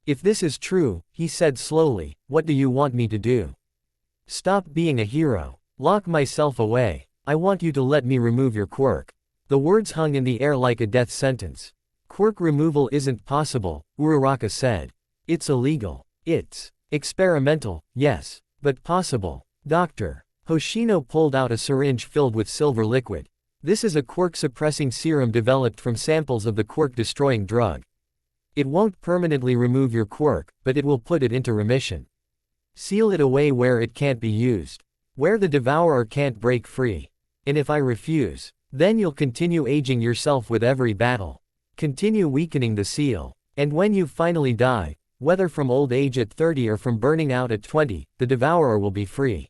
Speaker 2: "If this is true," he said slowly, "what do you want me to do? Stop being a hero. Lock myself away. I want you to let me remove your quirk." The words hung in the air like a death sentence. "Quirk removal isn't possible," Uraraka said. "It's illegal. It's experimental, yes, but possible." Dr. Hoshino pulled out a syringe filled with silver liquid. "This is a quirk-suppressing serum developed from samples of the quirk-destroying drug. It won't permanently remove your quirk, but it will put it into remission. Seal it away where it can't be used. Where the Devourer can't break free. And if I refuse, then you'll continue aging yourself with every battle. Continue weakening the seal. And when you finally die, whether from old age at 30 or from burning out at 20, the Devourer will be free.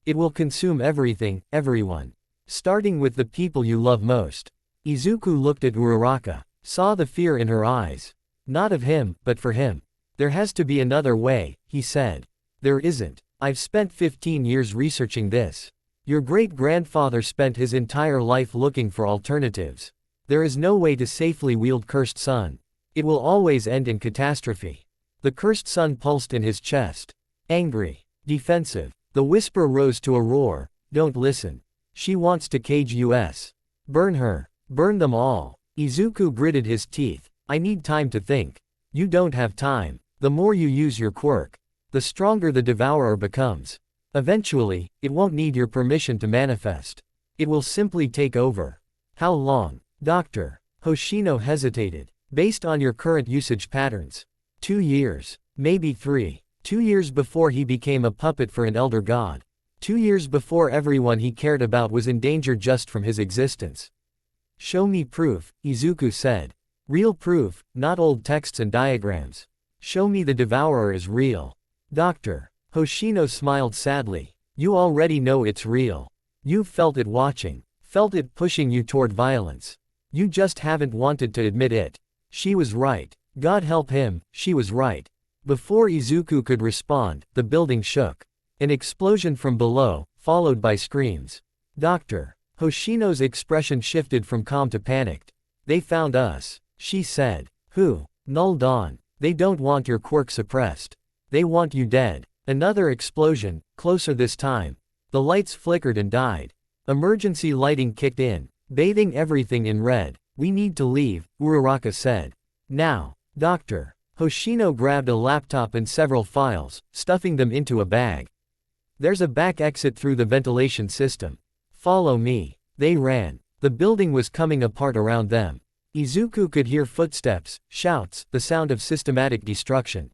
Speaker 2: It will consume everything, everyone. Starting with the people you love most." Izuku looked at Uraraka, saw the fear in her eyes. "Not of him, but for him. There has to be another way," he said. "There isn't. I've spent 15 years researching this. Your great-grandfather spent his entire life looking for alternatives. There is no way to safely wield Cursed Sun. It will always end in catastrophe." The Cursed Sun pulsed in his chest. Angry. Defensive. The whisper rose to a roar. "Don't listen. She wants to cage us. Burn her. Burn them all." Izuku gritted his teeth. "I need time to think." "You don't have time. The more you use your quirk, the stronger the Devourer becomes. Eventually, it won't need your permission to manifest. It will simply take over." "How long?" Dr. Hoshino hesitated. "Based on your current usage patterns. 2 years. Maybe 3. 2 years before he became a puppet for an elder god. 2 years before everyone he cared about was in danger just from his existence." "Show me proof," Izuku said. "Real proof, not old texts and diagrams. Show me the Devourer is real." Dr. Hoshino smiled sadly. "You already know it's real. You've felt it watching. Felt it pushing you toward violence. You just haven't wanted to admit it." She was right. God help him, she was right. Before Izuku could respond, the building shook. An explosion from below, followed by screams. Dr. Hoshino's expression shifted from calm to panicked. "They found us," she said. "Who?" "Null Dawn. They don't want your quirk suppressed. They want you dead." Another explosion, closer this time. The lights flickered and died. Emergency lighting kicked in, bathing everything in red. "We need to leave," Uraraka said. "Now." Dr. Hoshino grabbed a laptop and several files, stuffing them into a bag. "There's a back exit through the ventilation system. Follow me." They ran. The building was coming apart around them. Izuku could hear footsteps, shouts, the sound of systematic destruction.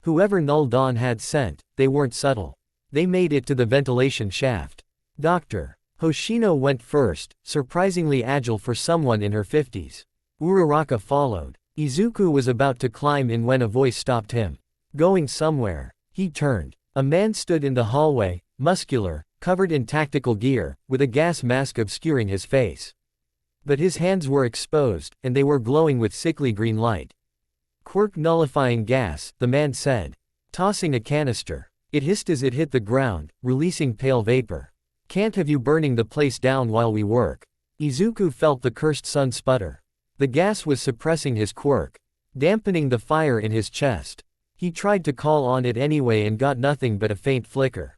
Speaker 2: Whoever Null Dawn had sent, they weren't subtle. They made it to the ventilation shaft. Dr. Hoshino went first, surprisingly agile for someone in her 50s. Uraraka followed. Izuku was about to climb in when a voice stopped him. Going somewhere. He turned. A man stood in the hallway, muscular, covered in tactical gear, with a gas mask obscuring his face. But his hands were exposed, and they were glowing with sickly green light. "Quirk nullifying gas," the man said. Tossing a canister. It hissed as it hit the ground, releasing pale vapor. "Can't have you burning the place down while we work." Izuku felt the cursed sun sputter. The gas was suppressing his quirk, dampening the fire in his chest. He tried to call on it anyway and got nothing but a faint flicker.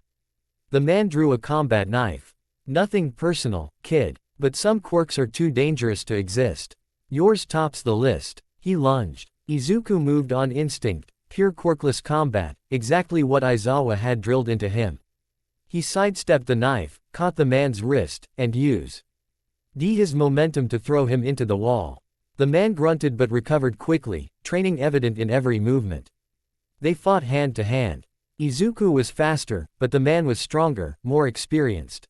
Speaker 2: The man drew a combat knife. "Nothing personal, kid, but some quirks are too dangerous to exist. Yours tops the list." He lunged. Izuku moved on instinct, pure quirkless combat, exactly what Aizawa had drilled into him. He sidestepped the knife, caught the man's wrist, and used his momentum to throw him into the wall. The man grunted but recovered quickly, training evident in every movement. They fought hand to hand. Izuku was faster, but the man was stronger, more experienced.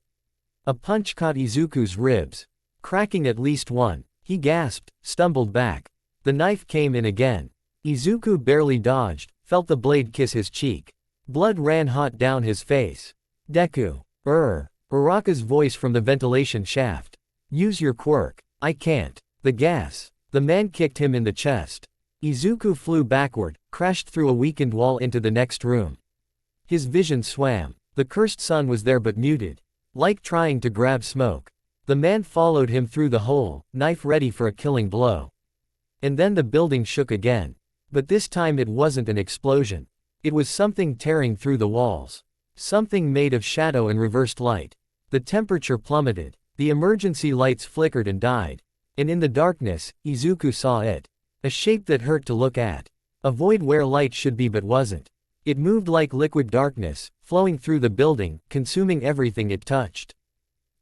Speaker 2: A punch caught Izuku's ribs, cracking at least one. He gasped, stumbled back. The knife came in again. Izuku barely dodged, felt the blade kiss his cheek. Blood ran hot down his face. "Deku." Uraraka's voice from the ventilation shaft. "Use your quirk." "I can't." "The gas." The man kicked him in the chest. Izuku flew backward, crashed through a weakened wall into the next room. His vision swam. The cursed sun was there but muted, like trying to grab smoke. The man followed him through the hole, knife ready for a killing blow. And then the building shook again. But this time it wasn't an explosion. It was something tearing through the walls. Something made of shadow and reversed light. The temperature plummeted. The emergency lights flickered and died. And in the darkness, Izuku saw it. A shape that hurt to look at. A void where light should be but wasn't. It moved like liquid darkness, flowing through the building, consuming everything it touched.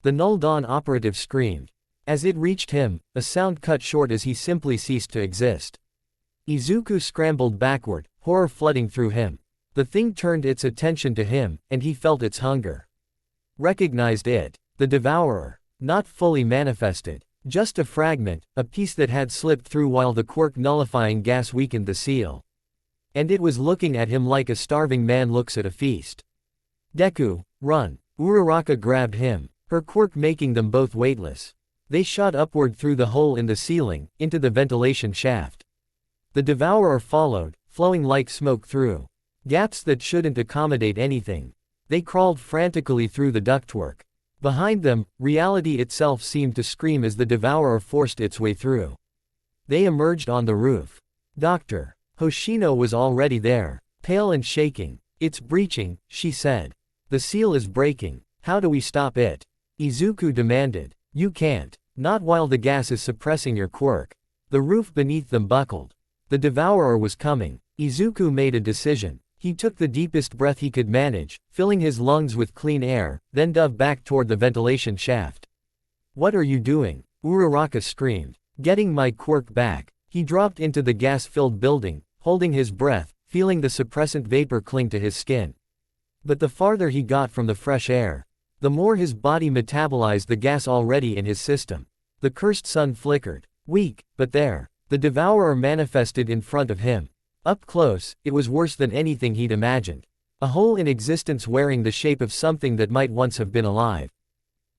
Speaker 2: The Null Dawn operative screamed. As it reached him, a sound cut short as he simply ceased to exist. Izuku scrambled backward, horror flooding through him. The thing turned its attention to him, and he felt its hunger. Recognized it. The devourer. Not fully manifested. Just a fragment, a piece that had slipped through while the quirk nullifying gas weakened the seal. And it was looking at him like a starving man looks at a feast. "Deku, run." Uraraka grabbed him, her quirk making them both weightless. They shot upward through the hole in the ceiling, into the ventilation shaft. The devourer followed, flowing like smoke through gaps that shouldn't accommodate anything. They crawled frantically through the ductwork. Behind them, reality itself seemed to scream as the devourer forced its way through. They emerged on the roof. Dr. Hoshino was already there, pale and shaking. "It's breaching," she said. "The seal is breaking. How do we stop it?" Izuku demanded. "You can't. Not while the gas is suppressing your quirk." The roof beneath them buckled. The devourer was coming. Izuku made a decision. He took the deepest breath he could manage, filling his lungs with clean air, then dove back toward the ventilation shaft. "What are you doing?" Uraraka screamed. "Getting my quirk back." He dropped into the gas-filled building, holding his breath, feeling the suppressant vapor cling to his skin. But the farther he got from the fresh air, the more his body metabolized the gas already in his system. The cursed sun flickered. Weak, but there. The devourer manifested in front of him. Up close, it was worse than anything he'd imagined. A hole in existence wearing the shape of something that might once have been alive.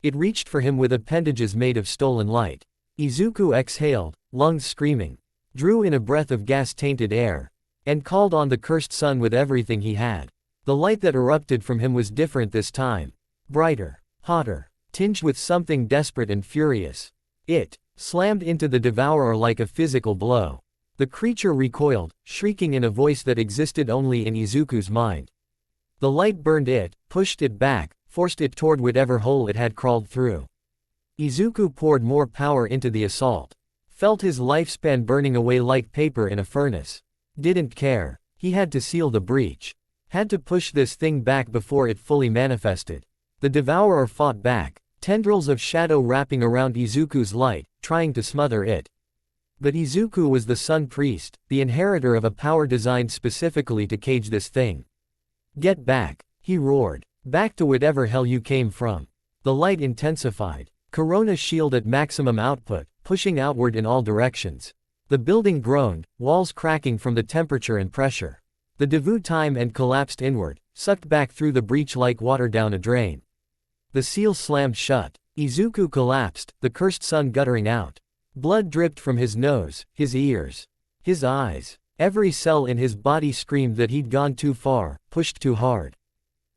Speaker 2: It reached for him with appendages made of stolen light. Izuku exhaled, lungs screaming, drew in a breath of gas-tainted air, and called on the cursed sun with everything he had. The light that erupted from him was different this time. Brighter, hotter, tinged with something desperate and furious. It slammed into the devourer like a physical blow. The creature recoiled, shrieking in a voice that existed only in Izuku's mind. The light burned it, pushed it back, forced it toward whatever hole it had crawled through. Izuku poured more power into the assault. Felt his lifespan burning away like paper in a furnace. Didn't care. He had to seal the breach. Had to push this thing back before it fully manifested. The devourer fought back, tendrils of shadow wrapping around Izuku's light, trying to smother it. But Izuku was the Sun Priest, the inheritor of a power designed specifically to cage this thing. Get back, he roared. Back to whatever hell you came from. The light intensified. Corona shield at maximum output, pushing outward in all directions. The building groaned, walls cracking from the temperature and pressure. The devour time and collapsed inward, sucked back through the breach like water down a drain. The seal slammed shut. Izuku collapsed, the cursed sun guttering out. Blood dripped from his nose, his ears, his eyes. Every cell in his body screamed that he'd gone too far, pushed too hard.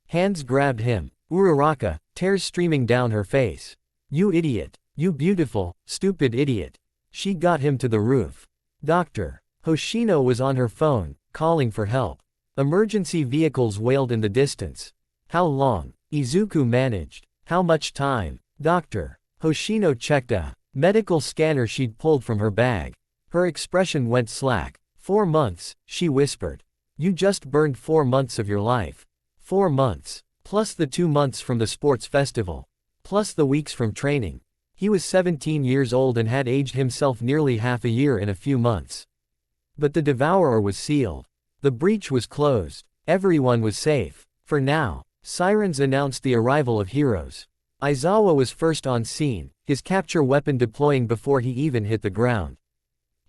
Speaker 2: Hands grabbed him. Uraraka, tears streaming down her face. You idiot. You beautiful, stupid idiot. She got him to the roof. Doctor. Hoshino was on her phone, calling for help. Emergency vehicles wailed in the distance. How long? Izuku managed. How much time? Doctor. Hoshino checked a medical scanner she'd pulled from her bag. Her expression went slack. 4 months, she whispered. You just burned 4 months of your life. 4 months. Plus the 2 months from the sports festival. Plus the weeks from training. He was 17 years old and had aged himself nearly half a year in a few months. But the devourer was sealed. The breach was closed. Everyone was safe. For now. Sirens announced the arrival of heroes. Aizawa was first on scene, his capture weapon deploying before he even hit the ground.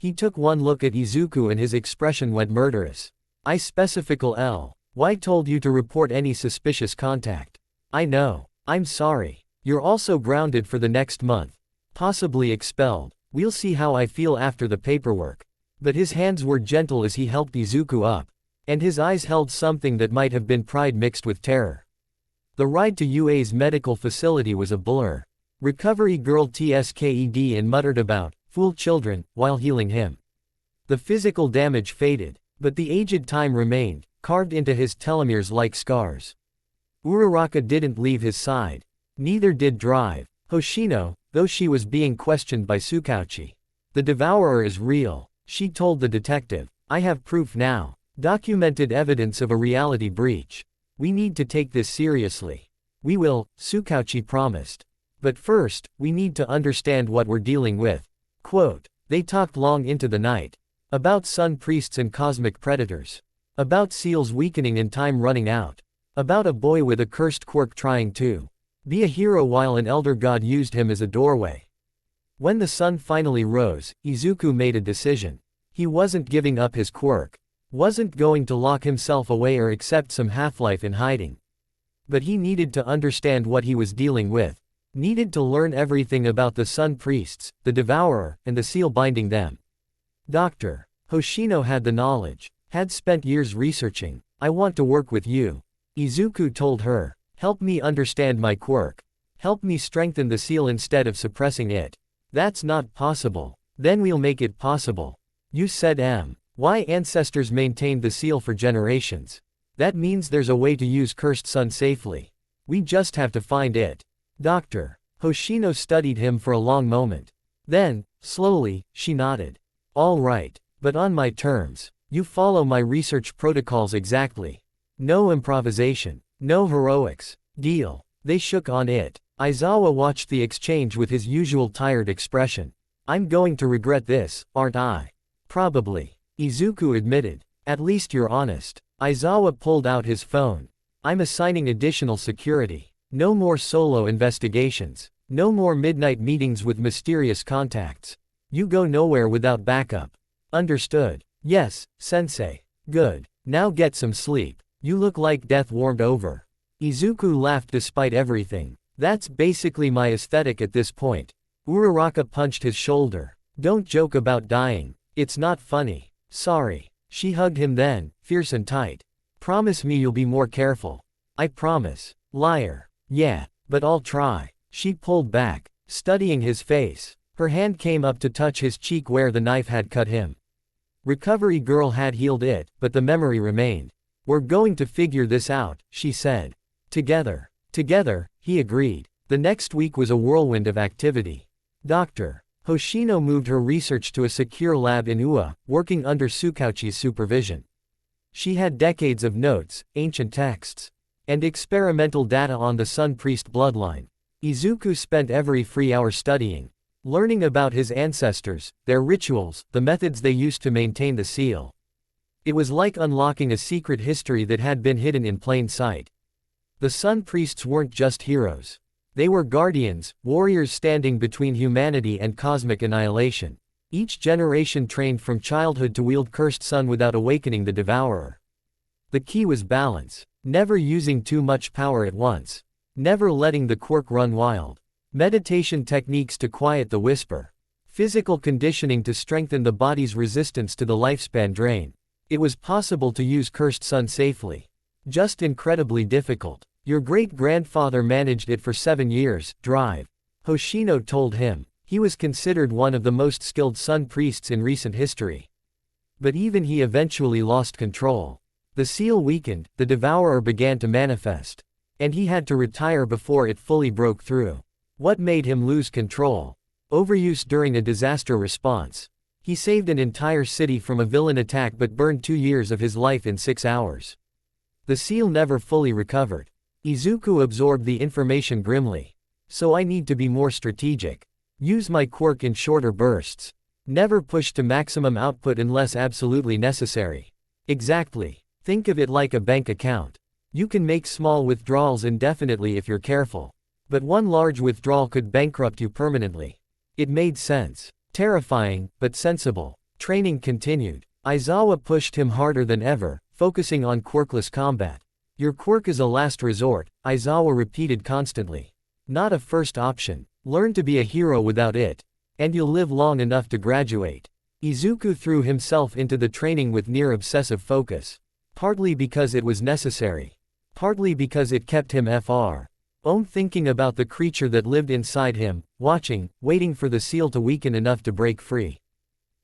Speaker 2: He took one look at Izuku and his expression went murderous. I specifical L. Why told you to report any suspicious contact? I know. I'm sorry. You're also grounded for the next month. Possibly expelled. We'll see how I feel after the paperwork. But his hands were gentle as he helped Izuku up. And his eyes held something that might have been pride mixed with terror. The ride to UA's medical facility was a blur. Recovery girl tsked and muttered about fool children while healing him. The physical damage faded, but the aged time remained, carved into his telomeres like scars. Uraraka didn't leave his side. Neither did Drive. Hoshino, though she was being questioned by Tsukauchi. The devourer is real, she told the detective. I have proof now. Documented evidence of a reality breach. We need to take this seriously. We will, Tsukauchi promised. But first, we need to understand what we're dealing with. Quote, they talked long into the night. About sun priests and cosmic predators. About seals weakening and time running out. About a boy with a cursed quirk trying to be a hero while an elder god used him as a doorway. When the sun finally rose, Izuku made a decision. He wasn't giving up his quirk. Wasn't going to lock himself away or accept some half-life in hiding. But he needed to understand what he was dealing with. Needed to learn everything about the sun priests, the devourer, and the seal binding them. Dr. Hoshino had the knowledge. Had spent years researching. I want to work with you. Izuku told her. Help me understand my quirk. Help me strengthen the seal instead of suppressing it. That's not possible. Then we'll make it possible. You said why ancestors maintained the seal for generations. That means there's a way to use cursed sun safely. We just have to find it. Doctor. Hoshino studied him for a long moment. Then, slowly, she nodded. All right, but on my terms. You follow my research protocols exactly. No improvisation. No heroics. Deal. They shook on it. Aizawa watched the exchange with his usual tired expression. I'm going to regret this, aren't I? Probably. Izuku admitted. At least you're honest. Aizawa pulled out his phone. I'm assigning additional security. No more solo investigations. No more midnight meetings with mysterious contacts. You go nowhere without backup. Understood. Yes, sensei. Good. Now get some sleep. You look like death warmed over. Izuku laughed despite everything. That's basically my aesthetic at this point. Uraraka punched his shoulder. Don't joke about dying. It's not funny. Sorry. She hugged him then, fierce and tight. Promise me you'll be more careful. I promise. Liar. Yeah, but I'll try. She pulled back, studying his face. Her hand came up to touch his cheek where the knife had cut him. Recovery girl had healed it, but the memory remained. We're going to figure this out, she said. Together. Together, he agreed. The next week was a whirlwind of activity. Dr. Hoshino moved her research to a secure lab in Ua, working under Tsukauchi's supervision. She had decades of notes, ancient texts, and experimental data on the Sun Priest bloodline. Izuku spent every free hour studying, learning about his ancestors, their rituals, the methods they used to maintain the seal. It was like unlocking a secret history that had been hidden in plain sight. The Sun Priests weren't just heroes. They were guardians, warriors standing between humanity and cosmic annihilation. Each generation trained from childhood to wield cursed sun without awakening the devourer. The key was balance. Never using too much power at once. Never letting the quirk run wild. Meditation techniques to quiet the whisper. Physical conditioning to strengthen the body's resistance to the lifespan drain. It was possible to use cursed sun safely. Just incredibly difficult. Your great-grandfather managed it for 7 years, drive. Hoshino told him. He was considered one of the most skilled sun priests in recent history. But even he eventually lost control. The seal weakened, the devourer began to manifest. And he had to retire before it fully broke through. What made him lose control? Overuse during a disaster response. He saved an entire city from a villain attack but burned 2 years of his life in 6 hours. The seal never fully recovered. Izuku absorbed the information grimly. So I need to be more strategic. Use my quirk in shorter bursts. Never push to maximum output unless absolutely necessary. Exactly. Think of it like a bank account. You can make small withdrawals indefinitely if you're careful. But one large withdrawal could bankrupt you permanently. It made sense. Terrifying, but sensible. Training continued. Aizawa pushed him harder than ever, focusing on quirkless combat. Your quirk is a last resort, Aizawa repeated constantly. Not a first option. Learn to be a hero without it. And you'll live long enough to graduate. Izuku threw himself into the training with near-obsessive focus. Partly because it was necessary. Partly because it kept him thinking about the creature that lived inside him, watching, waiting for the seal to weaken enough to break free.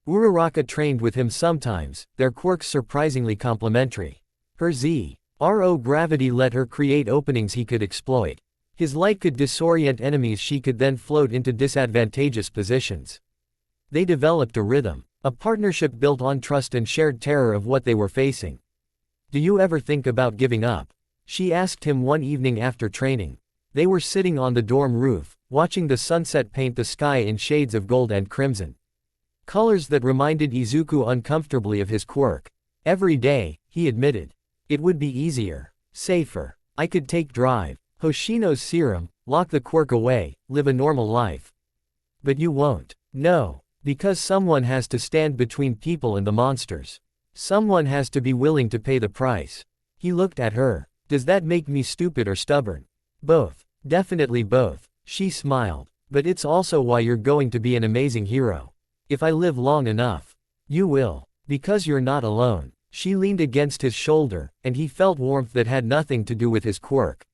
Speaker 2: Uraraka trained with him sometimes, their quirks surprisingly complementary. Her zero gravity let her create openings he could exploit. His light could disorient enemies, she could then float into disadvantageous positions. They developed a rhythm, a partnership built on trust and shared terror of what they were facing. Do you ever think about giving up? She asked him one evening after training. They were sitting on the dorm roof, watching the sunset paint the sky in shades of gold and crimson. Colors that reminded Izuku uncomfortably of his quirk. Every day, he admitted. It would be easier. Safer. I could take drive. Hoshino's serum, lock the quirk away, live a normal life. But you won't. No. Because someone has to stand between people and the monsters. Someone has to be willing to pay the price. He looked at her. Does that make me stupid or stubborn? Both. Definitely both. She smiled. But it's also why you're going to be an amazing hero. If I live long enough. You will. Because you're not alone. She leaned against his shoulder, and he felt warmth that had nothing to do with his quirk.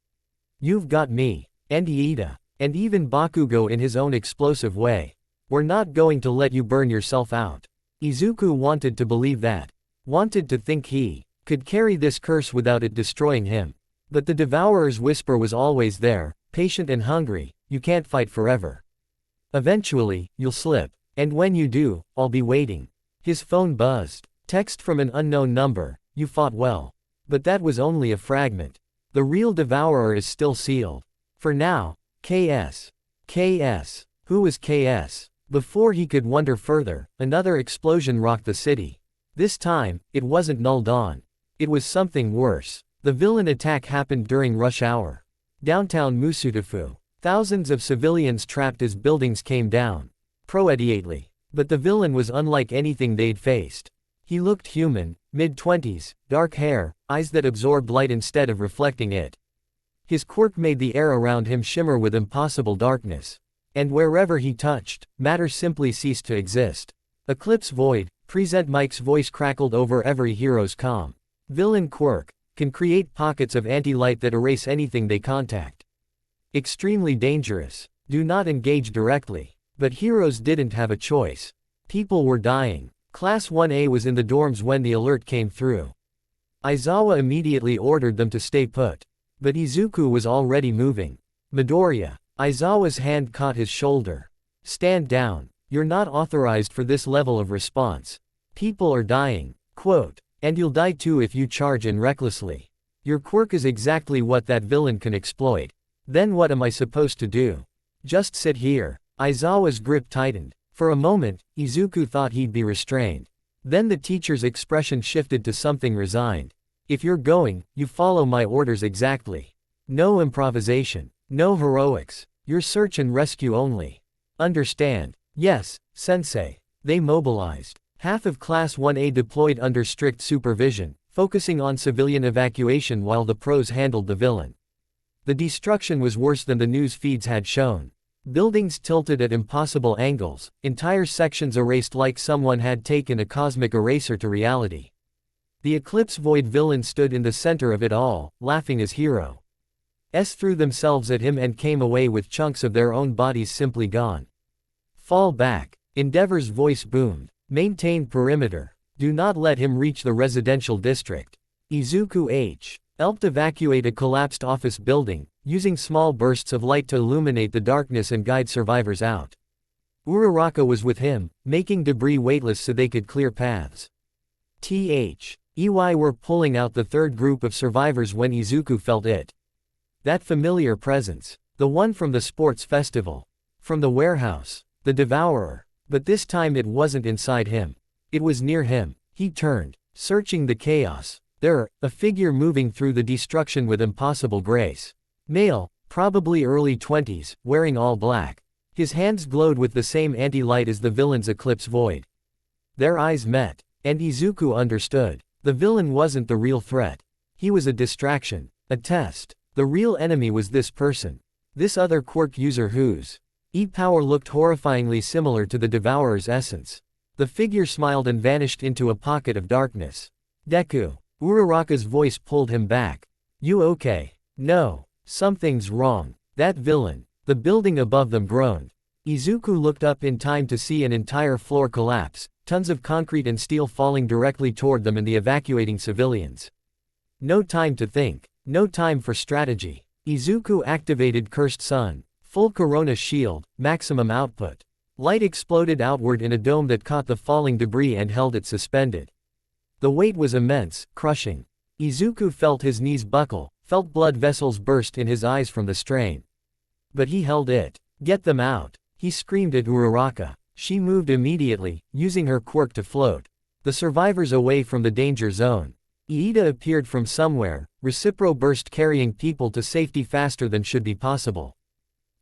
Speaker 2: You've got me. And Iida. And even Bakugo in his own explosive way. We're not going to let you burn yourself out. Izuku wanted to believe that. Wanted to think he could carry this curse without it destroying him. But the devourer's whisper was always there, patient and hungry. You can't fight forever. Eventually, you'll slip. And when you do, I'll be waiting. His phone buzzed. Text from an unknown number. You fought well. But that was only a fragment. The real devourer is still sealed. For now. KS. KS. Who was KS? Before he could wonder further, another explosion rocked the city. This time, it wasn't Null Dawn. It was something worse. The villain attack happened during rush hour. Downtown Musutafu. Thousands of civilians trapped as buildings came down. Immediately. But the villain was unlike anything they'd faced. He looked human, mid-20s, dark hair, eyes that absorbed light instead of reflecting it. His quirk made the air around him shimmer with impossible darkness. And wherever he touched, matter simply ceased to exist. Eclipse Void, Present Mike's voice crackled over every hero's comm. Villain quirk can create pockets of anti-light that erase anything they contact. Extremely dangerous. Do not engage directly. But heroes didn't have a choice. People were dying. Class 1A was in the dorms when the alert came through. Aizawa immediately ordered them to stay put. But Izuku was already moving. Midoriya. Aizawa's hand caught his shoulder. Stand down. You're not authorized for this level of response. People are dying. Quote. And you'll die too if you charge in recklessly. Your quirk is exactly what that villain can exploit. Then what am I supposed to do? Just sit here. Aizawa's grip tightened. For a moment, Izuku thought he'd be restrained. Then the teacher's expression shifted to something resigned. If you're going, you follow my orders exactly. No improvisation. No heroics. Your search and rescue only. Understand? Yes, sensei. They mobilized. Half of Class 1A deployed under strict supervision, focusing on civilian evacuation while the pros handled the villain. The destruction was worse than the news feeds had shown. Buildings tilted at impossible angles, entire sections erased like someone had taken a cosmic eraser to reality. The Eclipse Void villain stood in the center of it all, laughing as heroes threw themselves at him and came away with chunks of their own bodies simply gone. Fall back. Endeavor's voice boomed. Maintain perimeter. Do not let him reach the residential district. Izuku H. helped evacuate a collapsed office building, using small bursts of light to illuminate the darkness and guide survivors out. Uraraka was with him, making debris weightless so they could clear paths. EY were pulling out the third group of survivors when Izuku felt it. That familiar presence. The one from the sports festival. From the warehouse. The devourer. But this time it wasn't inside him. It was near him. He turned, searching the chaos. There, a figure moving through the destruction with impossible grace. Male, probably early 20s, wearing all black. His hands glowed with the same anti-light as the villain's Eclipse Void. Their eyes met, and Izuku understood. The villain wasn't the real threat. He was a distraction, a test. The real enemy was this person. This other quirk user whose E-power looked horrifyingly similar to the Devourer's essence. The figure smiled and vanished into a pocket of darkness. Deku. Uraraka's voice pulled him back. You okay? No. Something's wrong. That villain. The building above them groaned. Izuku looked up in time to see an entire floor collapse, tons of concrete and steel falling directly toward them and the evacuating civilians. No time to think. No time for strategy. Izuku activated Cursed Sun. Full Corona Shield, maximum output. Light exploded outward in a dome that caught the falling debris and held it suspended. The weight was immense, crushing. Izuku felt his knees buckle, felt blood vessels burst in his eyes from the strain. But he held it. Get them out. He screamed at Uraraka. She moved immediately, using her quirk to float the survivors away from the danger zone. Iida appeared from somewhere, Recipro burst carrying people to safety faster than should be possible.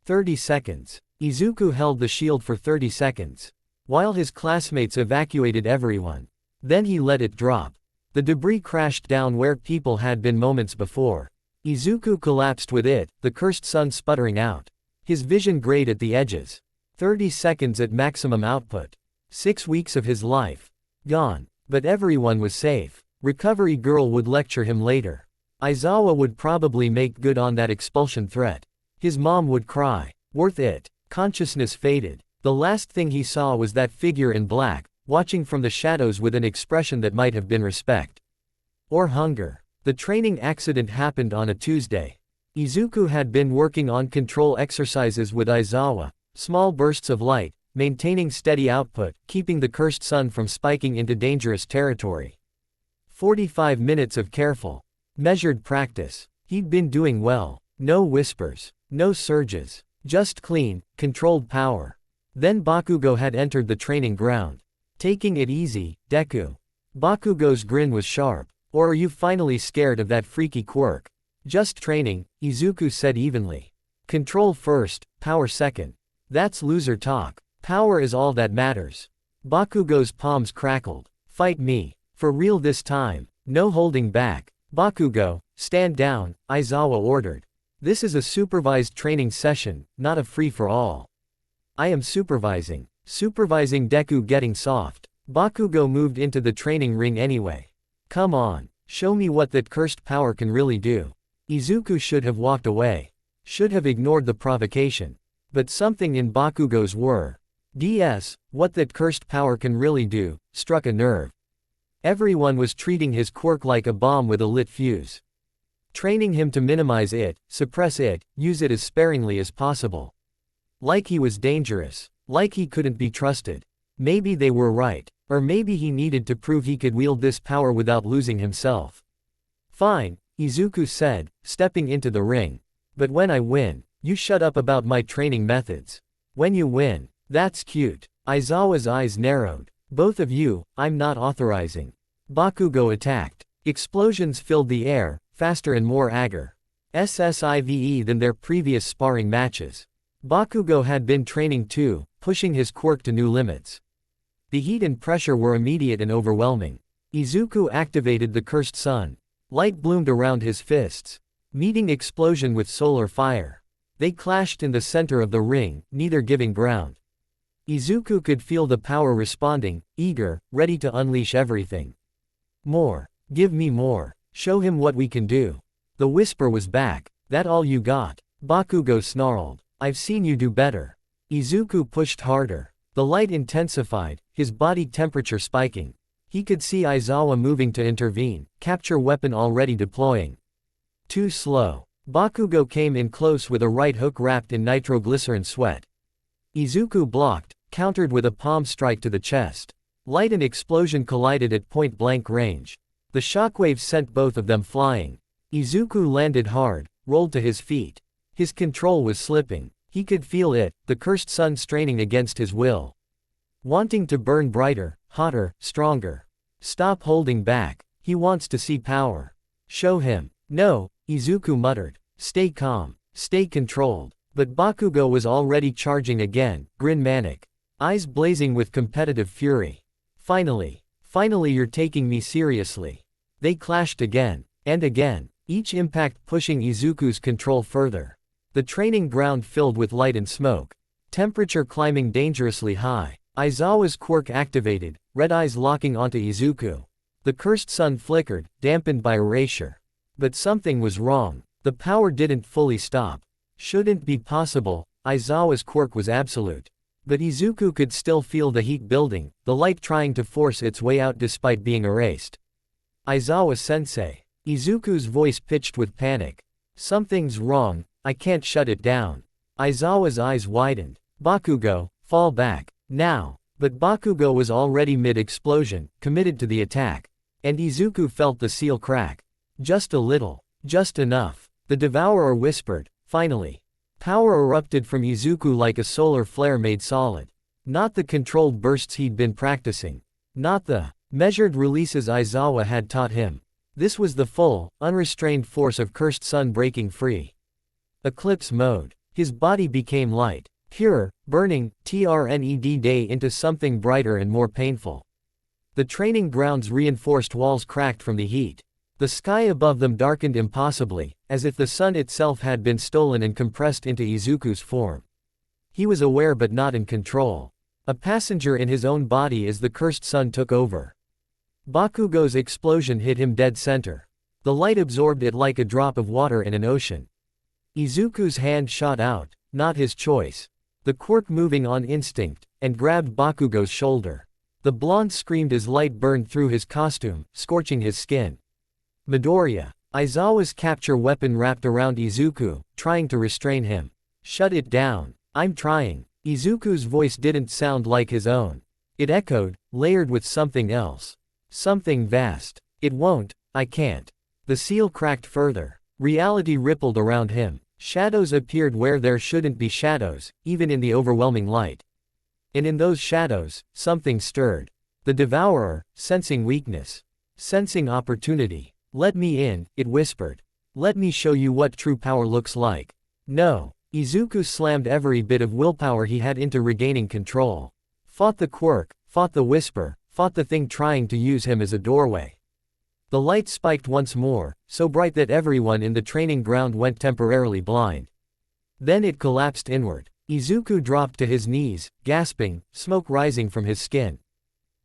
Speaker 2: 30 seconds. Izuku held the shield for 30 seconds. While his classmates evacuated everyone. Then he let it drop. The debris crashed down where people had been moments before. Izuku collapsed with it, the cursed sun sputtering out. His vision grayed at the edges. 30 seconds at maximum output. 6 weeks of his life. Gone. But everyone was safe. Recovery Girl would lecture him later. Aizawa would probably make good on that expulsion threat. His mom would cry. Worth it. Consciousness faded. The last thing he saw was that figure in black, watching from the shadows with an expression that might have been respect. Or hunger. The training accident happened on a Tuesday. Izuku had been working on control exercises with Aizawa, small bursts of light, maintaining steady output, keeping the cursed sun from spiking into dangerous territory. 45 minutes of careful, measured practice. He'd been doing well. No whispers. No surges. Just clean, controlled power. Then Bakugo had entered the training ground. Taking it easy, Deku. Bakugo's grin was sharp. Or are you finally scared of that freaky quirk? Just training, Izuku said evenly. Control first, power second. That's loser talk. Power is all that matters. Bakugo's palms crackled. Fight me. For real this time. No holding back. Bakugo, stand down, Aizawa ordered. This is a supervised training session, not a free-for-all. I am supervising. Supervising Deku getting soft. Bakugo moved into the training ring anyway. Come on, show me what that cursed power can really do. Izuku should have walked away. Should have ignored the provocation. But something in Bakugo's what that cursed power can really do, struck a nerve. Everyone was treating his quirk like a bomb with a lit fuse. Training him to minimize it, suppress it, use it as sparingly as possible. Like he was dangerous. Like he couldn't be trusted. Maybe they were right. Or maybe he needed to prove he could wield this power without losing himself. Fine, Izuku said, stepping into the ring. But when I win, you shut up about my training methods. When you win, that's cute. Aizawa's eyes narrowed. Both of you, I'm not authorizing. Bakugo attacked. Explosions filled the air, faster and more aggressive than their previous sparring matches. Bakugo had been training too, pushing his quirk to new limits. The heat and pressure were immediate and overwhelming. Izuku activated the cursed sun. Light bloomed around his fists, meeting explosion with solar fire. They clashed in the center of the ring, neither giving ground. Izuku could feel the power responding, eager, ready to unleash everything. More. Give me more. Show him what we can do. The whisper was back. That all you got? Bakugo snarled. I've seen you do better. Izuku pushed harder. The light intensified, his body temperature spiking. He could see Aizawa moving to intervene, capture weapon already deploying. Too slow. Bakugo came in close with a right hook wrapped in nitroglycerin sweat. Izuku blocked, countered with a palm strike to the chest. Light and explosion collided at point-blank range. The shockwave sent both of them flying. Izuku landed hard, rolled to his feet. His control was slipping. He could feel it, the cursed sun straining against his will. Wanting to burn brighter, hotter, stronger. Stop holding back. He wants to see power. Show him. No, Izuku muttered. Stay calm. Stay controlled. But Bakugo was already charging again, grin manic. Eyes blazing with competitive fury. Finally you're taking me seriously. They clashed again, and again, each impact pushing Izuku's control further. The training ground filled with light and smoke. Temperature climbing dangerously high. Aizawa's quirk activated, red eyes locking onto Izuku. The cursed sun flickered, dampened by erasure. But something was wrong. The power didn't fully stop. Shouldn't be possible. Aizawa's quirk was absolute. But Izuku could still feel the heat building, the light trying to force its way out despite being erased. Aizawa-sensei. Izuku's voice pitched with panic. Something's wrong, I can't shut it down. Aizawa's eyes widened. Bakugo, fall back. Now. But Bakugo was already mid-explosion, committed to the attack. And Izuku felt the seal crack. Just a little. Just enough. The devourer whispered, finally. Power erupted from Izuku like a solar flare made solid. Not the controlled bursts he'd been practicing. Not the measured releases Aizawa had taught him. This was the full, unrestrained force of cursed sun breaking free. Eclipse mode. His body became light, pure, burning, turned day into something brighter and more painful. The training ground's reinforced walls cracked from the heat. The sky above them darkened impossibly, as if the sun itself had been stolen and compressed into Izuku's form. He was aware but not in control. A passenger in his own body as the cursed sun took over. Bakugo's explosion hit him dead center. The light absorbed it like a drop of water in an ocean. Izuku's hand shot out, not his choice. The quirk moving on instinct, and grabbed Bakugo's shoulder. The blonde screamed as light burned through his costume, scorching his skin. Midoriya. Aizawa's capture weapon wrapped around Izuku, trying to restrain him. Shut it down. I'm trying. Izuku's voice didn't sound like his own. It echoed, layered with something else. Something vast. It won't, I can't. The seal cracked further. Reality rippled around him. Shadows appeared where there shouldn't be shadows, even in the overwhelming light. And in those shadows, something stirred. The devourer, sensing weakness. Sensing opportunity. Let me in, it whispered. Let me show you what true power looks like. No. Izuku slammed every bit of willpower he had into regaining control. Fought the quirk, fought the whisper, fought the thing trying to use him as a doorway. The light spiked once more, so bright that everyone in the training ground went temporarily blind. Then it collapsed inward. Izuku dropped to his knees, gasping, smoke rising from his skin.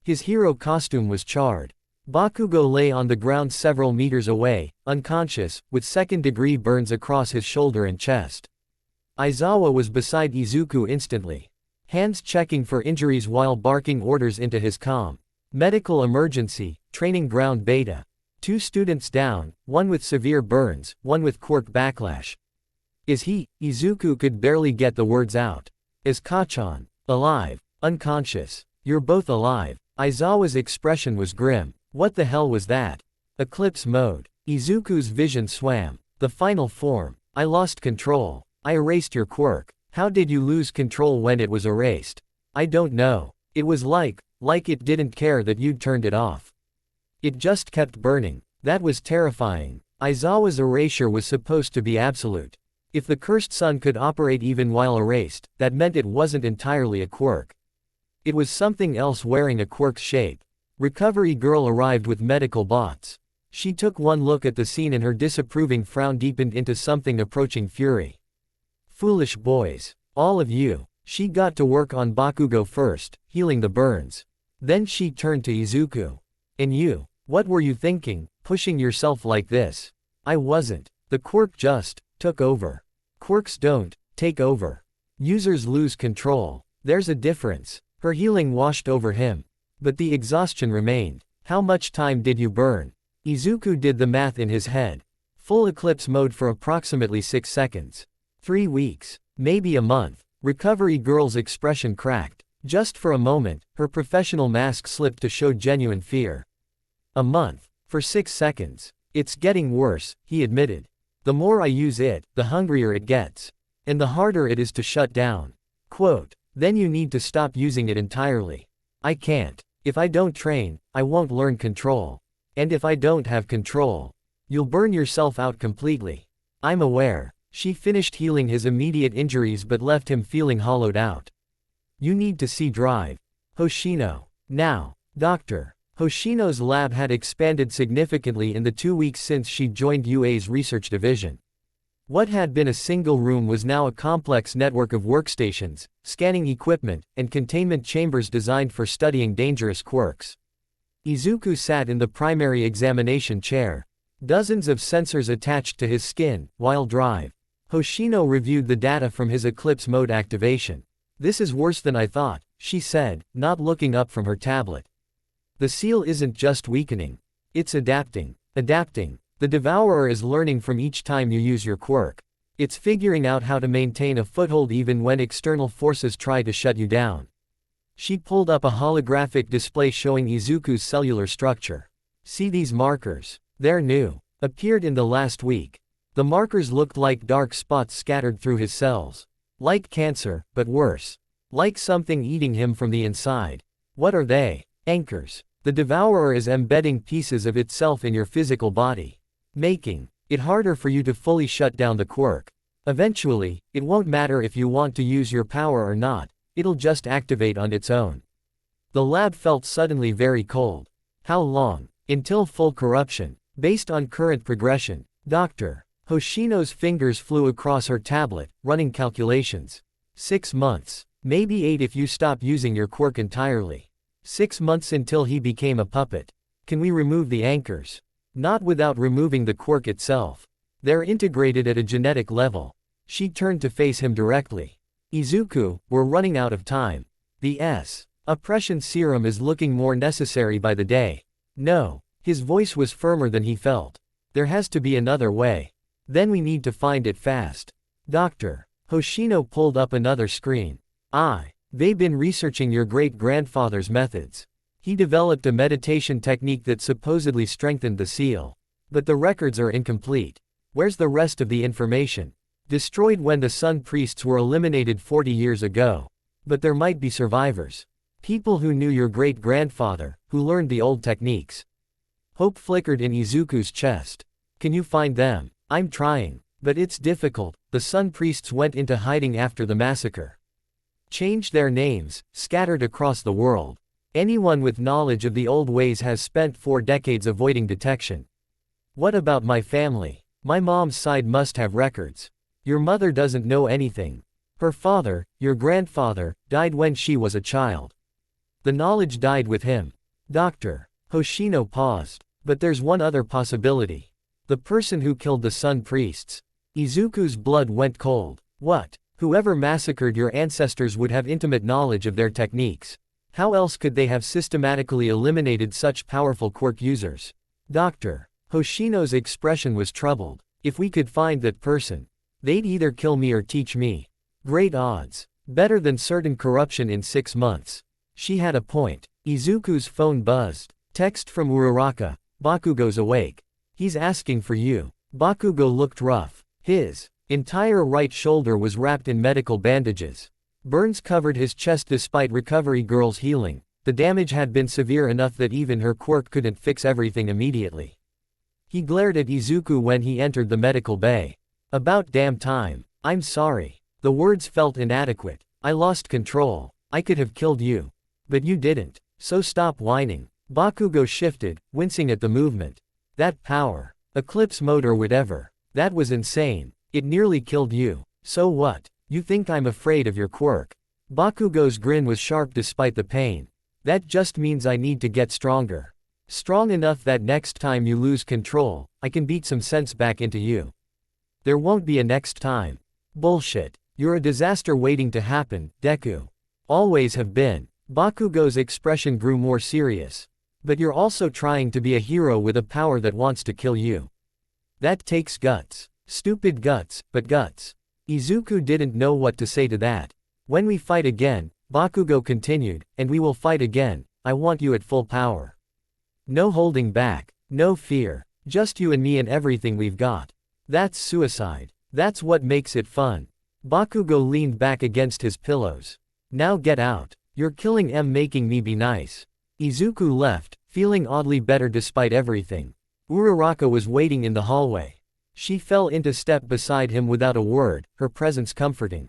Speaker 2: His hero costume was charred. Bakugo lay on the ground several meters away, unconscious, with second-degree burns across his shoulder and chest. Aizawa was beside Izuku instantly. Hands checking for injuries while barking orders into his comm. Medical emergency, training ground beta. 2 students down, one with severe burns, one with Quirk backlash. Is he? Izuku could barely get the words out. Is Kachan alive? Unconscious? You're both alive. Aizawa's expression was grim. What the hell was that? Eclipse mode. Izuku's vision swam. The final form. I lost control. I erased your Quirk. How did you lose control when it was erased? I don't know. It was like it didn't care that you'd turned it off. It just kept burning. That was terrifying. Aizawa's erasure was supposed to be absolute. If the cursed sun could operate even while erased, that meant it wasn't entirely a Quirk. It was something else wearing a Quirk's shape. Recovery girl arrived with medical bots. She took one look at the scene and her disapproving frown deepened into something approaching fury. Foolish boys. All of you. She got to work on Bakugo first, healing the burns. Then she turned to Izuku. And you? What were you thinking, pushing yourself like this? I wasn't. The Quirk just took over. Quirks don't take over. Users lose control. There's a difference. Her healing washed over him. But the exhaustion remained. How much time did you burn? Izuku did the math in his head. Full eclipse mode for approximately 6 seconds. 3 weeks. Maybe a month. Recovery girl's expression cracked. Just for a moment, her professional mask slipped to show genuine fear. A month. For 6 seconds. It's getting worse, he admitted. The more I use it, the hungrier it gets. And the harder it is to shut down. Quote, then you need to stop using it entirely. I can't. If I don't train, I won't learn control. And if I don't have control, you'll burn yourself out completely. I'm aware. She finished healing his immediate injuries but left him feeling hollowed out. You need to see drive. Hoshino. Now. Doctor. Hoshino's lab had expanded significantly in the 2 weeks since she joined UA's research division. What had been a single room was now a complex network of workstations, scanning equipment, and containment chambers designed for studying dangerous quirks. Izuku sat in the primary examination chair. Dozens of sensors attached to his skin, while drive. Hoshino reviewed the data from his eclipse mode activation. This is worse than I thought, she said, not looking up from her tablet. The seal isn't just weakening. It's adapting. Adapting. The devourer is learning from each time you use your quirk. It's figuring out how to maintain a foothold even when external forces try to shut you down. She pulled up a holographic display showing Izuku's cellular structure. See these markers? They're new. Appeared in the last week. The markers looked like dark spots scattered through his cells. Like cancer, but worse. Like something eating him from the inside. What are they? Anchors. The devourer is embedding pieces of itself in your physical body. Making it harder for you to fully shut down the quirk. Eventually, it won't matter if you want to use your power or not, it'll just activate on its own. The lab felt suddenly very cold. How long? Until full corruption. Based on current progression. Dr. Hoshino's fingers flew across her tablet, running calculations. 6 months. Maybe 8 if you stop using your quirk entirely. 6 months until he became a puppet. Can we remove the anchors? Not without removing the quirk itself. They're integrated at a genetic level. She turned to face him directly. Izuku, we're running out of time. The oppression serum is looking more necessary by the day. No. His voice was firmer than he felt. There has to be another way. Then we need to find it fast. Doctor. Hoshino pulled up another screen. They've been researching your great-grandfather's methods. He developed a meditation technique that supposedly strengthened the seal. But the records are incomplete. Where's the rest of the information? Destroyed when the Sun Priests were eliminated 40 years ago. But there might be survivors. People who knew your great-grandfather, who learned the old techniques. Hope flickered in Izuku's chest. Can you find them? I'm trying. But it's difficult. The Sun Priests went into hiding after the massacre. Changed their names, scattered across the world. Anyone with knowledge of the old ways has spent 4 decades avoiding detection. What about my family? My mom's side must have records. Your mother doesn't know anything. Her father, your grandfather, died when she was a child. The knowledge died with him. Doctor. Hoshino paused. But there's one other possibility. The person who killed the Sun Priests. Izuku's blood went cold. What? Whoever massacred your ancestors would have intimate knowledge of their techniques. How else could they have systematically eliminated such powerful quirk users? Dr. Hoshino's expression was troubled. If we could find that person, they'd either kill me or teach me. Great odds. Better than certain corruption in 6 months. She had a point. Izuku's phone buzzed. Text from Uraraka. Bakugo's awake. He's asking for you. Bakugo looked rough. His entire right shoulder was wrapped in medical bandages. Burns covered his chest despite recovery girl's healing. The damage had been severe enough that even her quirk couldn't fix everything immediately. He glared at Izuku when he entered the medical bay. About damn time. I'm sorry. The words felt inadequate. I lost control. I could have killed you. But you didn't. So stop whining. Bakugo shifted, wincing at the movement. That power. Eclipse mode or whatever. That was insane. It nearly killed you. So what? You think I'm afraid of your quirk? Bakugo's grin was sharp despite the pain. That just means I need to get stronger. Strong enough that next time you lose control, I can beat some sense back into you. There won't be a next time. Bullshit. You're a disaster waiting to happen, Deku. Always have been. Bakugo's expression grew more serious. But you're also trying to be a hero with a power that wants to kill you. That takes guts. Stupid guts, but guts. Izuku didn't know what to say to that. When we fight again, Bakugo continued, and we will fight again, I want you at full power. No holding back, no fear, just you and me and everything we've got. That's suicide. That's what makes it fun. Bakugo leaned back against his pillows. Now get out. You're killing making me be nice. Izuku left, feeling oddly better despite everything. Uraraka was waiting in the hallway. She fell into step beside him without a word, her presence comforting.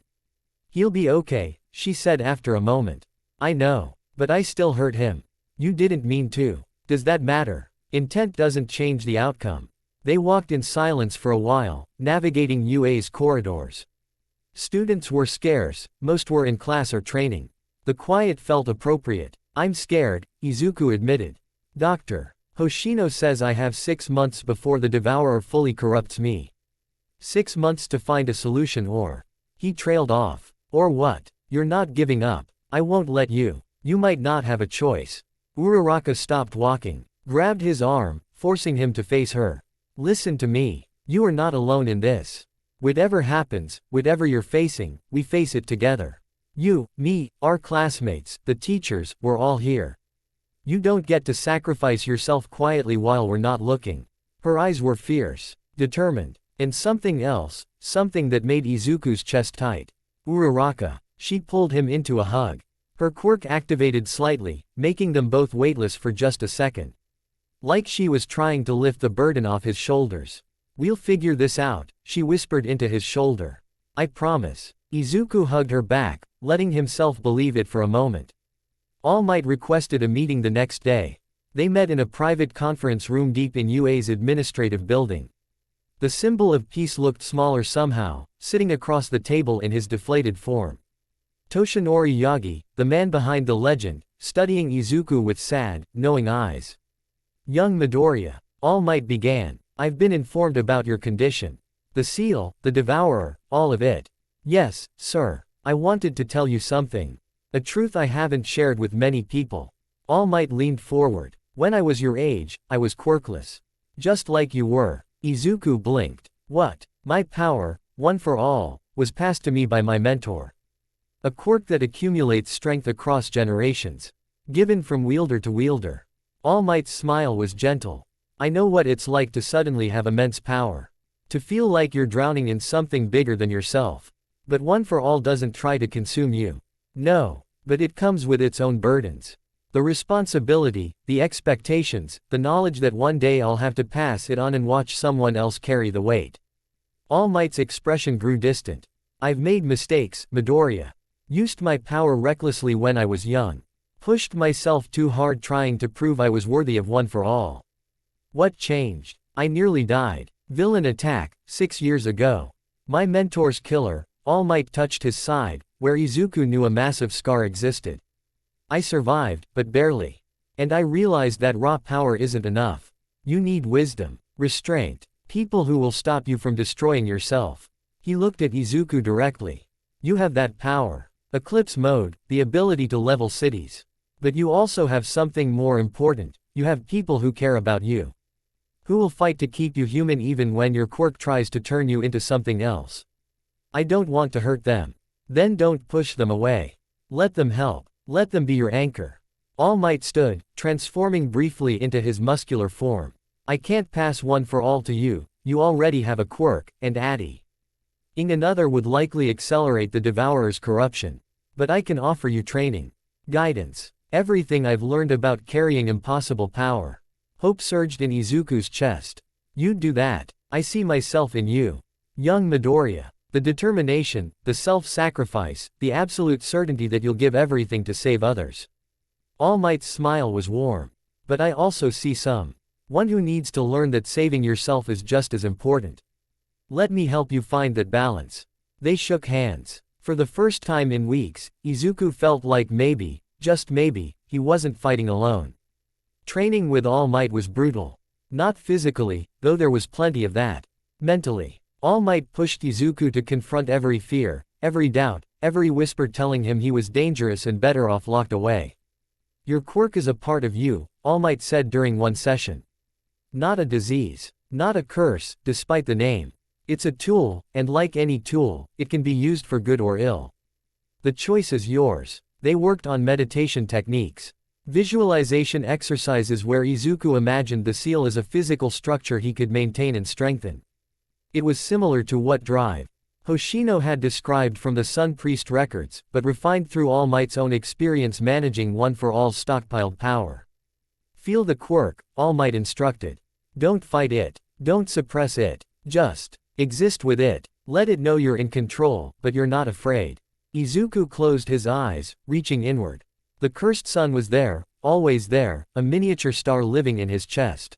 Speaker 2: He'll be okay, she said after a moment. I know. But I still hurt him. You didn't mean to. Does that matter? Intent doesn't change the outcome. They walked in silence for a while, navigating UA's corridors. Students were scarce, most were in class or training. The quiet felt appropriate. I'm scared, Izuku admitted. Dr. Hoshino says I have 6 months before the devourer fully corrupts me. 6 months to find a solution or... He trailed off. Or what? You're not giving up. I won't let you. You might not have a choice. Uraraka stopped walking, grabbed his arm, forcing him to face her. Listen to me. You are not alone in this. Whatever happens, whatever you're facing, we face it together. You, me, our classmates, the teachers, we're all here. You don't get to sacrifice yourself quietly while we're not looking. Her eyes were fierce, determined, and something else, something that made Izuku's chest tight. Uraraka. She pulled him into a hug. Her quirk activated slightly, making them both weightless for just a second. Like she was trying to lift the burden off his shoulders. We'll figure this out, she whispered into his shoulder. I promise. Izuku hugged her back, letting himself believe it for a moment. All Might requested a meeting the next day. They met in a private conference room deep in UA's administrative building. The symbol of peace looked smaller somehow, sitting across the table in his deflated form. Toshinori Yagi, the man behind the legend, studying Izuku with sad, knowing eyes. Young Midoriya. All Might began. I've been informed about your condition. The seal, the devourer, all of it. Yes, sir. I wanted to tell you something. A truth I haven't shared with many people. All Might leaned forward. When I was your age, I was quirkless. Just like you were. Izuku blinked. What? My power, one for all, was passed to me by my mentor. A quirk that accumulates strength across generations. Given from wielder to wielder. All Might's smile was gentle. I know what it's like to suddenly have immense power. To feel like you're drowning in something bigger than yourself. But one for all doesn't try to consume you. No. But it comes with its own burdens. The responsibility, the expectations, the knowledge that one day I'll have to pass it on and watch someone else carry the weight. All Might's expression grew distant. I've made mistakes, Midoriya. Used my power recklessly when I was young. Pushed myself too hard trying to prove I was worthy of one for all. What changed? I nearly died. Villain attack, 6 years ago. My mentor's killer, All Might touched his side, where Izuku knew a massive scar existed. I survived, but barely. And I realized that raw power isn't enough. You need wisdom, restraint, people who will stop you from destroying yourself. He looked at Izuku directly. You have that power. Eclipse mode, the ability to level cities. But you also have something more important. You have people who care about you. Who will fight to keep you human even when your quirk tries to turn you into something else. I don't want to hurt them. Then don't push them away. Let them help. Let them be your anchor. All Might stood, transforming briefly into his muscular form. I can't pass one for all to you. You already have a quirk, and adding another would likely accelerate the devourer's corruption. But I can offer you training. Guidance. Everything I've learned about carrying impossible power. Hope surged in Izuku's chest. You'd do that. I see myself in you. Young Midoriya. The determination, the self-sacrifice, the absolute certainty that you'll give everything to save others. All Might's smile was warm. But I also see one who needs to learn that saving yourself is just as important. Let me help you find that balance. They shook hands. For the first time in weeks, Izuku felt like maybe, just maybe, he wasn't fighting alone. Training with All Might was brutal. Not physically, though there was plenty of that. Mentally. All Might pushed Izuku to confront every fear, every doubt, every whisper telling him he was dangerous and better off locked away. Your quirk is a part of you, All Might said during one session. Not a disease. Not a curse, despite the name. It's a tool, and like any tool, it can be used for good or ill. The choice is yours. They worked on meditation techniques. Visualization exercises where Izuku imagined the seal as a physical structure he could maintain and strengthen. It was similar to what Drive Hoshino had described from the Sun Priest records, but refined through All Might's own experience managing one for all stockpiled power. Feel the quirk, All Might instructed. Don't fight it. Don't suppress it. Just exist with it. Let it know you're in control, but you're not afraid. Izuku closed his eyes, reaching inward. The cursed sun was there, always there, a miniature star living in his chest.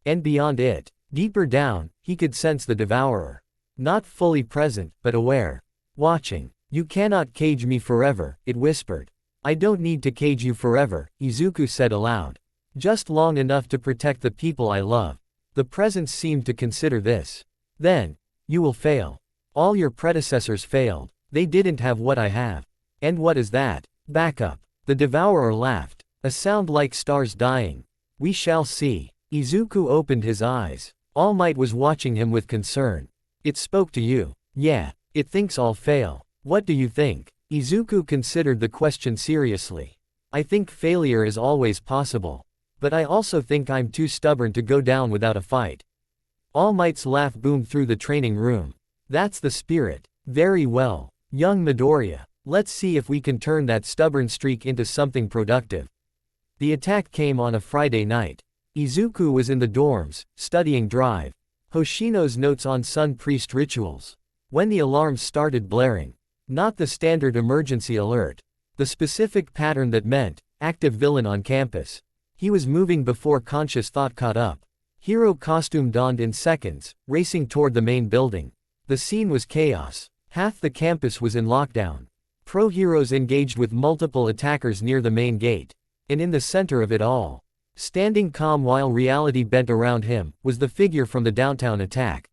Speaker 2: And beyond it, deeper down, he could sense the devourer. Not fully present, but aware. Watching. You cannot cage me forever, it whispered. I don't need to cage you forever, Izuku said aloud. Just long enough to protect the people I love. The presence seemed to consider this. Then, you will fail. All your predecessors failed. They didn't have what I have. And what is that? Backup. The devourer laughed. A sound like stars dying. We shall see. Izuku opened his eyes. All Might was watching him with concern. It spoke to you. Yeah. It thinks I'll fail. What do you think? Izuku considered the question seriously. I think failure is always possible. But I also think I'm too stubborn to go down without a fight. All Might's laugh boomed through the training room. That's the spirit. Very well. Young Midoriya. Let's see if we can turn that stubborn streak into something productive. The attack came on a Friday night. Izuku was in the dorms, studying Drive Hoshino's notes on Sun Priest rituals. When the alarms started blaring. Not the standard emergency alert. The specific pattern that meant, active villain on campus. He was moving before conscious thought caught up. Hero costume donned in seconds, racing toward the main building. The scene was chaos. Half the campus was in lockdown. Pro-heroes engaged with multiple attackers near the main gate. And in the center of it all, standing calm while reality bent around him, was the figure from the downtown attack.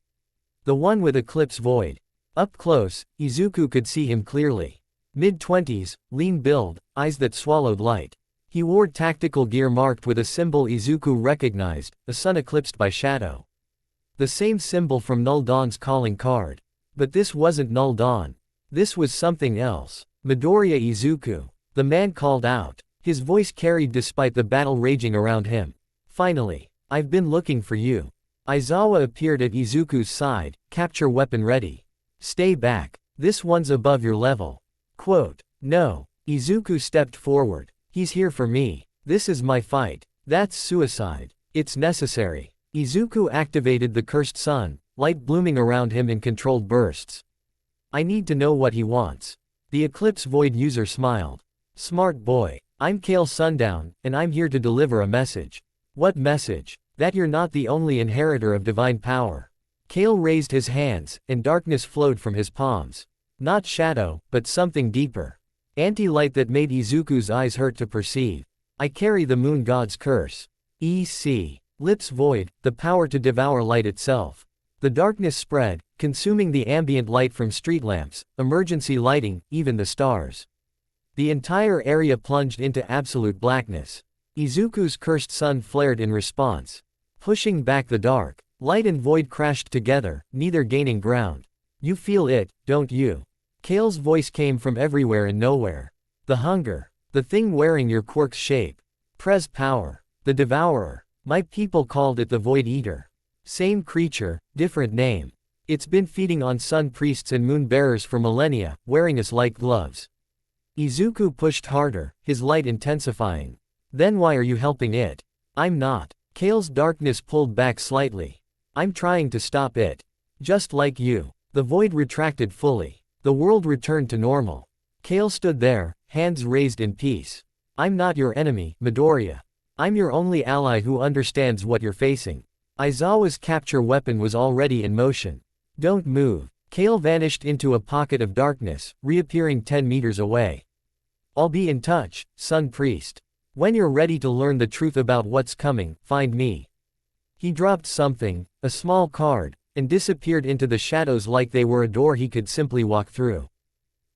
Speaker 2: The one with Eclipse Void. Up close, Izuku could see him clearly. Mid-20s, lean build, eyes that swallowed light. He wore tactical gear marked with a symbol Izuku recognized, a sun eclipsed by shadow. The same symbol from Null Dawn's calling card. But this wasn't Null Dawn. This was something else. Midoriya Izuku. The man called out. His voice carried despite the battle raging around him. Finally. I've been looking for you. Aizawa appeared at Izuku's side, capture weapon ready. Stay back. This one's above your level. Quote. No. Izuku stepped forward. He's here for me. This is my fight. That's suicide. It's necessary. Izuku activated the cursed sun, light blooming around him in controlled bursts. I need to know what he wants. The Eclipse Void user smiled. Smart boy. I'm Kale Sundown, and I'm here to deliver a message. What message? That you're not the only inheritor of divine power. Kale raised his hands, and darkness flowed from his palms. Not shadow, but something deeper. Anti-light that made Izuku's eyes hurt to perceive. I carry the moon god's curse. E.C. Lips void, the power to devour light itself. The darkness spread, consuming the ambient light from street lamps, emergency lighting, even the stars. The entire area plunged into absolute blackness. Izuku's cursed sun flared in response, pushing back the dark. Light and void crashed together, neither gaining ground. You feel it, don't you? Kale's voice came from everywhere and nowhere. The hunger. The thing wearing your quirk's shape. Prez power. The devourer. My people called it the Void Eater. Same creature, different name. It's been feeding on sun priests and moon bearers for millennia, wearing us like gloves. Izuku pushed harder, his light intensifying. Then why are you helping it? I'm not. Kale's darkness pulled back slightly. I'm trying to stop it. Just like you. The void retracted fully. The world returned to normal. Kale stood there, hands raised in peace. I'm not your enemy, Midoriya. I'm your only ally who understands what you're facing. Aizawa's capture weapon was already in motion. Don't move. Kale vanished into a pocket of darkness, reappearing 10 meters away. I'll be in touch, Sun Priest. When you're ready to learn the truth about what's coming, find me. He dropped something, a small card, and disappeared into the shadows like they were a door he could simply walk through.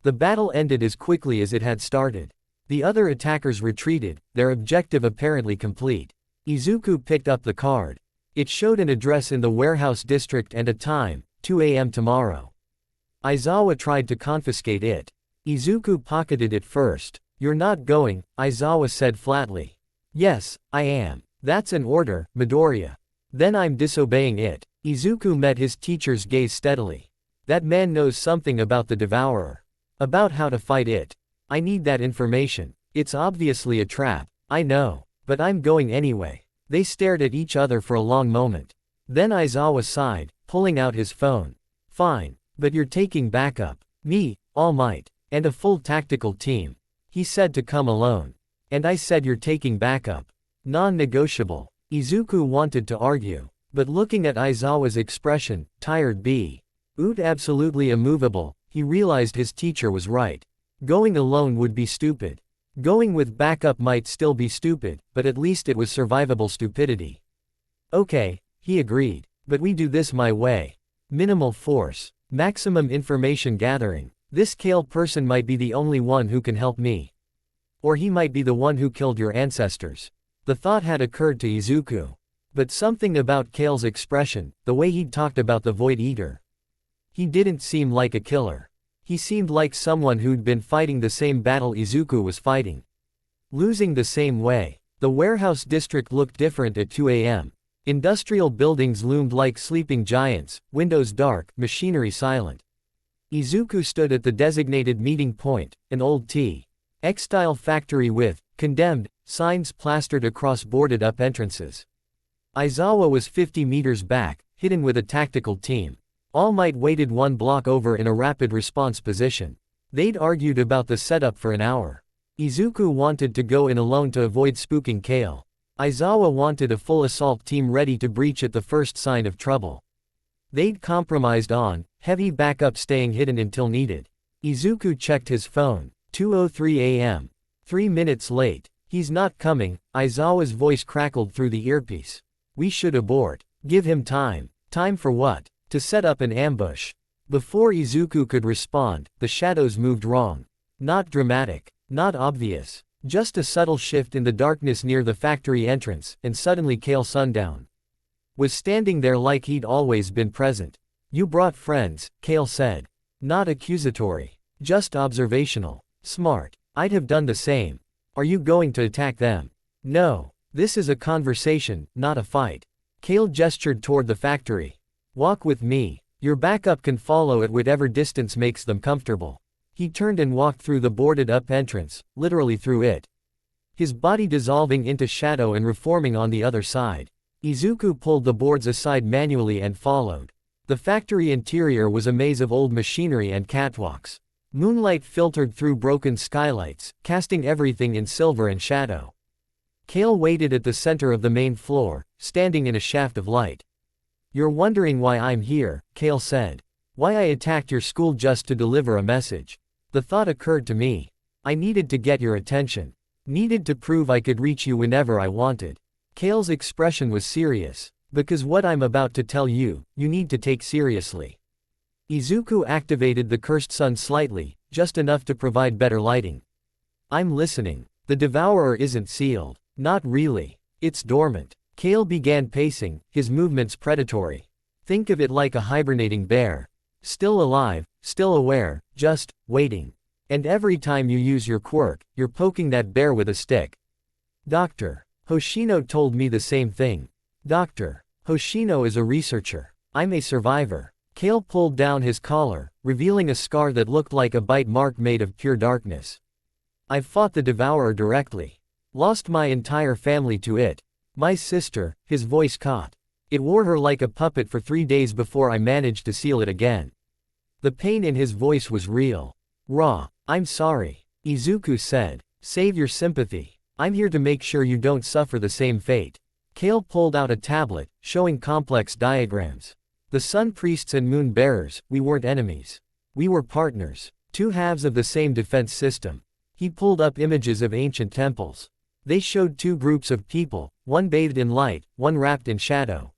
Speaker 2: The battle ended as quickly as it had started. The other attackers retreated, their objective apparently complete. Izuku picked up the card. It showed an address in the warehouse district and a time, 2 a.m. tomorrow. Aizawa tried to confiscate it. Izuku pocketed it first. You're not going, Aizawa said flatly. Yes, I am. That's an order, Midoriya. Then I'm disobeying it. Izuku met his teacher's gaze steadily. That man knows something about the devourer. About how to fight it. I need that information. It's obviously a trap. I know. But I'm going anyway. They stared at each other for a long moment. Then Aizawa sighed, pulling out his phone. Fine. But you're taking backup. Me, All Might, and a full tactical team. He said to come alone. And I said you're taking backup. Non-negotiable. Izuku wanted to argue. But looking at Aizawa's expression, tired absolutely immovable, he realized his teacher was right. Going alone would be stupid. Going with backup might still be stupid, but at least it was survivable stupidity. Okay, he agreed. But we do this my way. Minimal force. Maximum information gathering. This Kale person might be the only one who can help me. Or he might be the one who killed your ancestors. The thought had occurred to Izuku. But something about Kale's expression, the way he'd talked about the Void Eater. He didn't seem like a killer. He seemed like someone who'd been fighting the same battle Izuku was fighting. Losing the same way. The warehouse district looked different at 2 a.m. Industrial buildings loomed like sleeping giants, windows dark, machinery silent. Izuku stood at the designated meeting point, an old textile factory with condemned signs plastered across boarded-up entrances. Aizawa was 50 meters back, hidden with a tactical team. All Might waited one block over in a rapid response position. They'd argued about the setup for an hour. Izuku wanted to go in alone to avoid spooking Kale. Aizawa wanted a full assault team ready to breach at the first sign of trouble. They'd compromised on heavy backup staying hidden until needed. Izuku checked his phone. 2:03 a.m. 3 minutes late. He's not coming, Aizawa's voice crackled through the earpiece. We should abort. Give him time. Time for what? To set up an ambush. Before Izuku could respond, the shadows moved wrong. Not dramatic. Not obvious. Just a subtle shift in the darkness near the factory entrance, and suddenly Kale Sundown was standing there like he'd always been present. You brought friends, Kale said. Not accusatory. Just observational. Smart. I'd have done the same. Are you going to attack them? No. This is a conversation, not a fight. Kale gestured toward the factory. Walk with me. Your backup can follow at whatever distance makes them comfortable. He turned and walked through the boarded-up entrance, literally through it. His body dissolving into shadow and reforming on the other side. Izuku pulled the boards aside manually and followed. The factory interior was a maze of old machinery and catwalks. Moonlight filtered through broken skylights, casting everything in silver and shadow. Kale waited at the center of the main floor, standing in a shaft of light. You're wondering why I'm here, Kale said. Why I attacked your school just to deliver a message. The thought occurred to me. I needed to get your attention. Needed to prove I could reach you whenever I wanted. Kale's expression was serious. Because what I'm about to tell you, you need to take seriously. Izuku activated the cursed sun slightly, just enough to provide better lighting. I'm listening. The devourer isn't sealed. Not really. It's dormant. Kale began pacing, his movements predatory. Think of it like a hibernating bear. Still alive, still aware, just waiting. And every time you use your quirk, you're poking that bear with a stick. Dr. Hoshino told me the same thing. Dr. Hoshino is a researcher. I'm a survivor. Kale pulled down his collar, revealing a scar that looked like a bite mark made of pure darkness. I've fought the devourer directly. Lost my entire family to it. My sister, his voice caught. It wore her like a puppet for 3 days before I managed to seal it again. The pain in his voice was real. Raw. I'm sorry. Izuku said. Save your sympathy. I'm here to make sure you don't suffer the same fate. Kale pulled out a tablet, showing complex diagrams. The Sun Priests and Moon Bearers, we weren't enemies. We were partners. Two halves of the same defense system. He pulled up images of ancient temples. They showed two groups of people, one bathed in light, one wrapped in shadow.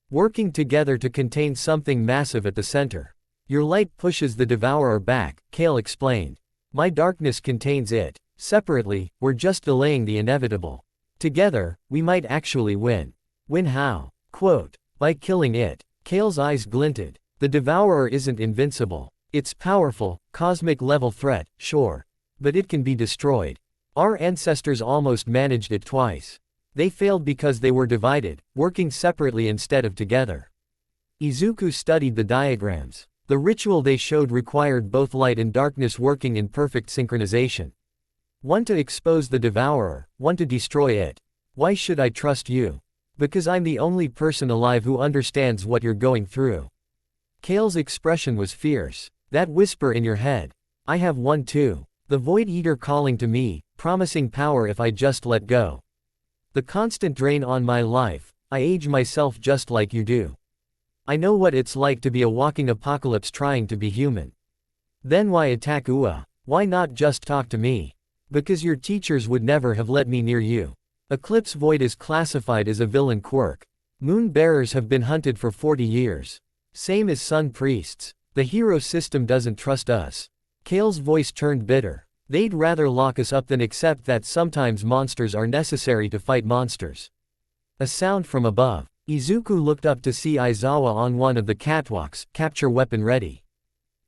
Speaker 2: Working together to contain something massive at the center. Your light pushes the devourer back, Kale explained. My darkness contains it. Separately, we're just delaying the inevitable. Together, we might actually win. Win how? Quote. By killing it. Kale's eyes glinted. The devourer isn't invincible. It's powerful, cosmic-level threat, sure. But it can be destroyed. Our ancestors almost managed it twice. They failed because they were divided, working separately instead of together. Izuku studied the diagrams. The ritual they showed required both light and darkness working in perfect synchronization. One to expose the devourer, one to destroy it. Why should I trust you? Because I'm the only person alive who understands what you're going through. Kale's expression was fierce. That whisper in your head. I have one too. The Void Eater calling to me, promising power if I just let go. The constant drain on my life. I age myself just like you do. I know what it's like to be a walking apocalypse trying to be human. Then why attack Ua? Why not just talk to me? Because your teachers would never have let me near you. Eclipse Void is classified as a villain quirk. Moon Bearers have been hunted for 40 years. Same as Sun Priests. The hero system doesn't trust us. Kale's voice turned bitter. They'd rather lock us up than accept that sometimes monsters are necessary to fight monsters. A sound from above. Izuku looked up to see Aizawa on one of the catwalks, capture weapon ready.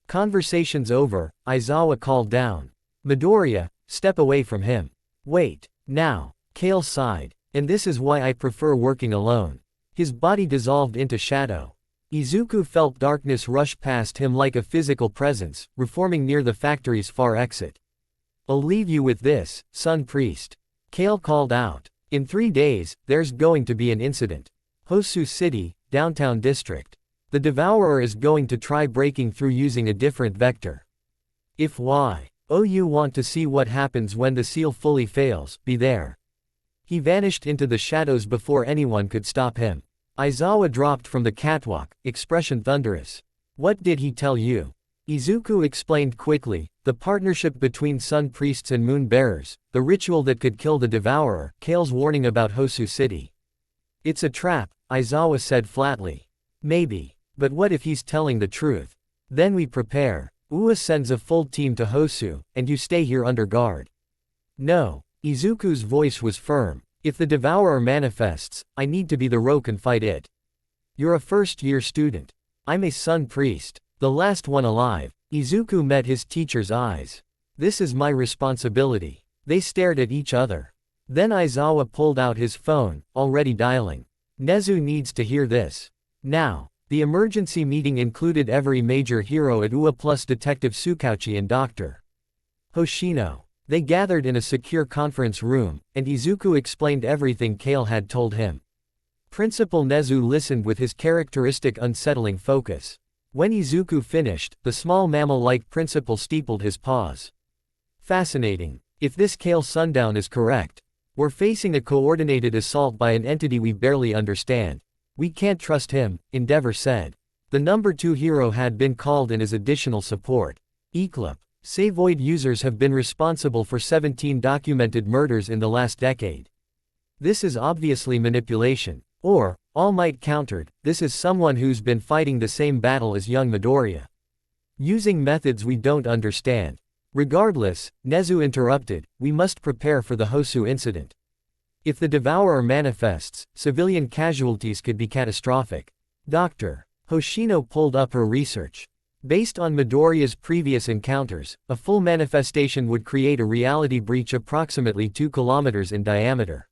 Speaker 2: Conversations over, Aizawa called down. Midoriya, step away from him. Wait. Now. Kale sighed. And this is why I prefer working alone. His body dissolved into shadow. Izuku felt darkness rush past him like a physical presence, reforming near the factory's far exit. I'll leave you with this, Sun Priest. Kale called out. In 3 days, there's going to be an incident. Hosu City, downtown district. The devourer is going to try breaking through using a different vector. If you want to see what happens when the seal fully fails, be there. He vanished into the shadows before anyone could stop him. Aizawa dropped from the catwalk, expression thunderous. What did he tell you? Izuku explained quickly, the partnership between Sun Priests and Moon Bearers, the ritual that could kill the devourer, Kale's warning about Hosu City. It's a trap, Aizawa said flatly. Maybe. But what if he's telling the truth? Then we prepare. Ua sends a full team to Hosu, and you stay here under guard. No. Izuku's voice was firm. If the devourer manifests, I need to be the rogue and fight it. You're a first-year student. I'm a Sun Priest. The last one alive. Izuku met his teacher's eyes. This is my responsibility. They stared at each other. Then Aizawa pulled out his phone, already dialing. Nezu needs to hear this. Now. The emergency meeting included every major hero at Ua plus Detective Tsukauchi and Dr. Hoshino. They gathered in a secure conference room, and Izuku explained everything Kale had told him. Principal Nezu listened with his characteristic unsettling focus. When Izuku finished, the small mammal-like principal steepled his paws. Fascinating. If this Kale Sundown is correct, we're facing a coordinated assault by an entity we barely understand. We can't trust him, Endeavor said. The number 2 hero had been called in as additional support. Eclipse. Void users have been responsible for 17 documented murders in the last decade. This is obviously manipulation. Or, All Might countered, this is someone who's been fighting the same battle as young Midoriya. Using methods we don't understand. Regardless, Nezu interrupted, we must prepare for the Hosu incident. If the devourer manifests, civilian casualties could be catastrophic. Dr. Hoshino pulled up her research. Based on Midoriya's previous encounters, a full manifestation would create a reality breach approximately 2 kilometers in diameter.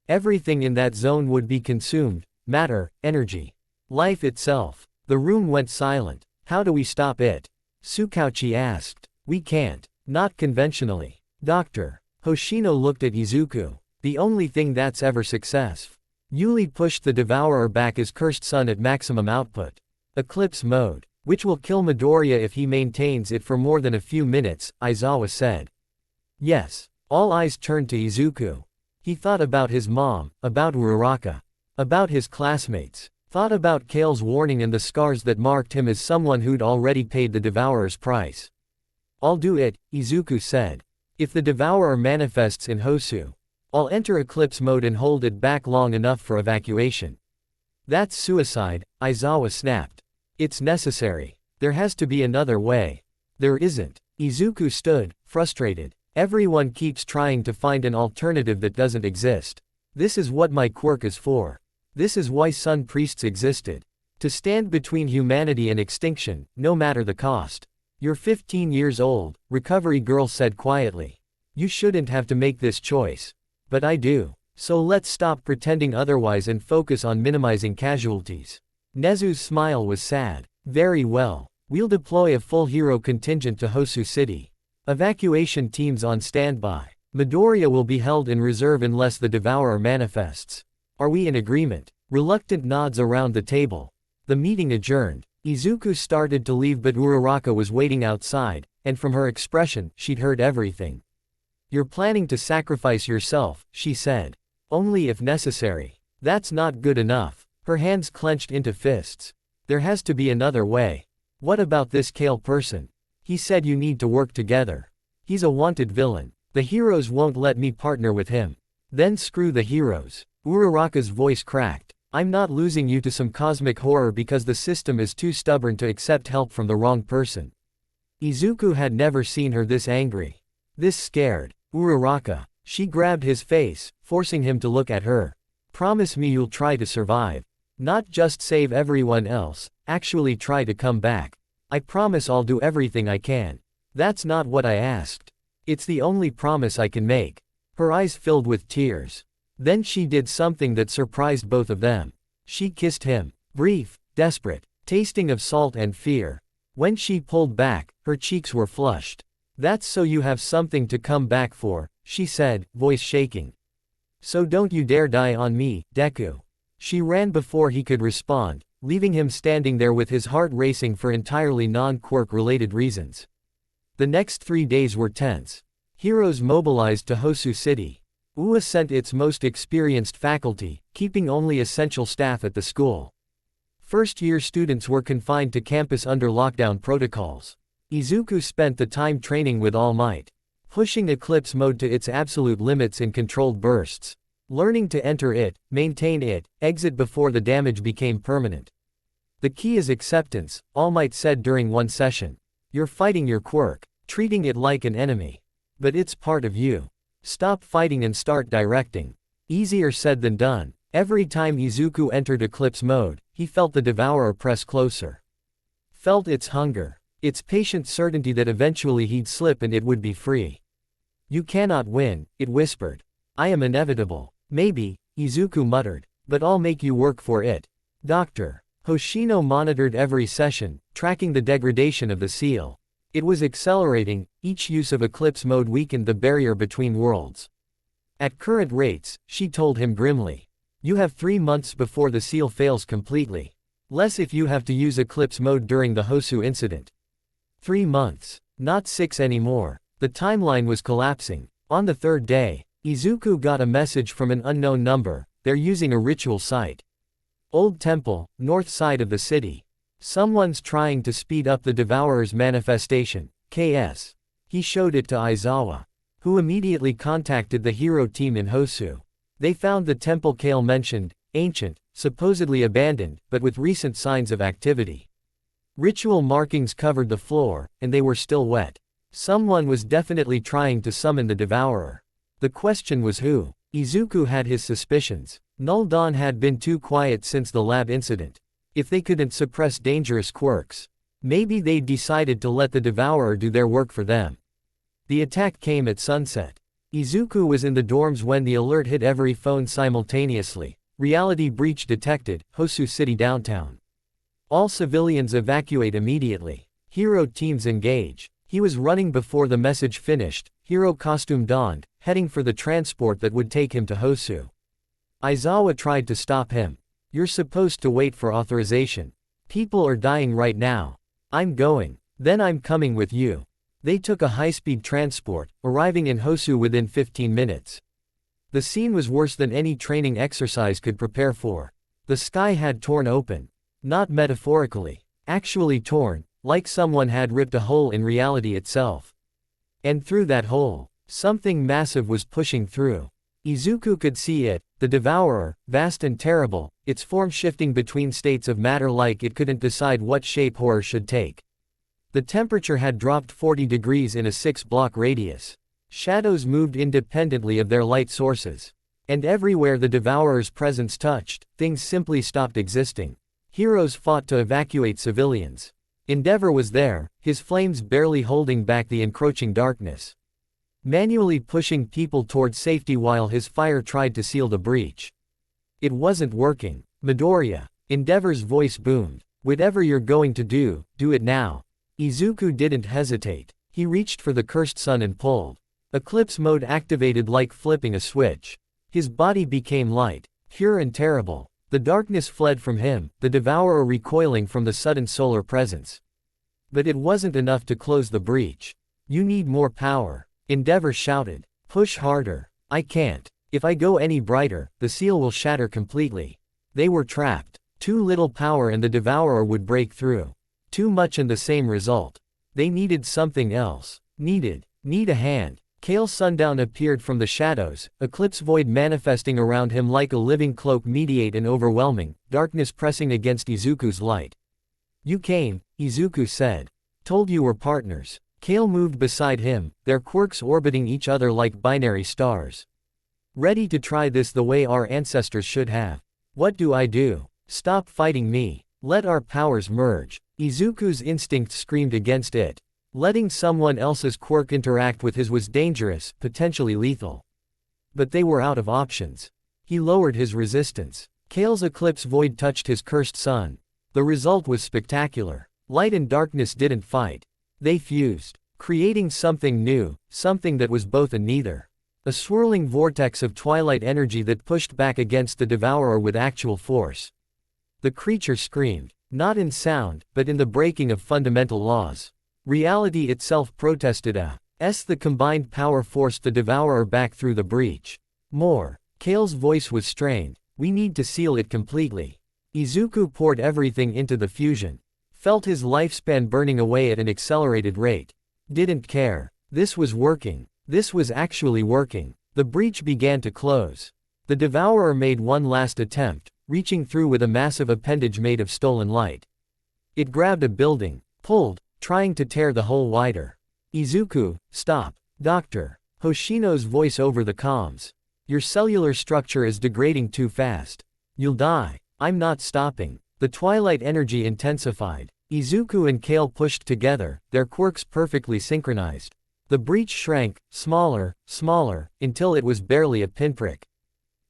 Speaker 2: Everything in that zone would be consumed: matter, energy, life itself. The room went silent. How do we stop it? Tsukauchi asked. We can't. Not conventionally. Dr. Hoshino looked at Izuku. The only thing that's ever successful. Yuli pushed the devourer back his cursed sun at maximum output. Eclipse mode. Which will kill Midoriya if he maintains it for more than a few minutes, Aizawa said. Yes. All eyes turned to Izuku. He thought about his mom, about Uraraka, about his classmates, thought about Kale's warning and the scars that marked him as someone who'd already paid the devourer's price. I'll do it, Izuku said. If the devourer manifests in Hosu, I'll enter eclipse mode and hold it back long enough for evacuation. That's suicide, Aizawa snapped. It's necessary. There has to be another way. There isn't. Izuku stood, frustrated. Everyone keeps trying to find an alternative that doesn't exist. This is what my quirk is for. This is why sun priests existed. To stand between humanity and extinction, no matter the cost. You're 15 years old, Recovery Girl said quietly. You shouldn't have to make this choice. But I do. So let's stop pretending otherwise and focus on minimizing casualties. Nezu's smile was sad. Very well. We'll deploy a full hero contingent to Hosu City. Evacuation teams on standby. Midoriya will be held in reserve unless the devourer manifests. Are we in agreement? Reluctant nods around the table. The meeting adjourned. Izuku started to leave but Uraraka was waiting outside, and from her expression, she'd heard everything. You're planning to sacrifice yourself, she said. Only if necessary. That's not good enough. Her hands clenched into fists. There has to be another way. What about this Kale person? He said you need to work together. He's a wanted villain. The heroes won't let me partner with him. Then screw the heroes. Uraraka's voice cracked. I'm not losing you to some cosmic horror because the system is too stubborn to accept help from the wrong person. Izuku had never seen her this angry. This scared. Uraraka. She grabbed his face, forcing him to look at her. Promise me you'll try to survive. Not just save everyone else, actually try to come back. I promise I'll do everything I can. That's not what I asked. It's the only promise I can make. Her eyes filled with tears. Then she did something that surprised both of them. She kissed him. Brief, desperate, tasting of salt and fear. When she pulled back, her cheeks were flushed. That's so you have something to come back for, she said, voice shaking. So don't you dare die on me, Deku. She ran before he could respond, leaving him standing there with his heart racing for entirely non-quirk related reasons. The next 3 days were tense. Heroes mobilized to Hosu City. UA sent its most experienced faculty, keeping only essential staff at the school. First-year students were confined to campus under lockdown protocols. Izuku spent the time training with all might, pushing eclipse mode to its absolute limits in controlled bursts. Learning to enter it, maintain it, exit before the damage became permanent. The key is acceptance, All Might said during one session. You're fighting your quirk, treating it like an enemy. But it's part of you. Stop fighting and start directing. Easier said than done. Every time Izuku entered eclipse mode, he felt the devourer press closer. Felt its hunger, its patient certainty that eventually he'd slip and it would be free. You cannot win, it whispered. I am inevitable. Maybe, Izuku muttered, but I'll make you work for it. Dr. Hoshino monitored every session, tracking the degradation of the seal. It was accelerating, each use of eclipse mode weakened the barrier between worlds. At current rates, she told him grimly. You have 3 months before the seal fails completely. Less if you have to use eclipse mode during the Hosu incident. 3 months. Not 6 anymore. The timeline was collapsing. On the 3rd day, Izuku got a message from an unknown number. They're using a ritual site. Old temple, north side of the city. Someone's trying to speed up the devourer's manifestation. KS. He showed it to Aizawa, who immediately contacted the hero team in Hosu. They found the temple Kale mentioned, ancient, supposedly abandoned, but with recent signs of activity. Ritual markings covered the floor, and they were still wet. Someone was definitely trying to summon the devourer. The question was who? Izuku had his suspicions. Null Dawn had been too quiet since the lab incident. If they couldn't suppress dangerous quirks, maybe they'd decided to let the devourer do their work for them. The attack came at sunset. Izuku was in the dorms when the alert hit every phone simultaneously. Reality breach detected, Hosu City downtown. All civilians evacuate immediately. Hero teams engage. He was running before the message finished, hero costume donned, heading for the transport that would take him to Hosu. Aizawa tried to stop him. You're supposed to wait for authorization. People are dying right now. I'm going. Then I'm coming with you. They took a high-speed transport, arriving in Hosu within 15 minutes. The scene was worse than any training exercise could prepare for. The sky had torn open. Not metaphorically. Actually torn, like someone had ripped a hole in reality itself. And through that hole, something massive was pushing through. Izuku could see it, the devourer, vast and terrible, its form shifting between states of matter like it couldn't decide what shape horror should take. The temperature had dropped 40 degrees in a 6-block radius. Shadows moved independently of their light sources. And everywhere the devourer's presence touched, things simply stopped existing. Heroes fought to evacuate civilians. Endeavor was there, his flames barely holding back the encroaching darkness. Manually pushing people toward safety while his fire tried to seal the breach. It wasn't working. Midoriya. Endeavor's voice boomed. Whatever you're going to do it now. Izuku didn't hesitate. He reached for the cursed sun and pulled. Eclipse mode activated like flipping a switch. His body became light, pure and terrible. The darkness fled from him, the devourer recoiling from the sudden solar presence. But it wasn't enough to close the breach. You need more power. Endeavor shouted. Push harder. I can't. If I go any brighter, the seal will shatter completely. They were trapped. Too little power and the devourer would break through. Too much and the same result. They needed something else. Need a hand. Kale Sundown appeared from the shadows, Eclipse Void manifesting around him like a living cloak, mediate and overwhelming, darkness pressing against Izuku's light. You came, Izuku said. Told you were partners. Kale moved beside him, their quirks orbiting each other like binary stars. Ready to try this the way our ancestors should have. What do I do? Stop fighting me. Let our powers merge. Izuku's instinct screamed against it. Letting someone else's quirk interact with his was dangerous, potentially lethal. But they were out of options. He lowered his resistance. Kale's Eclipse Void touched his cursed sun. The result was spectacular. Light and darkness didn't fight. They fused, creating something new, something that was both and neither. A swirling vortex of twilight energy that pushed back against the devourer with actual force. The creature screamed, not in sound, but in the breaking of fundamental laws. Reality itself protested as the combined power forced the devourer back through the breach. More. Kale's voice was strained. We need to seal it completely. Izuku poured everything into the fusion. Felt his lifespan burning away at an accelerated rate. Didn't care. This was working. This was actually working. The breach began to close. The devourer made one last attempt, reaching through with a massive appendage made of stolen light. It grabbed a building, pulled, trying to tear the hole wider. Izuku, stop. Doctor. Hoshino's voice over the comms. Your cellular structure is degrading too fast. You'll die. I'm not stopping. The twilight energy intensified. Izuku and Kale pushed together, their quirks perfectly synchronized. The breach shrank, smaller, until it was barely a pinprick.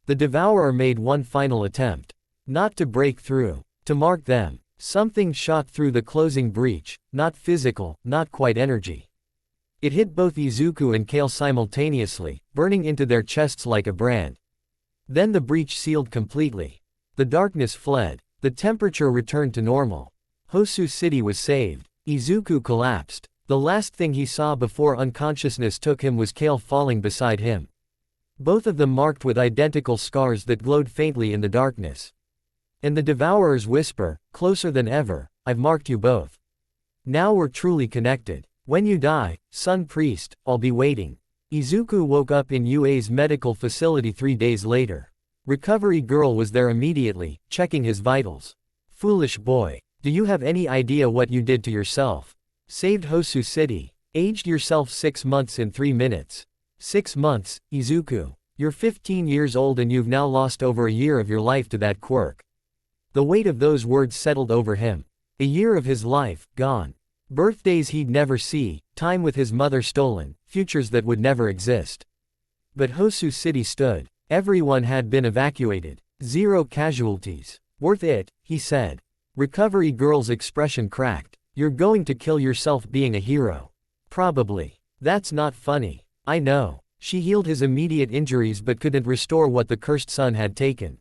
Speaker 2: The devourer made one final attempt. Not to break through. To mark them. Something shot through the closing breach, not physical, not quite energy. It hit both Izuku and Kale simultaneously, burning into their chests like a brand. Then the breach sealed completely. The darkness fled. The temperature returned to normal. Hosu City was saved. Izuku collapsed. The last thing he saw before unconsciousness took him was Kale falling beside him. Both of them marked with identical scars that glowed faintly in the darkness. And the devourer's whisper, closer than ever, I've marked you both. Now we're truly connected. When you die, Sun Priest, I'll be waiting. Izuku woke up in UA's medical facility 3 days later. Recovery girl was there immediately, checking his vitals. Foolish boy. Do you have any idea what you did to yourself? Saved Hosu City. Aged yourself 6 months in 3 minutes. 6 months, Izuku. You're 15 years old and you've now lost over a year of your life to that quirk. The weight of those words settled over him. A year of his life, gone. Birthdays he'd never see, time with his mother stolen, futures that would never exist. But Hosu City stood. Everyone had been evacuated. 0 casualties. Worth it, he said. Recovery girl's expression cracked. You're going to kill yourself being a hero. Probably. That's not funny. I know. She healed his immediate injuries but couldn't restore what the cursed sun had taken.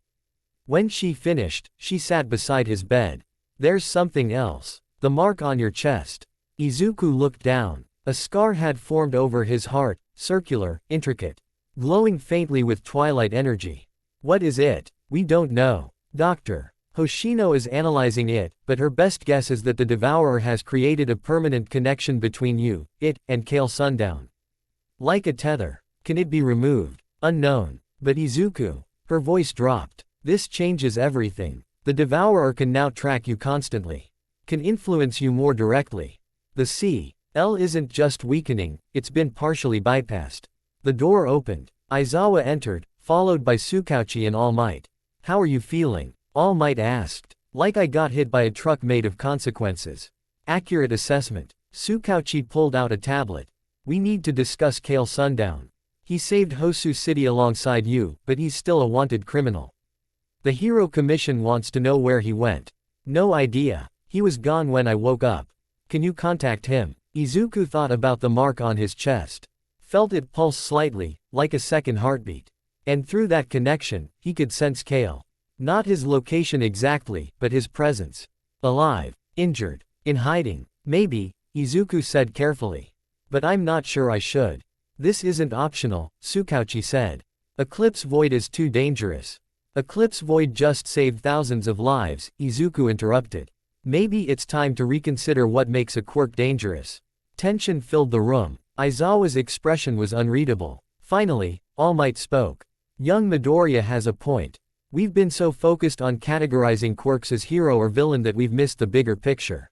Speaker 2: When she finished, she sat beside his bed. There's something else. The mark on your chest. Izuku looked down. A scar had formed over his heart, circular, intricate. Glowing faintly with twilight energy. What is it? We don't know. Doctor. Hoshino is analyzing it, but her best guess is that the devourer has created a permanent connection between you, it, and Kale Sundown. Like a tether. Can it be removed? Unknown. But Izuku. Her voice dropped. This changes everything. The devourer can now track you constantly. Can influence you more directly. The CL isn't just weakening, it's been partially bypassed. The door opened. Aizawa entered, followed by Tsukauchi and All Might. How are you feeling? All Might asked. Like I got hit by a truck made of consequences. Accurate assessment. Tsukauchi pulled out a tablet. We need to discuss Kale Sundown. He saved Hosu City alongside you, but he's still a wanted criminal. The Hero Commission wants to know where he went. No idea. He was gone when I woke up. Can you contact him? Izuku thought about the mark on his chest. Felt it pulse slightly, like a second heartbeat. And through that connection, he could sense Kale. Not his location exactly, but his presence. Alive. Injured. In hiding. Maybe, Izuku said carefully. But I'm not sure I should. This isn't optional, Tsukauchi said. Eclipse Void is too dangerous. Eclipse Void just saved thousands of lives, Izuku interrupted. Maybe it's time to reconsider what makes a quirk dangerous. Tension filled the room. Aizawa's expression was unreadable. Finally, All Might spoke. Young Midoriya has a point. We've been so focused on categorizing quirks as hero or villain that we've missed the bigger picture.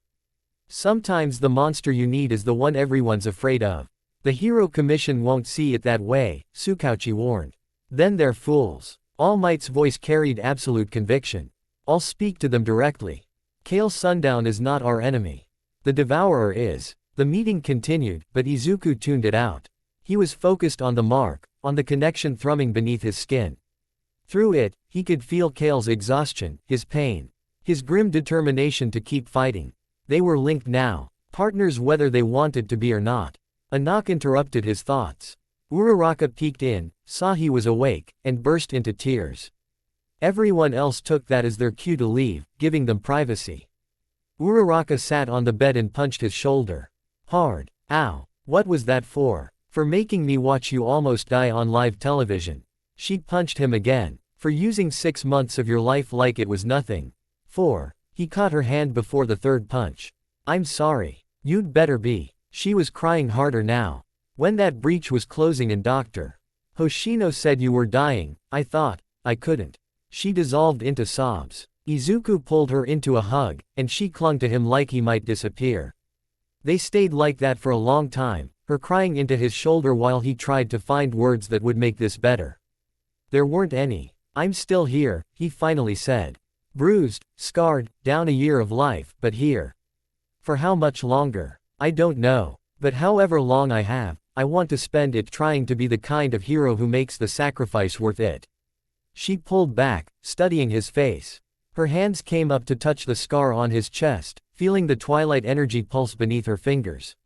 Speaker 2: Sometimes the monster you need is the one everyone's afraid of. The Hero Commission won't see it that way, Tsukauchi warned. Then they're fools. All Might's voice carried absolute conviction. I'll speak to them directly. Kale Sundown is not our enemy. The Devourer is. The meeting continued, but Izuku tuned it out. He was focused on the mark, on the connection thrumming beneath his skin. Through it, he could feel Kale's exhaustion, his pain. His grim determination to keep fighting. They were linked now, partners whether they wanted to be or not. A knock interrupted his thoughts. Uraraka peeked in, saw he was awake, and burst into tears. Everyone else took that as their cue to leave, giving them privacy. Uraraka sat on the bed and punched his shoulder. Hard. Ow. What was that for? For making me watch you almost die on live television. She punched him again. For using 6 months of your life like it was nothing. 4. He caught her hand before the third punch. I'm sorry. You'd better be. She was crying harder now. When that breach was closing and Dr. Hoshino said you were dying, I thought, I couldn't. She dissolved into sobs. Izuku pulled her into a hug, and she clung to him like he might disappear. They stayed like that for a long time, her crying into his shoulder while he tried to find words that would make this better. There weren't any. I'm still here, he finally said. Bruised, scarred, down a year of life, but here. For how much longer? I don't know. But however long I have, I want to spend it trying to be the kind of hero who makes the sacrifice worth it. She pulled back, studying his face. Her hands came up to touch the scar on his chest, feeling the twilight energy pulse beneath her fingers.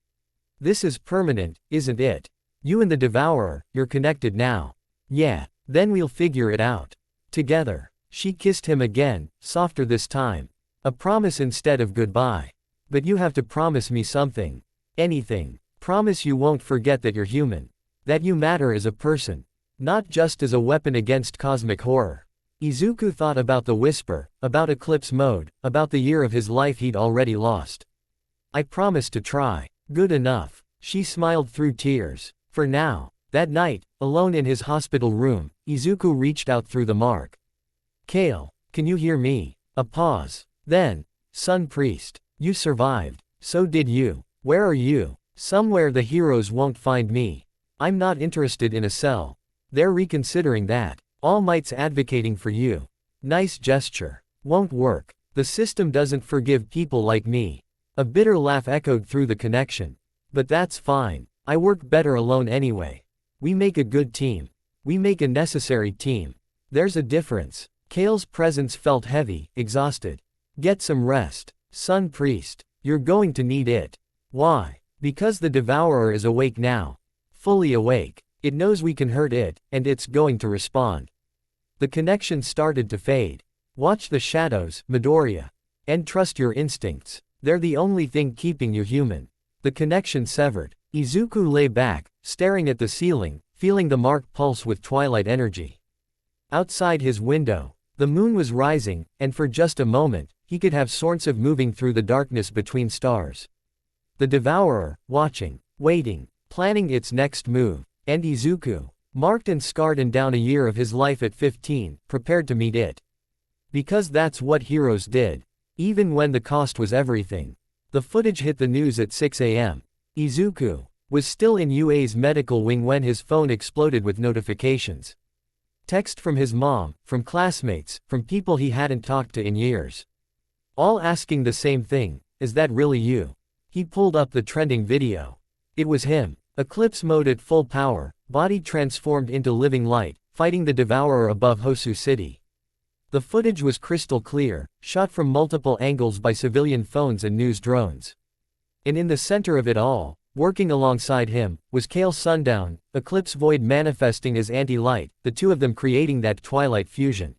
Speaker 2: This is permanent, isn't it? You and the Devourer, you're connected now. Yeah, then we'll figure it out. Together. She kissed him again, softer this time. A promise instead of goodbye. But you have to promise me something. Anything. Promise you won't forget that you're human. That you matter as a person. Not just as a weapon against cosmic horror. Izuku thought about the whisper, about eclipse mode, about the year of his life he'd already lost. I promise to try. Good enough. She smiled through tears. For now. That night, alone in his hospital room, Izuku reached out through the mark. Kale, can you hear me? A pause. Then, Sun Priest, you survived. So did you. Where are you? Somewhere the heroes won't find me. I'm not interested in a cell. They're reconsidering that. All Might's advocating for you. Nice gesture. Won't work. The system doesn't forgive people like me. A bitter laugh echoed through the connection. But that's fine. I work better alone anyway. We make a good team. We make a necessary team. There's a difference. Kale's presence felt heavy, exhausted. Get some rest. Sun Priest. You're going to need it. Why? Because the Devourer is awake now. Fully awake. It knows we can hurt it, and it's going to respond. The connection started to fade. Watch the shadows, Midoriya. And trust your instincts. They're the only thing keeping you human. The connection severed. Izuku lay back, staring at the ceiling, feeling the mark pulse with twilight energy. Outside his window, the moon was rising, and for just a moment, he could have Sornsev moving through the darkness between stars. The Devourer, watching, waiting, planning its next move, and Izuku, marked and scarred and down a year of his life at 15, prepared to meet it. Because that's what heroes did. Even when the cost was everything. The footage hit the news at 6 a.m. Izuku was still in UA's medical wing when his phone exploded with notifications. Text from his mom, from classmates, from people he hadn't talked to in years. All asking the same thing, is that really you? He pulled up the trending video. It was him. Eclipse mode at full power, body transformed into living light, fighting the Devourer above Hosu City. The footage was crystal clear, shot from multiple angles by civilian phones and news drones. And in the center of it all, working alongside him, was Kale Sundown, Eclipse Void manifesting as anti-light, the two of them creating that twilight fusion.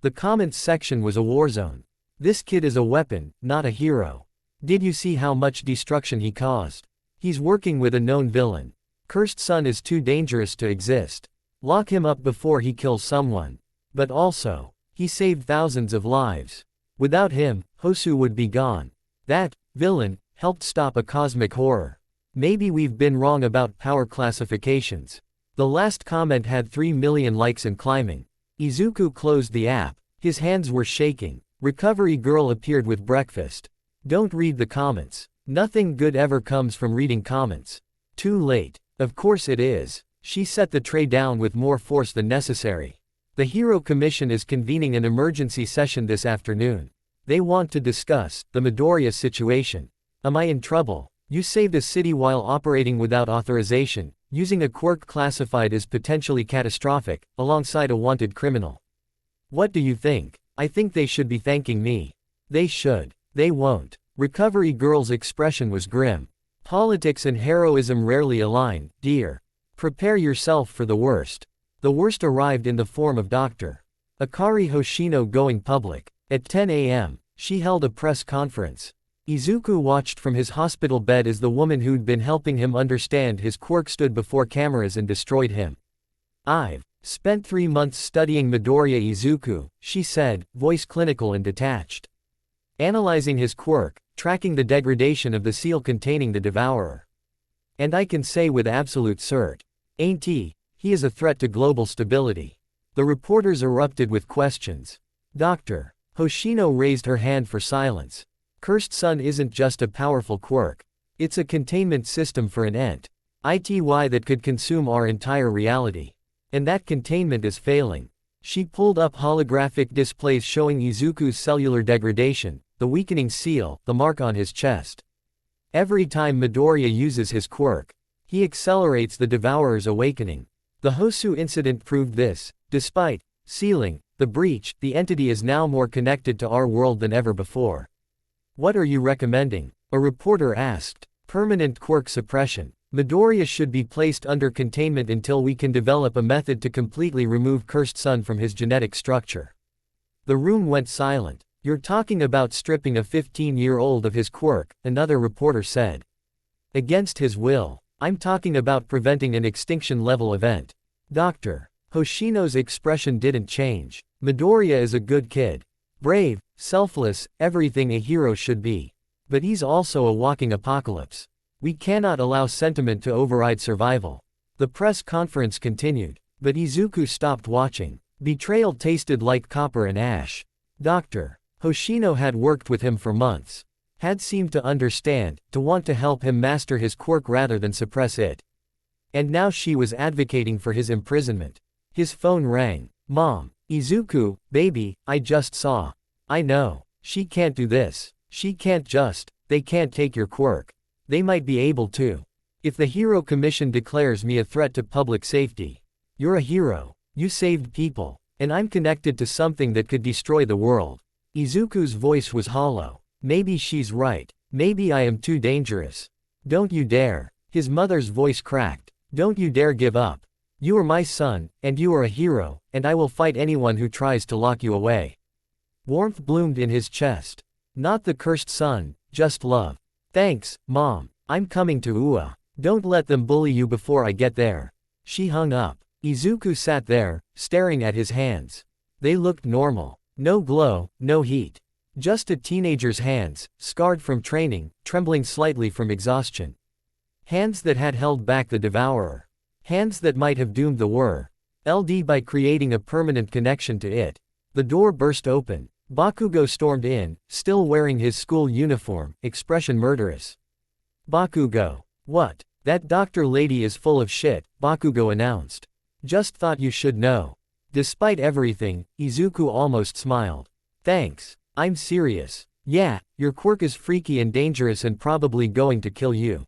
Speaker 2: The comments section was a war zone. This kid is a weapon, not a hero. Did you see how much destruction he caused? He's working with a known villain. Cursed Sun is too dangerous to exist. Lock him up before he kills someone. But also, he saved thousands of lives. Without him, Hosu would be gone. That villain helped stop a cosmic horror. Maybe we've been wrong about power classifications. The last comment had 3 million likes and climbing. Izuku closed the app. His hands were shaking. Recovery girl appeared with breakfast. Don't read the comments. Nothing good ever comes from reading comments. Too late. Of course it is. She set the tray down with more force than necessary. The Hero Commission is convening an emergency session this afternoon. They want to discuss the Midoriya situation. Am I in trouble? You saved a city while operating without authorization, using a quirk classified as potentially catastrophic, alongside a wanted criminal. What do you think? I think they should be thanking me. They should. They won't. Recovery girl's expression was grim. Politics and heroism rarely align, dear. Prepare yourself for the worst. The worst arrived in the form of Dr. Akari Hoshino going public. At 10 a.m., she held a press conference. Izuku watched from his hospital bed as the woman who'd been helping him understand his quirk stood before cameras and destroyed him. I've spent 3 months studying Midoriya Izuku, she said, voice clinical and detached. Analyzing his quirk, tracking the degradation of the seal containing the Devourer. And I can say with absolute cert. Ain't he? He is a threat to global stability. The reporters erupted with questions. Dr. Hoshino raised her hand for silence. Cursed Sun isn't just a powerful quirk. It's a containment system for an entity that could consume our entire reality. And that containment is failing. She pulled up holographic displays showing Izuku's cellular degradation, the weakening seal, the mark on his chest. Every time Midoriya uses his quirk, he accelerates the Devourer's awakening. The Hosu incident proved this. Despite sealing the breach, the entity is now more connected to our world than ever before. What are you recommending? A reporter asked. Permanent quirk suppression. Midoriya should be placed under containment until we can develop a method to completely remove Cursed Sun from his genetic structure. The room went silent. You're talking about stripping a 15-year-old of his quirk, another reporter said. Against his will. I'm talking about preventing an extinction-level event. Dr. Hoshino's expression didn't change. Midoriya is a good kid. Brave, selfless, everything a hero should be. But he's also a walking apocalypse. We cannot allow sentiment to override survival. The press conference continued, but Izuku stopped watching. Betrayal tasted like copper and ash. Dr. Hoshino had worked with him for months. had seemed to understand, to want to help him master his quirk rather than suppress it. And now she was advocating for his imprisonment. His phone rang. Mom. Izuku, baby, I just saw. I know. She can't do this. She can't just. They can't take your quirk. They might be able to. If the Hero Commission declares me a threat to public safety. You're a hero. You saved people. And I'm connected to something that could destroy the world. Izuku's voice was hollow. Maybe she's right. Maybe I am too dangerous. Don't you dare. His mother's voice cracked. Don't you dare give up. You are my son, and you are a hero, and I will fight anyone who tries to lock you away. Warmth bloomed in his chest. Not the cursed son, just love. Thanks, Mom. I'm coming to Ua. Don't let them bully you before I get there. She hung up. Izuku sat there, staring at his hands. They looked normal. No glow, no heat. Just a teenager's hands, scarred from training, trembling slightly from exhaustion. Hands that had held back the devourer. Hands that might have doomed the LD by creating a permanent connection to it. The door burst open. Bakugo stormed in, still wearing his school uniform, expression murderous. Bakugo. What? That doctor lady is full of shit, Bakugo announced. Just thought you should know. Despite everything, Izuku almost smiled. Thanks. I'm serious. Yeah, your quirk is freaky and dangerous and probably going to kill you.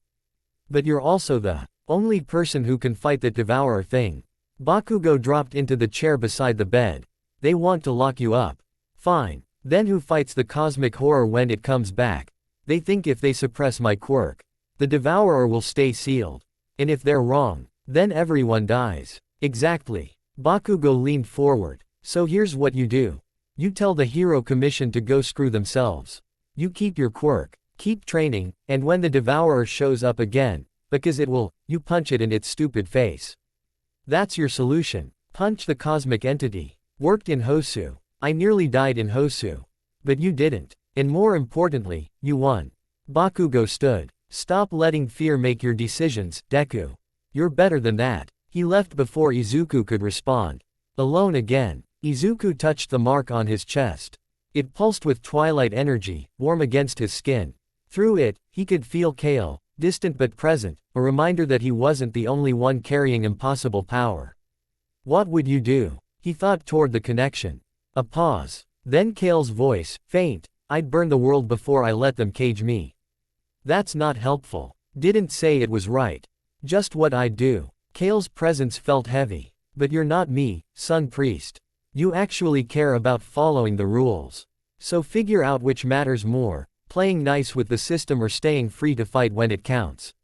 Speaker 2: But you're also the only person who can fight that devourer thing. Bakugo dropped into the chair beside the bed. They want to lock you up. Fine. Then who fights the cosmic horror when it comes back? They think if they suppress my quirk, the devourer will stay sealed. And if they're wrong, then everyone dies. Exactly. Bakugo leaned forward. So here's what you do. You tell the Hero Commission to go screw themselves. You keep your quirk, keep training, and when the devourer shows up again, because it will, you punch it in its stupid face. That's your solution. Punch the cosmic entity. Worked in Hosu. I nearly died in Hosu. But you didn't. And more importantly, you won. Bakugo stood. Stop letting fear make your decisions, Deku. You're better than that. He left before Izuku could respond. Alone again. Izuku touched the mark on his chest. It pulsed with twilight energy, warm against his skin. Through it, he could feel Kale, distant but present, a reminder that he wasn't the only one carrying impossible power. What would you do? He thought toward the connection. A pause. Then Kale's voice, faint. I'd burn the world before I let them cage me. That's not helpful. Didn't say it was right. Just what I'd do. Kale's presence felt heavy. But you're not me, Sun Priest. You actually care about following the rules. So figure out which matters more, playing nice with the system or staying free to fight when it counts.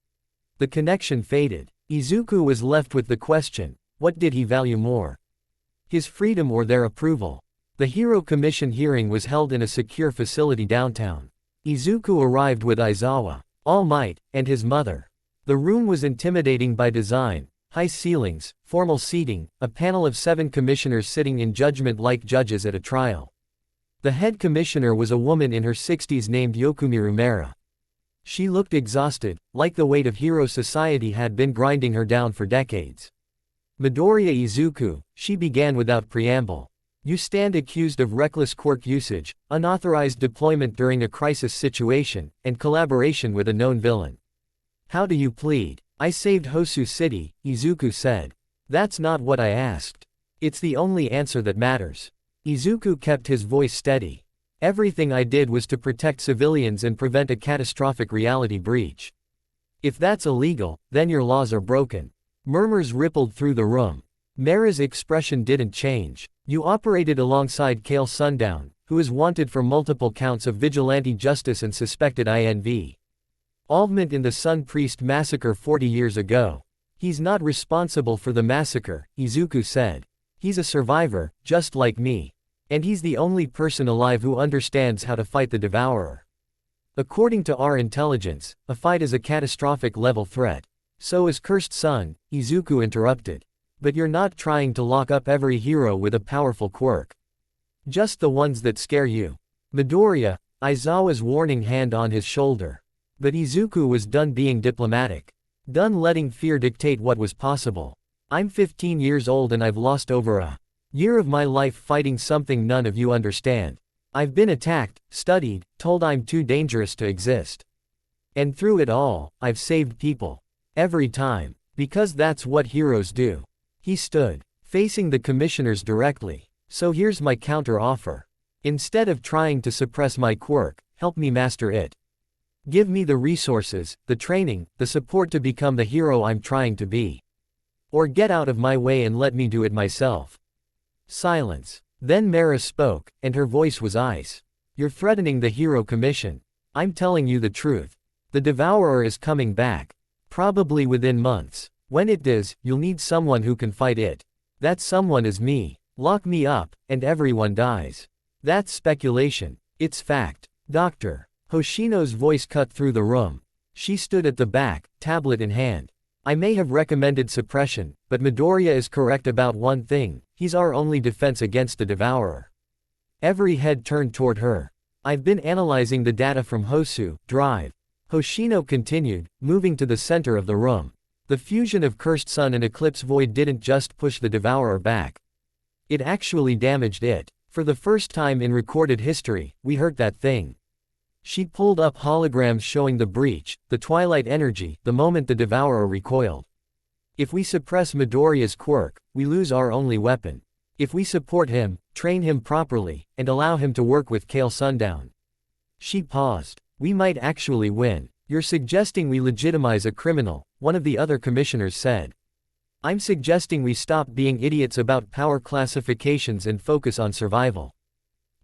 Speaker 2: The connection faded. Izuku was left with the question, what did he value more? His freedom or their approval? The Hero Commission hearing was held in a secure facility downtown. Izuku arrived with Aizawa, All Might, and his mother. The room was intimidating by design. High ceilings, formal seating, a panel of 7 commissioners sitting in judgment like judges at a trial. The head commissioner was a woman in her 60s named Yokumiru Mera. She looked exhausted, like the weight of hero society had been grinding her down for decades. Midoriya Izuku, she began without preamble. You stand accused of reckless quirk usage, unauthorized deployment during a crisis situation, and collaboration with a known villain. How do you plead? I saved Hosu City, Izuku said. That's not what I asked. It's the only answer that matters. Izuku kept his voice steady. Everything I did was to protect civilians and prevent a catastrophic reality breach. If that's illegal, then your laws are broken. Murmurs rippled through the room. Mera's expression didn't change. You operated alongside Kale Sundown, who is wanted for multiple counts of vigilante justice and suspected involvement in the Sun Priest massacre 40 years ago. He's not responsible for the massacre, Izuku said. He's a survivor, just like me. And he's the only person alive who understands how to fight the devourer. According to our intelligence, a fight is a catastrophic level threat. So is Cursed Sun, Izuku interrupted. But you're not trying to lock up every hero with a powerful quirk. Just the ones that scare you. Midoriya, Aizawa's warning hand on his shoulder. But Izuku was done being diplomatic. Done letting fear dictate what was possible. I'm 15 years old and I've lost over a year of my life fighting something none of you understand. I've been attacked, studied, told I'm too dangerous to exist. And through it all, I've saved people. Every time. Because that's what heroes do. He stood, facing the commissioners directly. So here's my counter offer. Instead of trying to suppress my quirk, help me master it. Give me the resources, the training, the support to become the hero I'm trying to be. Or get out of my way and let me do it myself. Silence. Then Mara spoke, and her voice was ice. You're threatening the hero commission. I'm telling you the truth. The devourer is coming back. Probably within months. When it does, you'll need someone who can fight it. That someone is me. Lock me up, and everyone dies. That's speculation. It's fact. Doctor. Hoshino's voice cut through the room. She stood at the back, tablet in hand. I may have recommended suppression, but Midoriya is correct about one thing, he's our only defense against the devourer. Every head turned toward her. I've been analyzing the data from Hosu, Drive. Hoshino continued, moving to the center of the room. The fusion of Cursed Sun and Eclipse Void didn't just push the devourer back. It actually damaged it. For the first time in recorded history, we hurt that thing. She pulled up holograms showing the breach, the twilight energy, the moment the devourer recoiled. If we suppress Midoriya's quirk, we lose our only weapon. If we support him, train him properly, and allow him to work with Kale Sundown. She paused. We might actually win. You're suggesting we legitimize a criminal, one of the other commissioners said. I'm suggesting we stop being idiots about power classifications and focus on survival.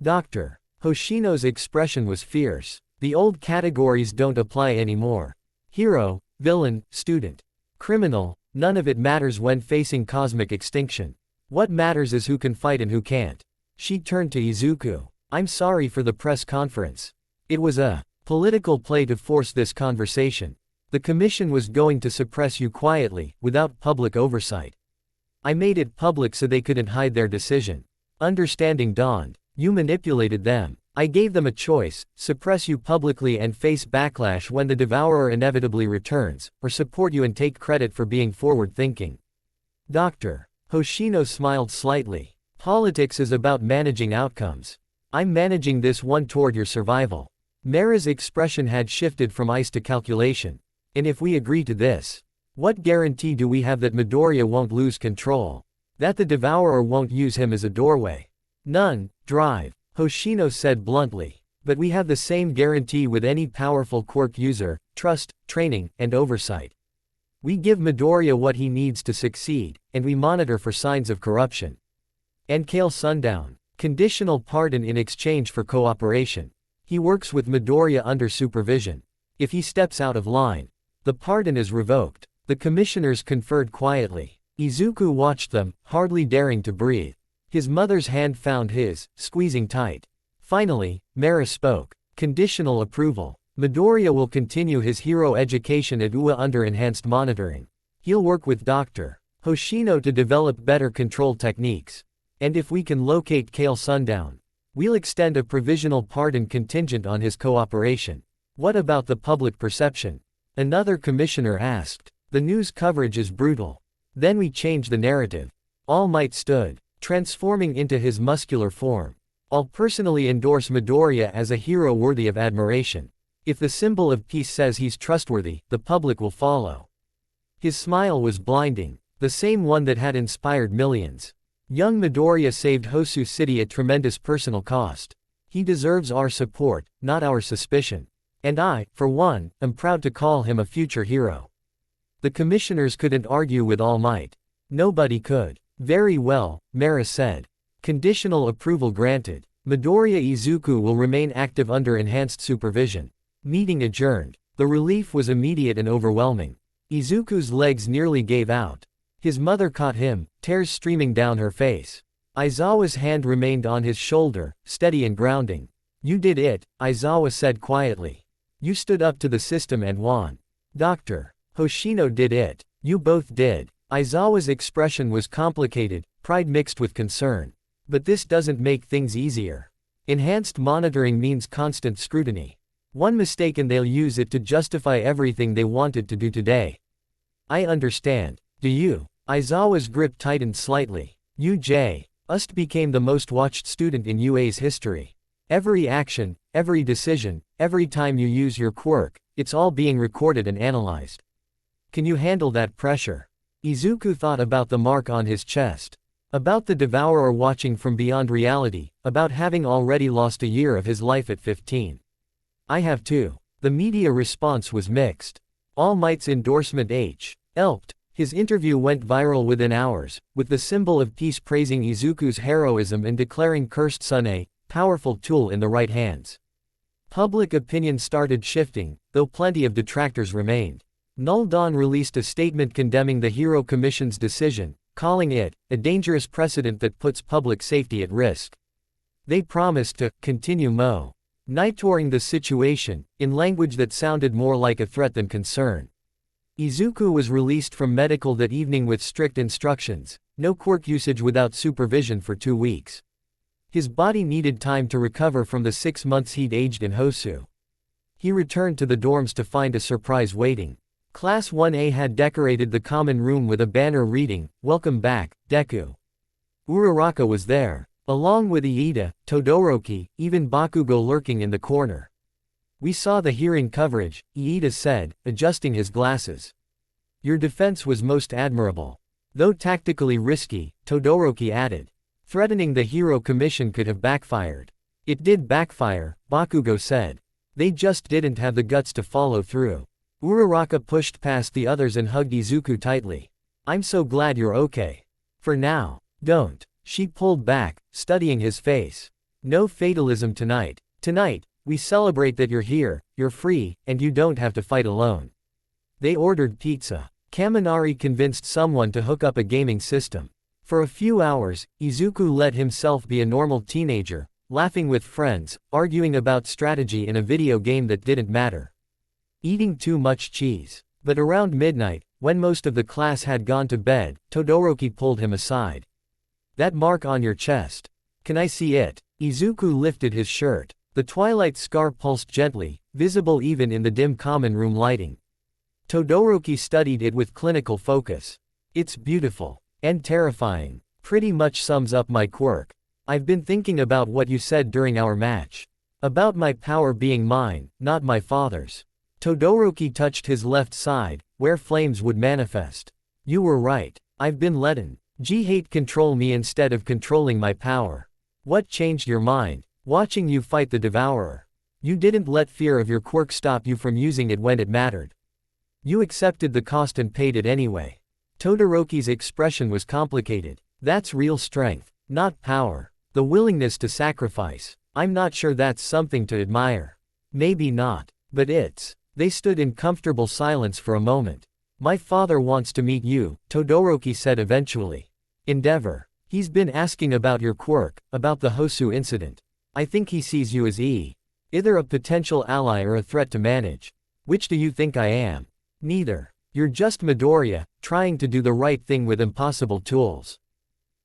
Speaker 2: Doctor. Hoshino's expression was fierce. The old categories don't apply anymore. Hero, villain, student, criminal, none of it matters when facing cosmic extinction. What matters is who can fight and who can't. She turned to Izuku. I'm sorry for the press conference. It was a political play to force this conversation. The commission was going to suppress you quietly, without public oversight. I made it public so they couldn't hide their decision. Understanding dawned. You manipulated them. I gave them a choice, suppress you publicly and face backlash when the devourer inevitably returns, or support you and take credit for being forward-thinking. Doctor. Hoshino smiled slightly. Politics is about managing outcomes. I'm managing this one toward your survival. Mara's expression had shifted from ice to calculation. And if we agree to this, what guarantee do we have that Midoriya won't lose control? That the devourer won't use him as a doorway? None. Drive. Hoshino said bluntly. But we have the same guarantee with any powerful quirk user, trust, training, and oversight. We give Midoriya what he needs to succeed, and we monitor for signs of corruption. And Kale Sundown. Conditional pardon in exchange for cooperation. He works with Midoriya under supervision. If he steps out of line, the pardon is revoked. The commissioners conferred quietly. Izuku watched them, hardly daring to breathe. His mother's hand found his, squeezing tight. Finally, Mara spoke. Conditional approval. Midoriya will continue his hero education at UA under enhanced monitoring. He'll work with Dr. Hoshino to develop better control techniques. And if we can locate Kale Sundown, we'll extend a provisional pardon contingent on his cooperation. What about the public perception? Another commissioner asked. The news coverage is brutal. Then we change the narrative. All Might stood, transforming into his muscular form. I'll personally endorse Midoriya as a hero worthy of admiration. If the symbol of peace says he's trustworthy, the public will follow. His smile was blinding, the same one that had inspired millions. Young Midoriya saved Hosu City at tremendous personal cost. He deserves our support, not our suspicion. And I, for one, am proud to call him a future hero. The commissioners couldn't argue with All Might. Nobody could. Very well, Mara said. Conditional approval granted. Midoriya Izuku will remain active under enhanced supervision. Meeting adjourned. The relief was immediate and overwhelming. Izuku's legs nearly gave out. His mother caught him, tears streaming down her face. Aizawa's hand remained on his shoulder, steady and grounding. You did it, Aizawa said quietly. You stood up to the system and won. Dr. Hoshino did it. You both did. Aizawa's expression was complicated, pride mixed with concern. But this doesn't make things easier. Enhanced monitoring means constant scrutiny. One mistake and they'll use it to justify everything they wanted to do today. I understand. Do you? Aizawa's grip tightened slightly. UJ. Ust became the most watched student in UA's history. Every action, every decision, every time you use your quirk, it's all being recorded and analyzed. Can you handle that pressure? Izuku thought about the mark on his chest. About the devourer watching from beyond reality, about having already lost a year of his life at 15. I have too. The media response was mixed. All Might's endorsement helped. His interview went viral within hours, with the symbol of peace praising Izuku's heroism and declaring Cursed Sun a powerful tool in the right hands. Public opinion started shifting, though plenty of detractors remained. Null Dawn released a statement condemning the Hero Commission's decision, calling it a dangerous precedent that puts public safety at risk. They promised to continue monitoring the situation, in language that sounded more like a threat than concern. Izuku was released from medical that evening with strict instructions: no quirk usage without supervision for 2 weeks. His body needed time to recover from the 6 months he'd aged in Hosu. He returned to the dorms to find a surprise waiting. Class 1A had decorated the common room with a banner reading, "Welcome back, DEKU." Uraraka was there, along with Iida, Todoroki, even Bakugo lurking in the corner. "We saw the hearing coverage," Iida said, adjusting his glasses. "Your defense was most admirable. Though tactically risky," Todoroki added. "Threatening the Hero Commission could have backfired." "It did backfire," Bakugo said. "They just didn't have the guts to follow through." Uraraka pushed past the others and hugged Izuku tightly. "I'm so glad you're okay. For now, don't." She pulled back, studying his face. "No fatalism tonight. Tonight, we celebrate that you're here, you're free, and you don't have to fight alone." They ordered pizza. Kaminari convinced someone to hook up a gaming system. For a few hours, Izuku let himself be a normal teenager, laughing with friends, arguing about strategy in a video game that didn't matter. Eating too much cheese. But around midnight, when most of the class had gone to bed, Todoroki pulled him aside. "That mark on your chest. Can I see it?" Izuku lifted his shirt. The twilight scar pulsed gently, visible even in the dim common room lighting. Todoroki studied it with clinical focus. "It's beautiful. And terrifying. Pretty much sums up my quirk. I've been thinking about what you said during our match. About my power being mine, not my father's." Todoroki touched his left side, where flames would manifest. "You were right. I've been letting hate control me instead of controlling my power. What changed your mind? Watching you fight the devourer. You didn't let fear of your quirk stop you from using it when it mattered. You accepted the cost and paid it anyway." Todoroki's expression was complicated. "That's real strength, not power. The willingness to sacrifice. I'm not sure that's something to admire." "Maybe not. But it's." They stood in comfortable silence for a moment. "My father wants to meet you," Todoroki said eventually. "Endeavor. He's been asking about your quirk, about the Hosu incident. I think he sees you as either a potential ally or a threat to manage. Which do you think I am?" "Neither. You're just Midoriya, trying to do the right thing with impossible tools."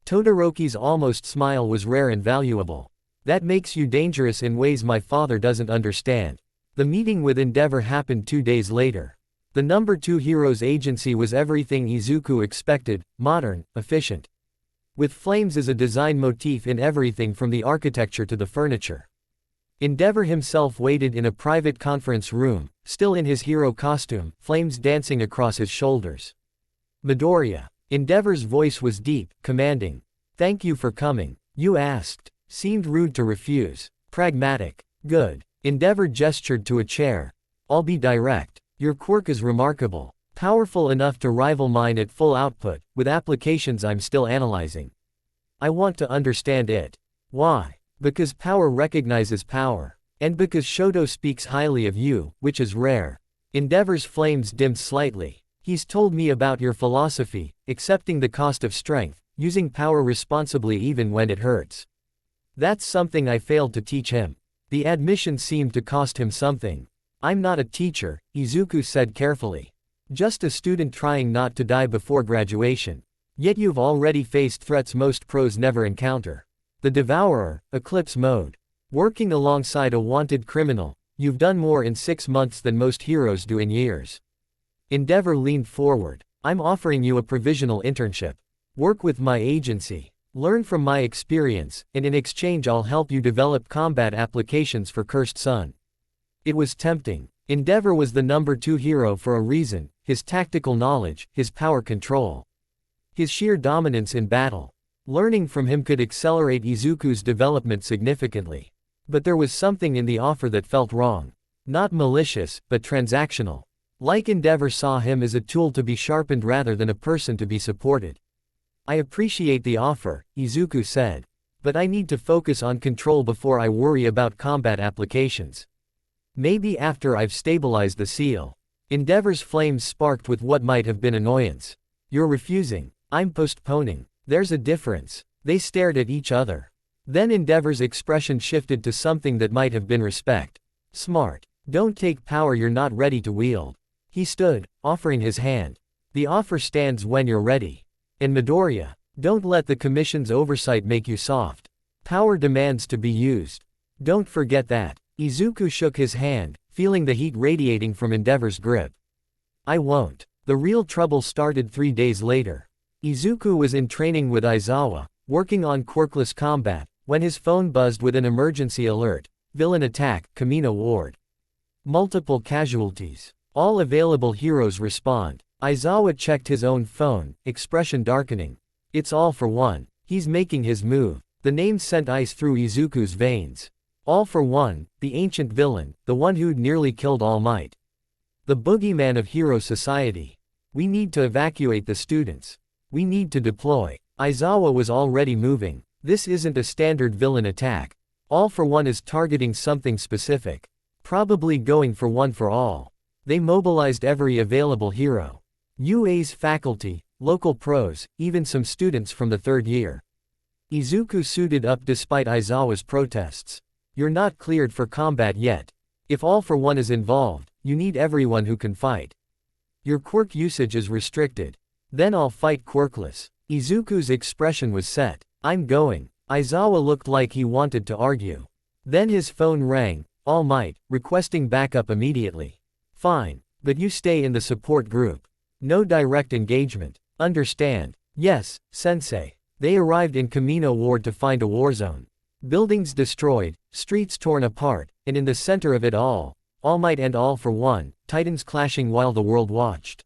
Speaker 2: Todoroki's almost smile was rare and valuable. "That makes you dangerous in ways my father doesn't understand." The meeting with Endeavor happened 2 days later. The number 2 hero's agency was everything Izuku expected: modern, efficient. With flames as a design motif in everything from the architecture to the furniture. Endeavor himself waited in a private conference room, still in his hero costume, flames dancing across his shoulders. "Midoriya." Endeavor's voice was deep, commanding. "Thank you for coming." "You asked." Seemed rude to refuse. "Pragmatic." "Good." Endeavor gestured to a chair. "I'll be direct. Your quirk is remarkable. Powerful enough to rival mine at full output, with applications I'm still analyzing. I want to understand it." "Why?" "Because power recognizes power. And because Shoto speaks highly of you, which is rare." Endeavor's flames dimmed slightly. "He's told me about your philosophy, accepting the cost of strength, using power responsibly even when it hurts. That's something I failed to teach him." The admission seemed to cost him something. "I'm not a teacher," Izuku said carefully. "Just a student trying not to die before graduation. Yet you've already faced threats most pros never encounter. The Devourer, Eclipse Mode. Working alongside a wanted criminal, you've done more in 6 months than most heroes do in years." Endeavor leaned forward. "I'm offering you a provisional internship. Work with my agency. Learn from my experience, and in exchange I'll help you develop combat applications for Cursed Sun. It was tempting. Endeavor was the number 2 hero for a reason: his tactical knowledge, his power control, his sheer dominance in battle. Learning from him could accelerate Izuku's development significantly. But there was something in the offer that felt wrong. Not malicious, but transactional. Like Endeavor saw him as a tool to be sharpened rather than a person to be supported. I appreciate the offer, Izuku said. But I need to focus on control before I worry about combat applications. Maybe after I've stabilized the seal. Endeavor's flames sparked with what might have been annoyance. You're refusing. I'm postponing. There's a difference. They stared at each other. Then Endeavor's expression shifted to something that might have been respect. Smart. Don't take power you're not ready to wield. He stood, offering his hand. The offer stands when you're ready. And Midoriya, don't let the Commission's oversight make you soft. Power demands to be used. Don't forget that. Izuku shook his hand, feeling the heat radiating from Endeavor's grip. I won't. The real trouble started 3 days later. Izuku was in training with Aizawa, working on quirkless combat, when his phone buzzed with an emergency alert. Villain attack, Kamino Ward. Multiple casualties. All available heroes respond. Aizawa checked his own phone, expression darkening. It's All for One. He's making his move. The name sent ice through Izuku's veins. All for One, the ancient villain, the one who'd nearly killed All Might. The boogeyman of hero society. We need to evacuate the students. We need to deploy. Aizawa was already moving. This isn't a standard villain attack. All for One is targeting something specific. Probably going for one for all. They mobilized every available hero. UA's faculty, local pros, even some students from the 3rd year. Izuku suited up despite Aizawa's protests. You're not cleared for combat yet. If All for One is involved, you need everyone who can fight. Your quirk usage is restricted. Then I'll fight quirkless. Izuku's expression was set. I'm going. Aizawa looked like he wanted to argue. Then his phone rang, All Might, requesting backup immediately. Fine. But you stay in the support group. No direct engagement. Understand? Yes, Sensei. They arrived in Kamino Ward to find a war zone. Buildings destroyed, streets torn apart, and in the center of it all Might and All for One, titans clashing while the world watched.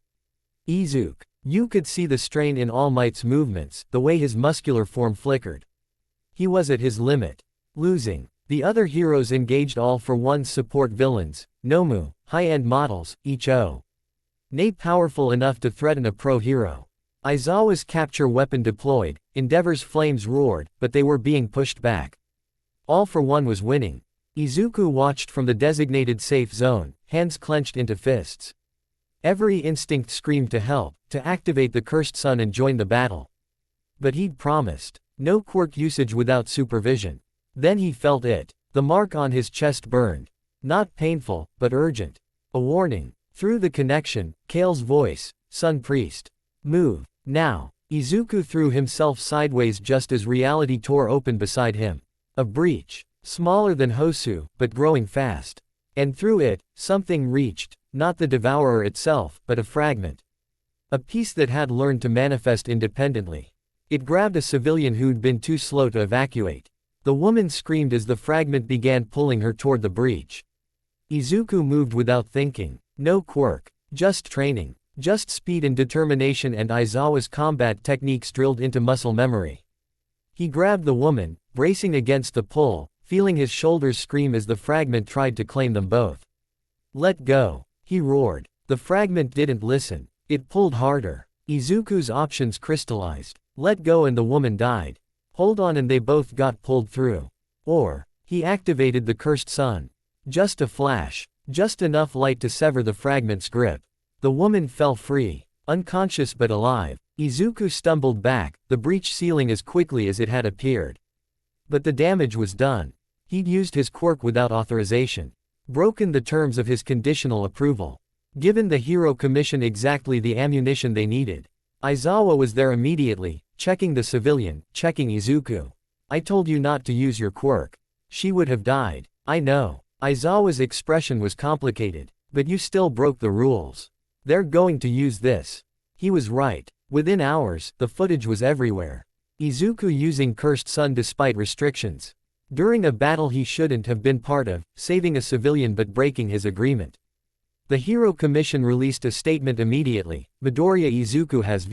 Speaker 2: Izuku. You could see the strain in All Might's movements, the way his muscular form flickered. He was at his limit. Losing. The other heroes engaged All for One's support villains, Nomu, high-end models, Icho. Nay powerful enough to threaten a pro hero. Aizawa's capture weapon deployed, Endeavor's flames roared, but they were being pushed back. All for One was winning. Izuku watched from the designated safe zone, hands clenched into fists. Every instinct screamed to help, to activate the Cursed Sun and join the battle. But he'd promised. No quirk usage without supervision. Then he felt it. The mark on his chest burned. Not painful, but urgent. A warning. Through the connection, Kale's voice, Sun Priest. Move. Now. Izuku threw himself sideways just as reality tore open beside him. A breach. Smaller than Hosu, but growing fast. And through it, something reached. Not the devourer itself, but a fragment. A piece that had learned to manifest independently. It grabbed a civilian who'd been too slow to evacuate. The woman screamed as the fragment began pulling her toward the breach. Izuku moved without thinking. No quirk. Just training. Just speed and determination and Aizawa's combat techniques drilled into muscle memory. He grabbed the woman, bracing against the pull, feeling his shoulders scream as the fragment tried to claim them both. Let go. He roared. The fragment didn't listen. It pulled harder. Izuku's options crystallized. Let go and the woman died. Hold on and they both got pulled through. Or, he activated the Cursed Sun. Just a flash. Just enough light to sever the fragment's grip. The woman fell free. Unconscious but alive. Izuku stumbled back, the breach sealing as quickly as it had appeared. But the damage was done. He'd used his quirk without authorization. Broken the terms of his conditional approval. Given the Hero Commission exactly the ammunition they needed. Aizawa was there immediately, checking the civilian, checking Izuku. I told you not to use your quirk. She would have died. I know. Aizawa's expression was complicated. But you still broke the rules. They're going to use this. He was right. Within hours, the footage was everywhere. Izuku using Cursed Sun despite restrictions. During a battle he shouldn't have been part of, saving a civilian but breaking his agreement. The Hero Commission released a statement immediately. Midoriya Izuku has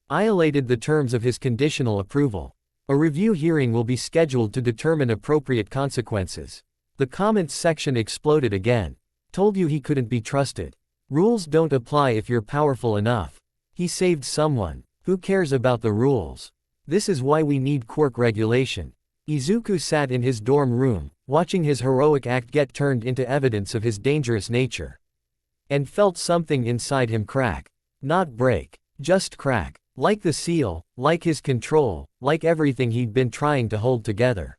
Speaker 2: violated the terms of his conditional approval. A review hearing will be scheduled to determine appropriate consequences. The comments section exploded again. Told you he couldn't be trusted. Rules don't apply if you're powerful enough. He saved someone. Who cares about the rules? This is why we need Quirk regulation. Izuku sat in his dorm room, watching his heroic act get turned into evidence of his dangerous nature. And felt something inside him crack. Not break. Just crack. Like the seal, like his control, like everything he'd been trying to hold together.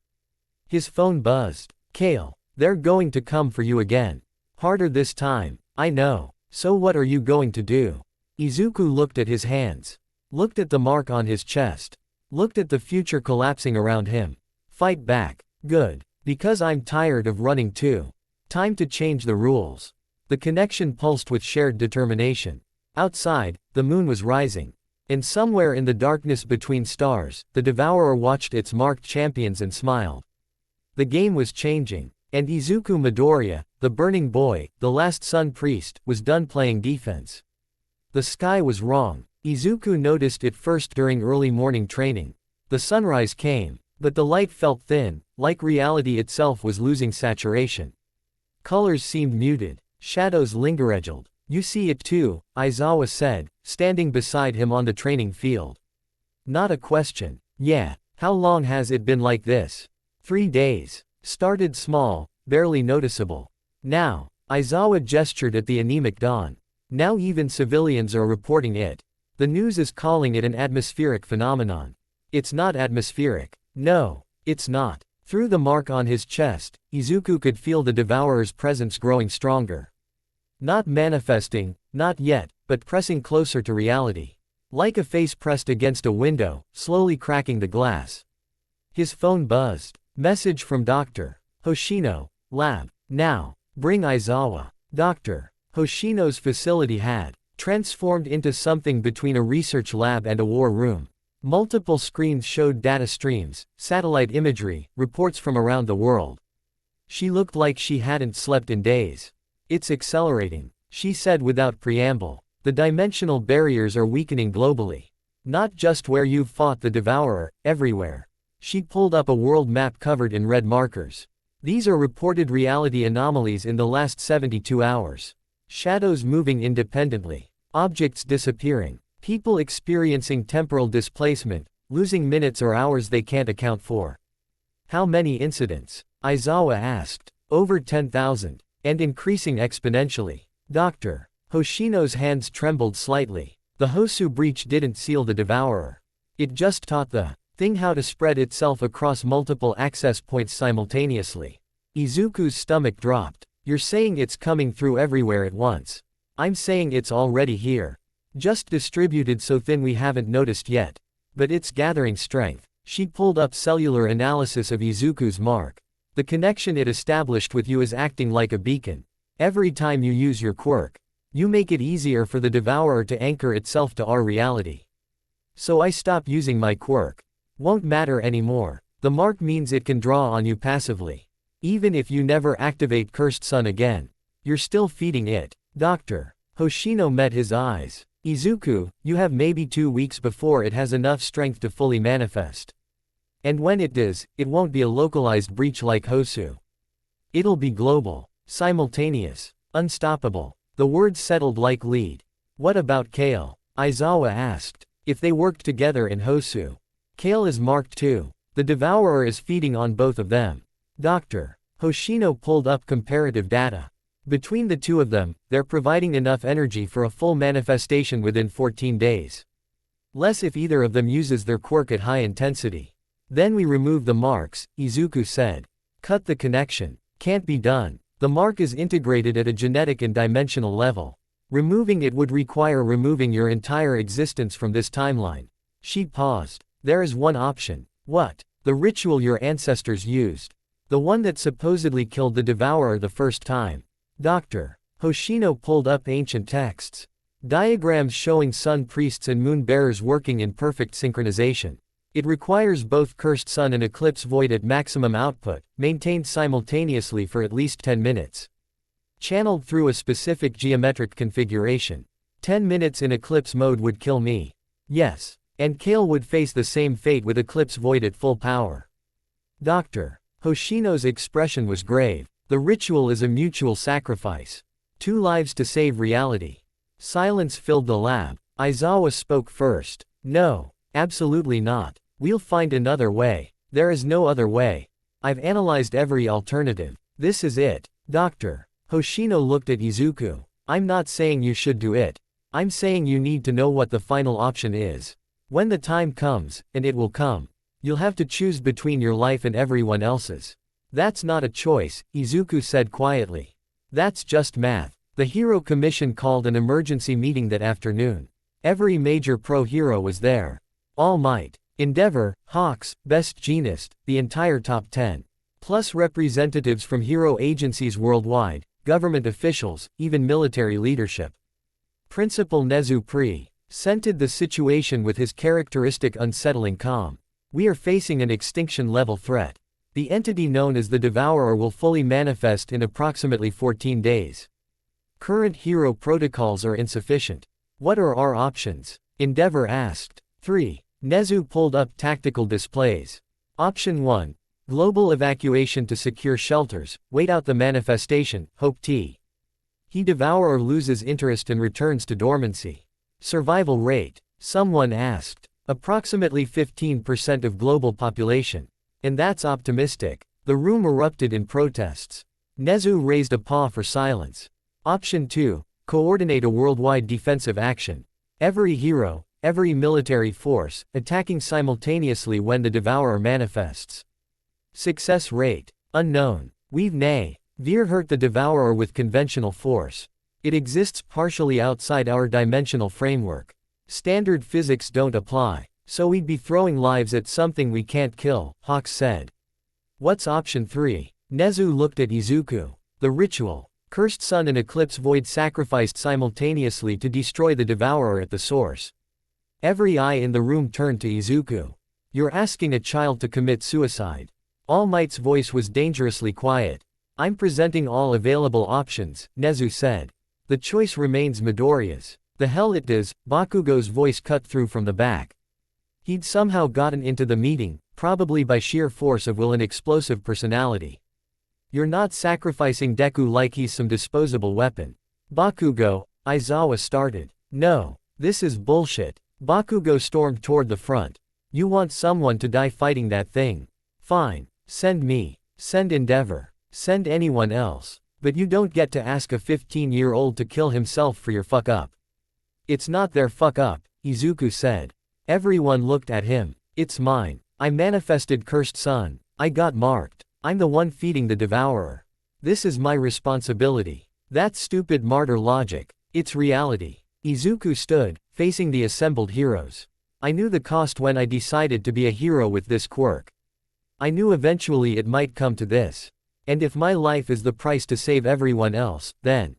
Speaker 2: His phone buzzed. Kale, they're going to come for you again. Harder this time. I know. So what are you going to do? Izuku looked at his hands. Looked at the mark on his chest. Looked at the future collapsing around him. Fight back. Good. Because I'm tired of running too. Time to change the rules. The connection pulsed with shared determination. Outside, the moon was rising. And somewhere in the darkness between stars, the Devourer watched its marked champions and smiled. The game was changing. And Izuku Midoriya, the burning boy, the last sun priest, was done playing defense. The sky was wrong. Izuku noticed it first during early morning training. The sunrise came. But the light felt thin, like reality itself was losing saturation. Colors seemed muted. Shadows lingered. You see it too, Aizawa said, standing beside him on the training field. Not a question. Yeah. How long has it been like this? 3 days. Started small, barely noticeable. Now, Aizawa gestured at the anemic dawn. Now even civilians are reporting it. The news is calling it an atmospheric phenomenon. It's not atmospheric. No, it's not. Through the mark on his chest, Izuku could feel the Devourer's presence growing stronger. Not manifesting, not yet, but pressing closer to reality. Like a face pressed against a window, slowly cracking the glass. His phone buzzed. Message from Dr. Hoshino, lab. Now, bring Aizawa. Dr. Hoshino's facility had transformed into something between a research lab and a war room. Multiple screens showed data streams, satellite imagery, reports from around the world. She looked like she hadn't slept in days. It's accelerating, she said without preamble. The dimensional barriers are weakening globally. Not just where you've fought the Devourer, everywhere. She pulled up a world map covered in red markers. These are reported reality anomalies in the last 72 hours. Shadows moving independently. Objects disappearing. People experiencing temporal displacement, losing minutes or hours they can't account for. How many incidents? Aizawa asked. Over 10,000. And increasing exponentially. Dr. Hoshino's hands trembled slightly. The Hosu breach didn't seal the Devourer. It just taught the thing how to spread itself across multiple access points simultaneously. Izuku's stomach dropped. You're saying it's coming through everywhere at once. I'm saying it's already here. Just distributed so thin we haven't noticed yet. But it's gathering strength. She pulled up cellular analysis of Izuku's mark. The connection it established with you is acting like a beacon. Every time you use your quirk, you make it easier for the Devourer to anchor itself to our reality. So I stop using my quirk. Won't matter anymore. The mark means it can draw on you passively. Even if you never activate Cursed Sun again. You're still feeding it. Dr. Hoshino met his eyes. Izuku, you have maybe 2 weeks before it has enough strength to fully manifest. And when it does, it won't be a localized breach like Hosu. It'll be global, simultaneous, unstoppable. The words settled like lead. What about Kale? Aizawa asked. If they worked together in Hosu. Kale is marked too. The Devourer is feeding on both of them. Dr. Hoshino pulled up comparative data. Between the two of them, they're providing enough energy for a full manifestation within 14 days. Less if either of them uses their quirk at high intensity. Then we remove the marks, Izuku said. Cut the connection. Can't be done. The mark is integrated at a genetic and dimensional level. Removing it would require removing your entire existence from this timeline. She paused. There is one option. What? The ritual your ancestors used. The one that supposedly killed the Devourer the first time. Dr. Hoshino pulled up ancient texts. Diagrams showing sun priests and moon bearers working in perfect synchronization. It requires both Cursed Sun and Eclipse Void at maximum output, maintained simultaneously for at least 10 minutes. Channeled through a specific geometric configuration. 10 minutes in Eclipse mode would kill me. Yes. And Kale would face the same fate with Eclipse Void at full power. Dr. Hoshino's expression was grave. The ritual is a mutual sacrifice. 2 lives to save reality. Silence filled the lab. Aizawa spoke first. No. Absolutely not. We'll find another way. There is no other way. I've analyzed every alternative. This is it. Dr. Hoshino looked at Izuku. I'm not saying you should do it. I'm saying you need to know what the final option is. When the time comes, and it will come, you'll have to choose between your life and everyone else's. That's not a choice, Izuku said quietly. That's just math. The Hero Commission called an emergency meeting that afternoon. Every major pro-hero was there. All Might, Endeavor, Hawks, Best Jeanist, the entire top 10. Plus representatives from hero agencies worldwide, government officials, even military leadership. Principal Nezu presented the situation with his characteristic unsettling calm. We are facing an extinction-level threat. The entity known as the Devourer will fully manifest in approximately 14 days. Current hero protocols are insufficient. What are our options? Endeavor asked. 3. Nezu pulled up tactical displays. Option 1. Global evacuation to secure shelters, wait out the manifestation, Hope T. He Devourer loses interest and returns to dormancy. Survival rate? Someone asked. Approximately 15% of global population. And that's optimistic. The room erupted in protests. Nezu raised a paw for silence. Option 2. Coordinate a worldwide defensive action. Every hero, every military force, attacking simultaneously when the Devourer manifests. Success rate? Unknown. We've Veer hurt the Devourer with conventional force. It exists partially outside our dimensional framework. Standard physics don't apply, so we'd be throwing lives at something we can't kill, Hawks said. What's option 3? Nezu looked at Izuku. The ritual. Cursed Sun and Eclipse Void sacrificed simultaneously to destroy the Devourer at the source. Every eye in the room turned to Izuku. You're asking a child to commit suicide. All Might's voice was dangerously quiet. I'm presenting all available options, Nezu said. The choice remains Midoriya's. The hell it does, Bakugo's voice cut through from the back. He'd somehow gotten into the meeting, probably by sheer force of will and explosive personality. You're not sacrificing Deku like he's some disposable weapon. Bakugo, Aizawa started. No. This is bullshit. Bakugo stormed toward the front. You want someone to die fighting that thing? Fine. Send me. Send Endeavor. Send anyone else. But you don't get to ask a 15-year-old to kill himself for your fuck up. It's not their fuck up, Izuku said. Everyone looked at him. It's mine. I manifested Cursed Sun. I got marked. I'm the one feeding the Devourer. This is my responsibility. That's stupid martyr logic. It's reality. Izuku stood, facing the assembled heroes. I knew the cost when I decided to be a hero with this quirk. I knew eventually it might come to this. And if my life is the price to save everyone else, then.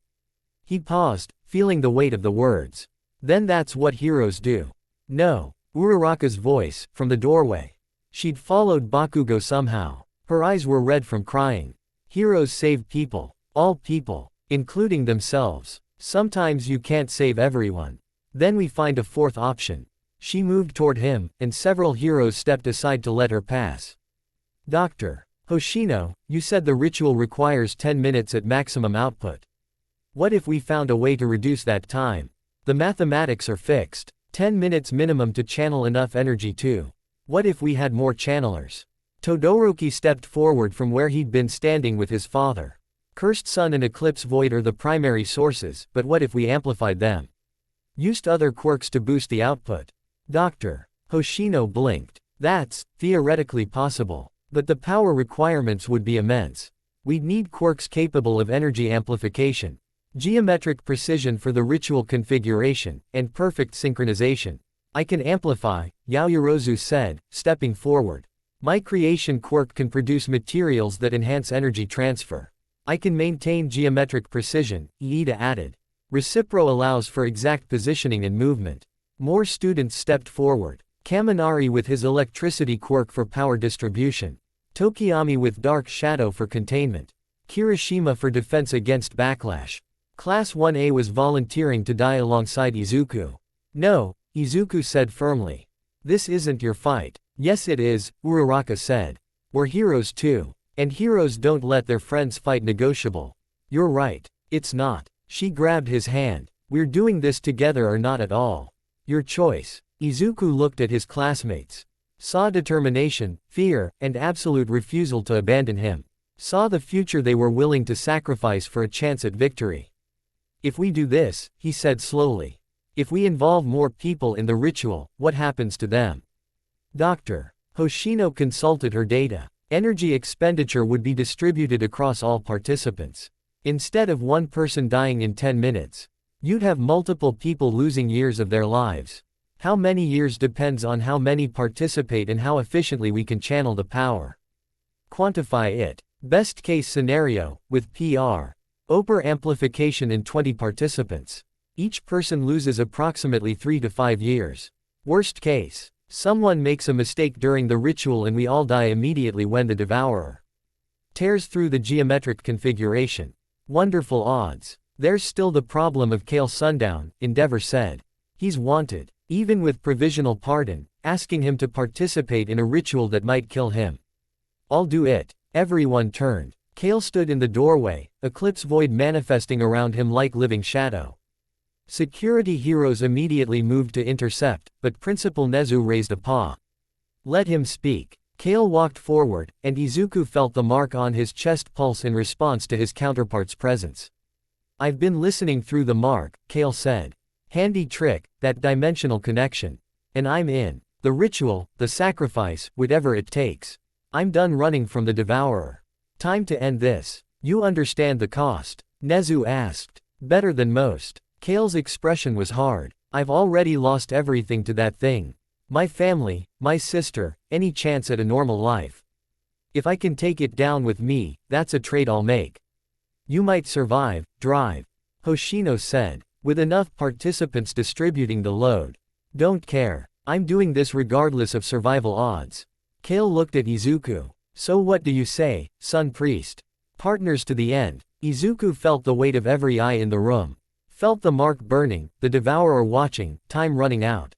Speaker 2: He paused, feeling the weight of the words. Then that's what heroes do. No. Uraraka's voice, from the doorway. She'd followed Bakugo somehow. Her eyes were red from crying. Heroes save people. All people. Including themselves. Sometimes you can't save everyone. Then we find a fourth option. She moved toward him, and several heroes stepped aside to let her pass. Dr. Hoshino, you said the ritual requires 10 minutes at maximum output. What if we found a way to reduce that time? The mathematics are fixed. 10 minutes minimum to channel enough energy too. What if we had more channelers? Todoroki stepped forward from where he'd been standing with his father. Cursed Sun and Eclipse Void are the primary sources, but what if we amplified them? Used other quirks to boost the output. Dr. Hoshino blinked. That's theoretically possible. But the power requirements would be immense. We'd need quirks capable of energy amplification, geometric precision for the ritual configuration, and perfect synchronization. I can amplify, Yaoyorozu said, stepping forward. My creation quirk can produce materials that enhance energy transfer. I can maintain geometric precision, Iida added. Recipro allows for exact positioning and movement. More students stepped forward. Kaminari with his electricity quirk for power distribution. Tokiyami with dark shadow for containment. Kirishima for defense against backlash. Class 1A was volunteering to die alongside Izuku. No, Izuku said firmly. This isn't your fight. Yes it is, Uraraka said. We're heroes too. And heroes don't let their friends fight. Negotiable. You're right. It's not. She grabbed his hand. We're doing this together or not at all. Your choice. Izuku looked at his classmates. Saw determination, fear, and absolute refusal to abandon him. Saw the future they were willing to sacrifice for a chance at victory. If we do this, he said slowly. If we involve more people in the ritual, what happens to them? Dr. Hoshino consulted her data. Energy expenditure would be distributed across all participants. Instead of one person dying in 10 minutes, you'd have multiple people losing years of their lives. How many years depends on how many participate and how efficiently we can channel the power. Quantify it. Best case scenario, with PR. OPER amplification in 20 participants. Each person loses approximately 3 to 5 years. Worst case. Someone makes a mistake during the ritual and we all die immediately when the devourer tears through the geometric configuration. Wonderful odds. There's still the problem of Kale Sundown, Endeavor said. He's wanted. Even with provisional pardon, asking him to participate in a ritual that might kill him. I'll do it. Everyone turned. Kale stood in the doorway, eclipse void manifesting around him like living shadow. Security heroes immediately moved to intercept, but Principal Nezu raised a paw. Let him speak. Kale walked forward, and Izuku felt the mark on his chest pulse in response to his counterpart's presence. I've been listening through the mark, Kale said. Handy trick, that dimensional connection. And I'm in. The ritual, the sacrifice, whatever it takes. I'm done running from the devourer. Time to end this. You understand the cost? Nezu asked. Better than most. Kale's expression was hard. I've already lost everything to that thing. My family, my sister, any chance at a normal life. If I can take it down with me, that's a trade I'll make. You might survive, drive. Hoshino said, with enough participants distributing the load. Don't care. I'm doing this regardless of survival odds. Kale looked at Izuku. So what do you say, Sun Priest? Partners to the end. Izuku felt the weight of every eye in the room. Felt the mark burning, the devourer watching, time running out.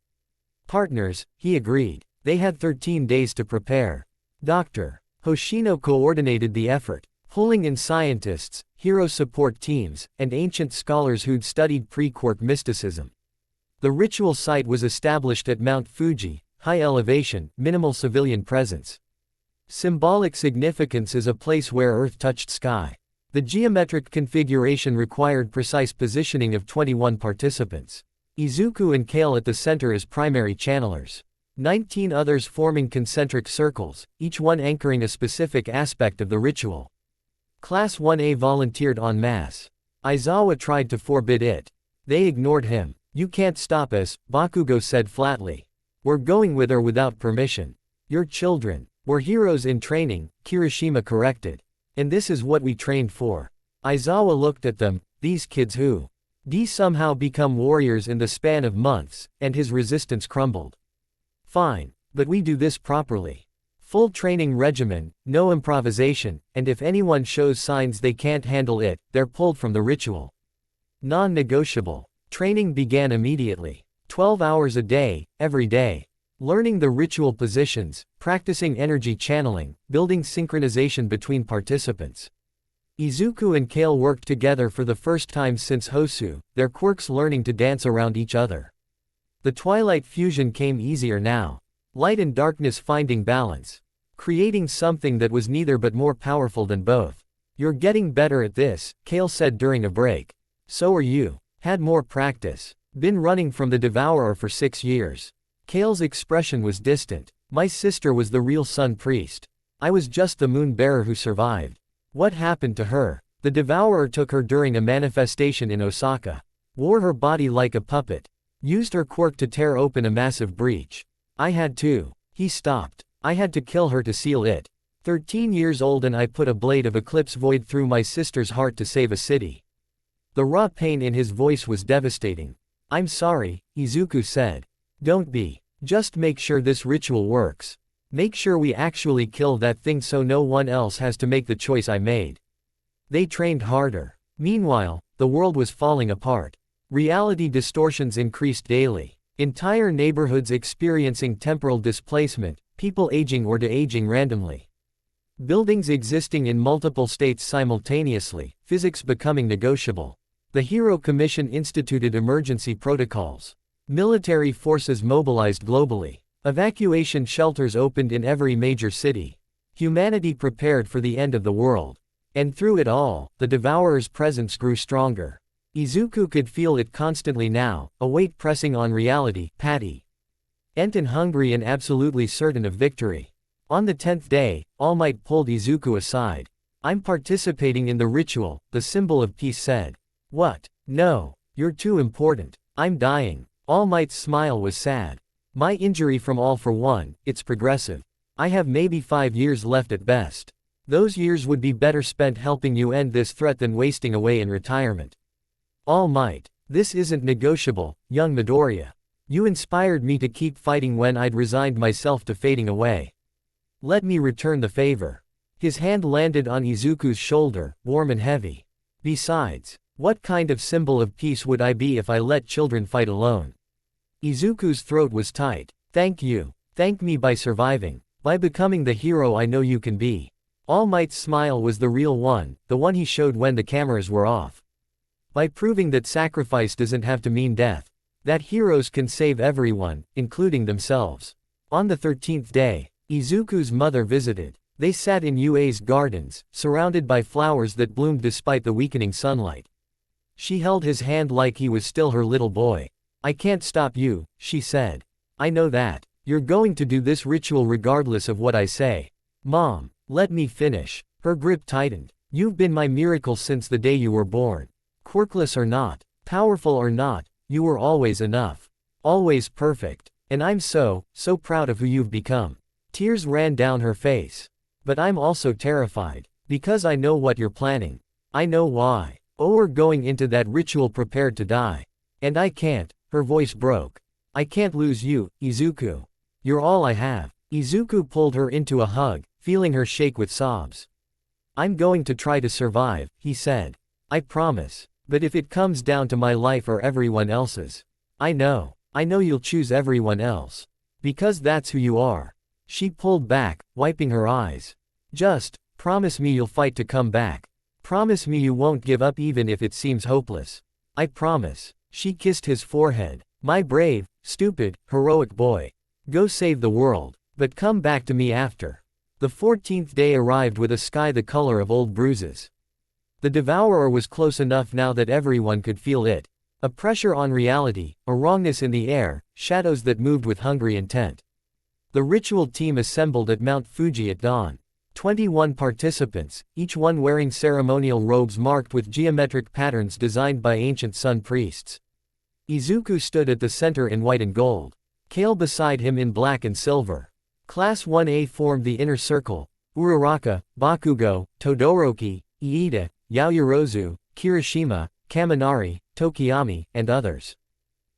Speaker 2: Partners, he agreed. They had 13 days to prepare. Dr. Hoshino coordinated the effort, pulling in scientists, hero support teams, and ancient scholars who'd studied pre-Quirk mysticism. The ritual site was established at Mount Fuji, high elevation, minimal civilian presence. Symbolic significance is a place where Earth touched sky. The geometric configuration required precise positioning of 21 participants. Izuku and Kale at the center as primary channelers. 19 others forming concentric circles, each one anchoring a specific aspect of the ritual. Class 1A volunteered en masse. Aizawa tried to forbid it. They ignored him. You can't stop us, Bakugo said flatly. We're going with or without permission. You're children. We're heroes in training, Kirishima corrected. And this is what we trained for. Aizawa looked at them, these kids who somehow become warriors in the span of months, and his resistance crumbled. Fine, but we do this properly. Full training regimen, no improvisation, and if anyone shows signs they can't handle it, they're pulled from the ritual. Non-negotiable. Training began immediately. 12 hours a day, every day. Learning the ritual positions, practicing energy channeling, building synchronization between participants. Izuku and Kale worked together for the first time since Hosu, their quirks learning to dance around each other. The twilight fusion came easier now. Light and darkness finding balance. Creating something that was neither but more powerful than both. You're getting better at this, Kale said during a break. So are you. Had more practice. Been running from the devourer for 6 years. Kale's expression was distant. My sister was the real Sun Priest. I was just the moon bearer who survived. What happened to her? The devourer took her during a manifestation in Osaka. Wore her body like a puppet. Used her quirk to tear open a massive breach. I had to. He stopped. I had to kill her to seal it. 13 years old and I put a blade of eclipse void through my sister's heart to save a city. The raw pain in his voice was devastating. I'm sorry, Izuku said. Don't be. Just make sure this ritual works. Make sure we actually kill that thing so no one else has to make the choice I made. They trained harder. Meanwhile, the world was falling apart. Reality distortions increased daily. Entire neighborhoods experiencing temporal displacement, people aging or de-aging randomly. Buildings existing in multiple states simultaneously, physics becoming negotiable. The Hero Commission instituted emergency protocols. Military forces mobilized globally. Evacuation shelters opened in every major city. Humanity prepared for the end of the world. And through it all, the Devourer's presence grew stronger. Izuku could feel it constantly now, a weight pressing on reality, Patty. Enten hungry and absolutely certain of victory. On the 10th day, All Might pulled Izuku aside. I'm participating in the ritual, the symbol of peace said. What? No. You're too important. I'm dying. All Might's smile was sad. My injury from All for One, it's progressive. I have maybe 5 years left at best. Those years would be better spent helping you end this threat than wasting away in retirement. All Might. This isn't negotiable, young Midoriya. You inspired me to keep fighting when I'd resigned myself to fading away. Let me return the favor. His hand landed on Izuku's shoulder, warm and heavy. Besides, what kind of symbol of peace would I be if I let children fight alone? Izuku's throat was tight. Thank you. Thank me by surviving. By becoming the hero I know you can be. All Might's smile was the real one, the one he showed when the cameras were off. By proving that sacrifice doesn't have to mean death. That heroes can save everyone, including themselves. On the 13th day, Izuku's mother visited. They sat in Yue's gardens, surrounded by flowers that bloomed despite the weakening sunlight. She held his hand like he was still her little boy. I can't stop you, she said. I know that. You're going to do this ritual regardless of what I say. Mom, let me finish. Her grip tightened. You've been my miracle since the day you were born. Quirkless or not, powerful or not, you were always enough. Always perfect. And I'm so proud of who you've become. Tears ran down her face. But I'm also terrified. Because I know what you're planning. I know why. Oh, we're going into that ritual prepared to die. And I can't. Her voice broke. I can't lose you, Izuku. You're all I have. Izuku pulled her into a hug, feeling her shake with sobs. I'm going to try to survive, he said. I promise. But if it comes down to my life or everyone else's. I know you'll choose everyone else. Because that's who you are. She pulled back, wiping her eyes. Just promise me you'll fight to come back. Promise me you won't give up even if it seems hopeless. I promise. She kissed his forehead. My brave, stupid, heroic boy. Go save the world. But come back to me after. The 14th day arrived with a sky the color of old bruises. The Devourer was close enough now that everyone could feel it. A pressure on reality, a wrongness in the air, shadows that moved with hungry intent. The ritual team assembled at Mount Fuji at dawn. 21 participants, each one wearing ceremonial robes marked with geometric patterns designed by ancient sun priests. Izuku stood at the center in white and gold. Kale beside him in black and silver. Class 1A formed the inner circle. Uraraka, Bakugo, Todoroki, Iida, Yaoyorozu, Kirishima, Kaminari, Tokiyami, and others.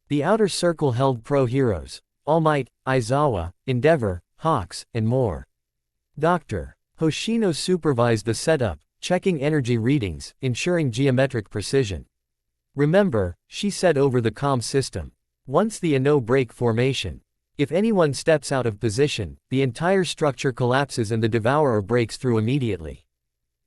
Speaker 2: The outer circle held pro-heroes. All Might, Aizawa, Endeavor, Hawks, and more. Dr. Hoshino supervised the setup, checking energy readings, ensuring geometric precision. Remember, she said over the comm system. Once the Ano break formation. If anyone steps out of position, the entire structure collapses and the Devourer breaks through immediately.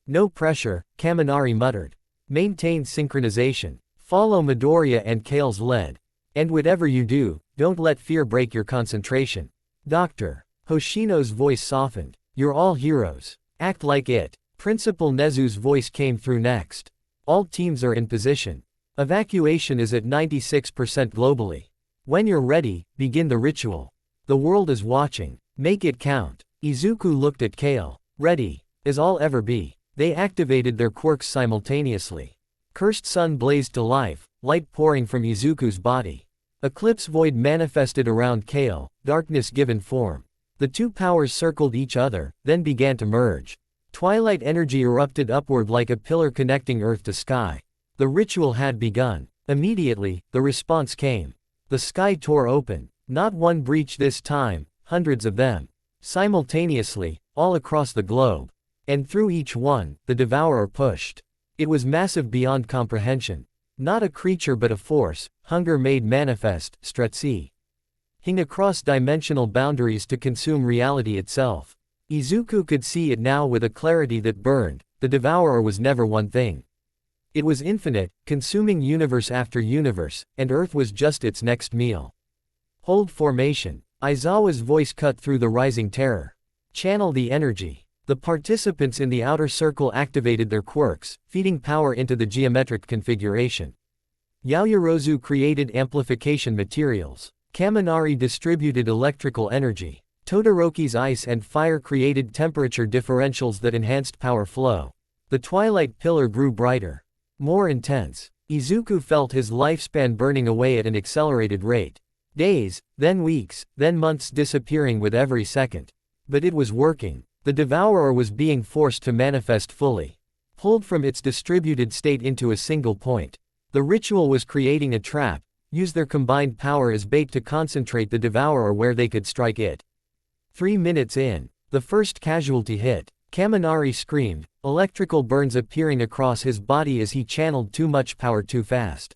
Speaker 2: No pressure, Kaminari muttered. Maintain synchronization. Follow Midoriya and Kale's lead. And whatever you do, don't let fear break your concentration. Dr. Hoshino's voice softened. You're all heroes. Act like it. Principal Nezu's voice came through next. All teams are in position. Evacuation is at 96% globally. When you're ready, begin the ritual. The world is watching. Make it count. Izuku looked at Kale. Ready. As all ever be. They activated their quirks simultaneously. Cursed sun blazed to life, light pouring from Izuku's body. Eclipse void manifested around Kale, darkness given form. The two powers circled each other, then began to merge. Twilight energy erupted upward like a pillar connecting earth to sky. The ritual had begun. Immediately, the response came. The sky tore open. Not one breach this time, hundreds of them. Simultaneously, all across the globe. And through each one, the devourer pushed. It was massive beyond comprehension. Not a creature but a force, hunger made manifest, Stretzi. Hing across dimensional boundaries to consume reality itself. Izuku could see it now with a clarity that burned. The devourer was never one thing. It was infinite, consuming universe after universe, and Earth was just its next meal. Hold formation. Aizawa's voice cut through the rising terror. Channel the energy. The participants in the outer circle activated their quirks, feeding power into the geometric configuration. Yaoyorozu created amplification materials. Kaminari distributed electrical energy. Todoroki's ice and fire created temperature differentials that enhanced power flow. The twilight pillar grew brighter. More intense. Izuku felt his lifespan burning away at an accelerated rate. Days, then weeks, then months disappearing with every second. But it was working. The devourer was being forced to manifest fully. Pulled from its distributed state into a single point. The ritual was creating a trap. Use their combined power as bait to concentrate the devourer where they could strike it. 3 minutes in, the first casualty hit. Kaminari screamed, electrical burns appearing across his body as he channeled too much power too fast.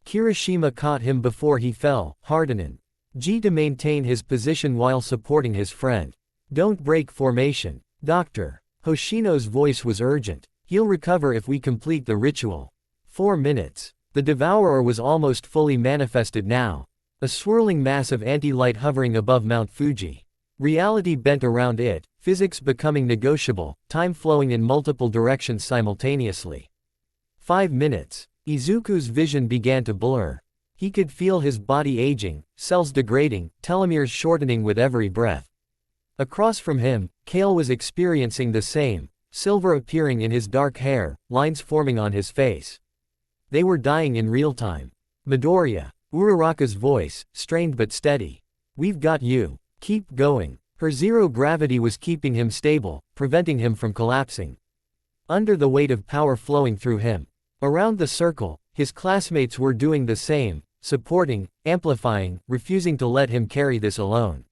Speaker 2: Kirishima caught him before he fell, hardening. G to maintain his position while supporting his friend. Don't break formation. Doctor. Hoshino's voice was urgent. He'll recover if we complete the ritual. 4 minutes. The devourer was almost fully manifested now. A swirling mass of anti-light hovering above Mount Fuji. Reality bent around it, physics becoming negotiable, time flowing in multiple directions simultaneously. 5 minutes. Izuku's vision began to blur. He could feel his body aging, cells degrading, telomeres shortening with every breath. Across from him, Kale was experiencing the same, silver appearing in his dark hair, lines forming on his face. They were dying in real time. Midoriya. Uraraka's voice, strained but steady. We've got you. Keep going. Her zero gravity was keeping him stable, preventing him from collapsing. Under the weight of power flowing through him. Around the circle, his classmates were doing the same, supporting, amplifying, refusing to let him carry this alone.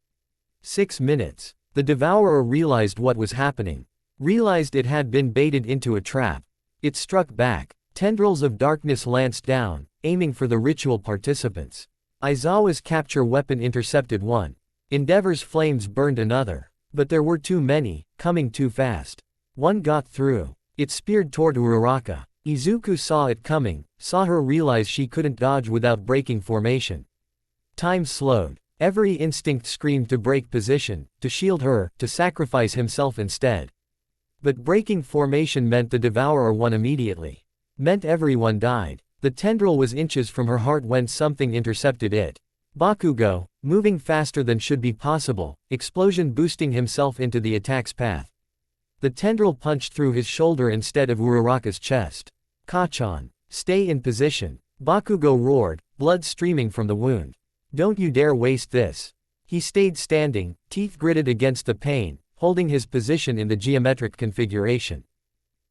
Speaker 2: 6 minutes. The devourer realized what was happening. Realized it had been baited into a trap. It struck back. Tendrils of darkness lanced down, aiming for the ritual participants. Aizawa's capture weapon intercepted one. Endeavor's flames burned another. But there were too many, coming too fast. One got through. It speared toward Uraraka. Izuku saw it coming, saw her realize she couldn't dodge without breaking formation. Time slowed. Every instinct screamed to break position, to shield her, to sacrifice himself instead. But breaking formation meant the devourer won immediately. Meant everyone died. The tendril was inches from her heart when something intercepted it. Bakugo, moving faster than should be possible, explosion boosting himself into the attack's path. The tendril punched through his shoulder instead of Uraraka's chest. Kachan. Stay in position. Bakugo roared, blood streaming from the wound. Don't you dare waste this. He stayed standing, teeth gritted against the pain, holding his position in the geometric configuration.